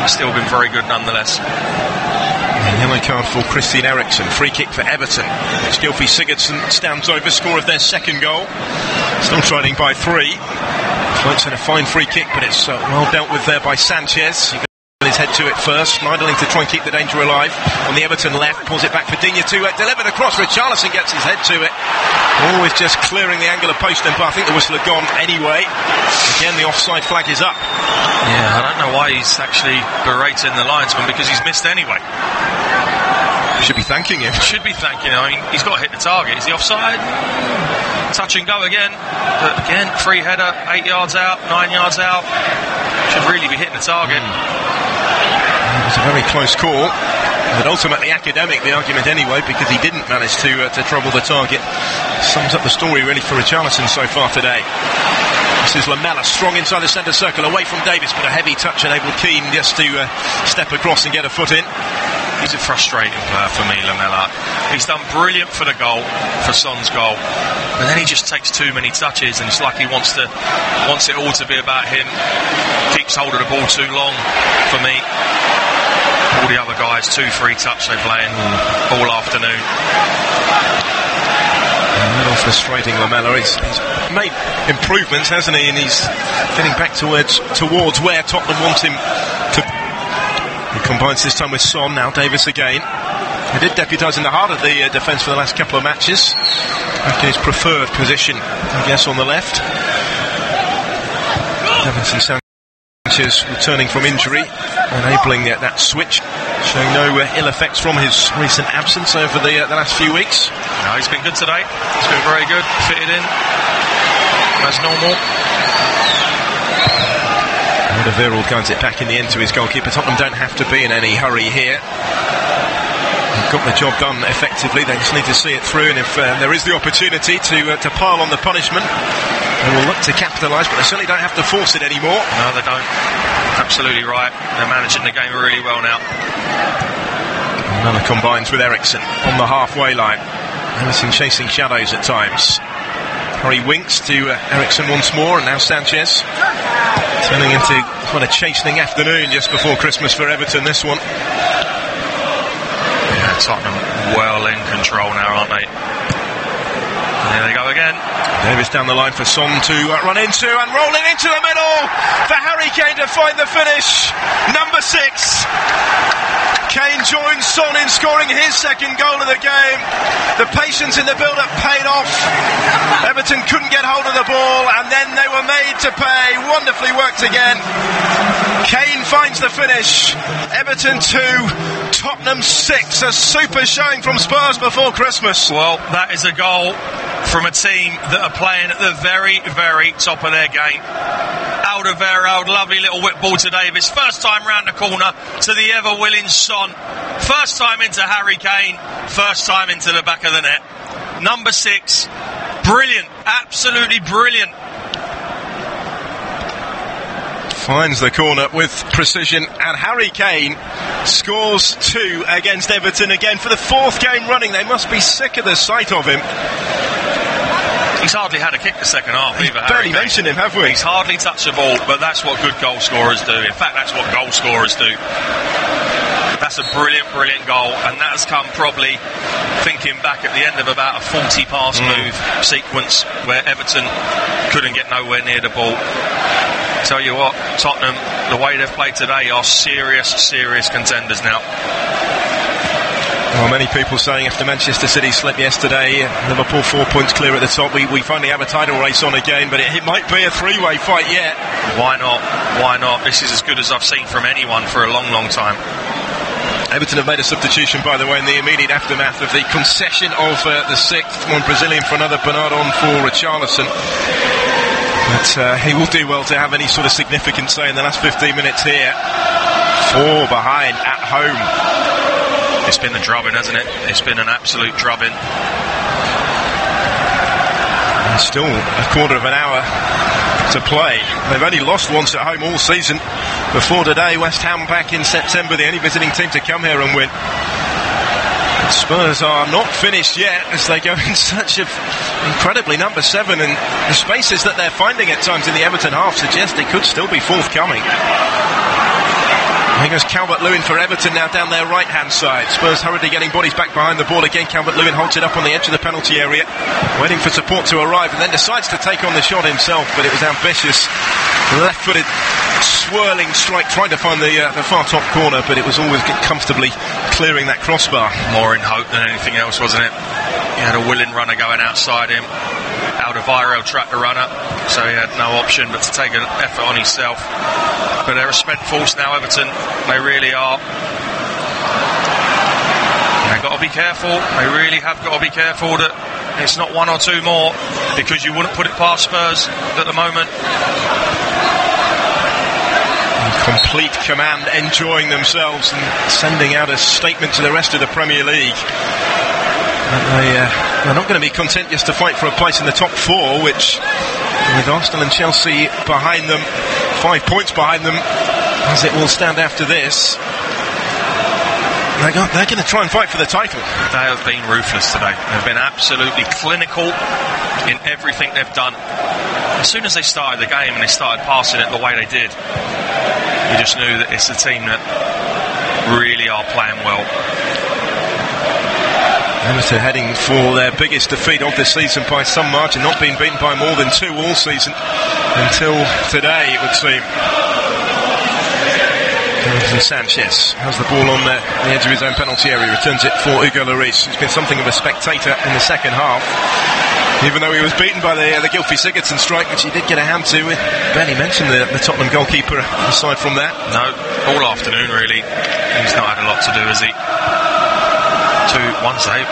it's still been very good nonetheless. Yellow card for Christian Eriksen. Free kick for Everton. Skilfie Sigurdsson stands over, score of their second goal. Still trailing by 3. Floats in a fine free kick, but it's well dealt with there by Sanchez. His head to it first, Schneiderlin to try and keep the danger alive on the Everton left, pulls it back for Digne to delivered across. Richarlison gets his head to it, always just clearing the angle of post and bar. I think the whistle had gone anyway. Again, the offside flag is up. Yeah, I don't know why he's actually berating the linesman, because he's missed anyway. Should be thanking him. Should be thanking him. I mean, he's got to hit the target. Is he offside? Touch and go again. But again, free header, 8 yards out, 9 yards out. Should really be hitting the target. It was a very close call, but ultimately academic, the argument anyway, because he didn't manage to trouble the target. Sums up the story really for Richarlison so far today. This is Lamela, strong inside the centre circle, away from Davies, but a heavy touch enabled Keane just to step across and get a foot in. He's a frustrating player for me, Lamela. He's done brilliant for the goal, for Son's goal, but then he just takes too many touches, and it's like he wants it all to be about him. Keeps hold of the ball too long for me. All the other guys, 2-3 touch they're playing all afternoon. A little frustrating, Lamela. He's made improvements, hasn't he? And he's getting back towards where Tottenham want him to. He combines this time with Son, now Davies again. He did deputise in the heart of the defence for the last couple of matches. Back in his preferred position, I guess, on the left. Davinson Sanchez returning from injury, enabling that switch, showing no ill effects from his recent absence over the last few weeks. No, he's been good today. He's been very good, fitted in as normal. Alderweireld guides it back in the end to his goalkeeper. Tottenham don't have to be in any hurry here. got the job done effectively. They just need to see it through, and if there is the opportunity to pile on the punishment, they will look to capitalise, but they certainly don't have to force it anymore. No, they don't. Absolutely right. They're managing the game really well now. Another combines with Ericsson on the halfway line. Everton chasing shadows at times. Harry winks to Ericsson once more, and now Sanchez. Turning into quite a chastening afternoon just before Christmas for Everton, this one. Yeah, Tottenham well in control now, aren't they? There they go again. Davis down the line for Son to run into, and rolling into the middle for Harry Kane to find the finish. Number 6. Kane joins Son in scoring his second goal of the game. The patience in the build-up paid off. Everton couldn't get hold of the ball, and then they were made to pay. Wonderfully worked again. Kane finds the finish. Everton 2, Tottenham 6. A super showing from Spurs before Christmas. Well, that is a goal from a team that are playing at the very, very top of their game. Alderweireld, lovely little whip ball to Davis. First time round the corner to the ever-willing Son. First time into Harry Kane. First time into the back of the net. Number 6. Brilliant. Absolutely brilliant. Finds the corner with precision, and Harry Kane scores 2 against Everton again for the 4th game running. They must be sick of the sight of him. He's hardly had a kick the second half either. Barely mentioned him, have we? He's hardly touched the ball, but that's what good goal scorers do. In fact, that's what goal scorers do. That's a brilliant, brilliant goal, and that has come probably thinking back at the end of about a 40-pass move sequence where Everton couldn't get nowhere near the ball. Tell you what, Tottenham, the way they've played today, are serious, serious contenders now. Well, many people saying after Manchester City slipped yesterday, Liverpool 4 points clear at the top, we finally have a title race on again, but it might be a 3-way fight yet. Why not? Why not? This is as good as I've seen from anyone for a long, long time. Everton have made a substitution, by the way, in the immediate aftermath of the concession of the 6th, one Brazilian for another, Bernard on for Richarlison. But he will do well to have any sort of significant say in the last 15 minutes here. 4 behind at home. It's been a drubbing, hasn't it? It's been an absolute drubbing. And still a quarter of an hour to play. They've only lost once at home all season. Before today, West Ham back in September, the only visiting team to come here and win. Spurs are not finished yet as they go in search of incredibly number 7, and the spaces that they're finding at times in the Everton half suggest they could still be forthcoming. Here goes Calvert-Lewin for Everton now down their right-hand side. Spurs hurriedly getting bodies back behind the ball again. Calvert-Lewin holds it up on the edge of the penalty area, waiting for support to arrive, and then decides to take on the shot himself, but it was ambitious. Left-footed swirling strike, trying to find the far top corner, but it was always comfortably clearing that crossbar. More in hope than anything else, wasn't it? He had a willing runner going outside him. Alderweireld tracked the runner, so he had no option but to take an effort on himself. But they're a spent force now, Everton. They really are. They've got to be careful. They really have got to be careful that it's not 1 or 2 more, because you wouldn't put it past Spurs at the moment. Complete command, enjoying themselves and sending out a statement to the rest of the Premier League. They're not going to be content just to fight for a place in the top 4, which, with Arsenal and Chelsea behind them, 5 points behind them, as it will stand after this, they're going to try and fight for the title. They have been ruthless today. They've been absolutely clinical in everything they've done. As soon as they started the game and they started passing it the way they did, you just knew that it's a team that really are playing well. Everton heading for their biggest defeat of the season by some margin, not being beaten by more than 2 all season until today, it would seem. Sanchez has the ball on the edge of his own penalty area, returns it for Hugo Lloris, who's been something of a spectator in the second half, even though he was beaten by the Gylfi Sigurdsson strike, which he did get a hand to. Barely mentioned the Tottenham goalkeeper aside from that. No, all afternoon really. He's not had a lot to do, has he? 1 save.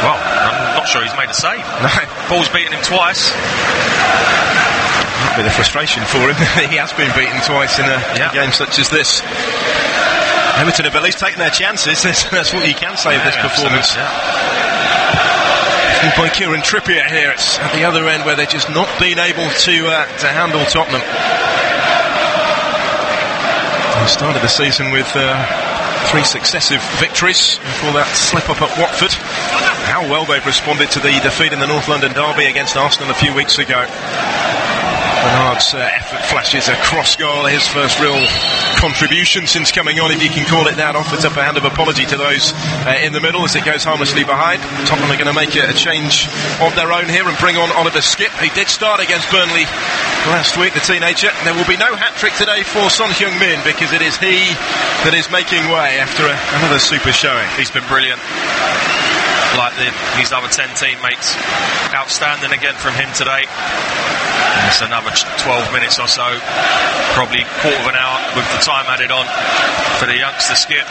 Well, I'm not sure he's made a save. No. Ball's beaten him twice. A bit of frustration for him. He has been beaten twice in a game such as this. Everton have at least taken their chances. That's what you can say of this performance. By Kieran Trippier here. It's at the other end where they've just not been able to handle Tottenham. They started the season with 3 successive victories before that slip-up at Watford. How well they've responded to the defeat in the North London derby against Arsenal a few weeks ago. Bernard's effort flashes a cross goal, his first real contribution since coming on, if you can call it that. Offers up a hand of apology to those in the middle as it goes harmlessly behind. Tottenham are going to make a change of their own here and bring on Oliver Skipp, who did start against Burnley last week, the teenager. There will be no hat-trick today for Son Heung-min because it is he that is making way after another super showing. He's been brilliant. Like his other 10 teammates. Outstanding again from him today. And it's another 12 minutes or so, probably quarter of an hour with the time added on for the youngster Skipp.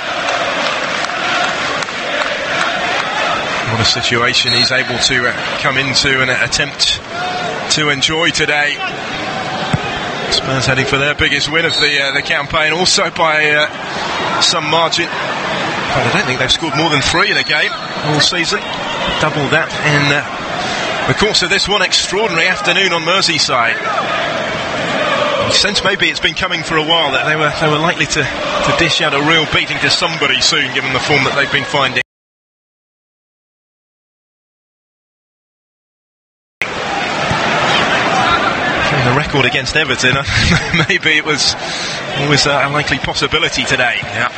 What a situation he's able to come into and attempt to enjoy today. Spurs heading for their biggest win of the campaign, also by some margin. But I don't think they've scored more than 3 in a game all season. Double that in the course of this one extraordinary afternoon on Merseyside. I sense maybe it's been coming for a while that they were likely to dish out a real beating to somebody soon, given the form that they've been finding. The record against Everton, maybe it was always a likely possibility today. Yeah.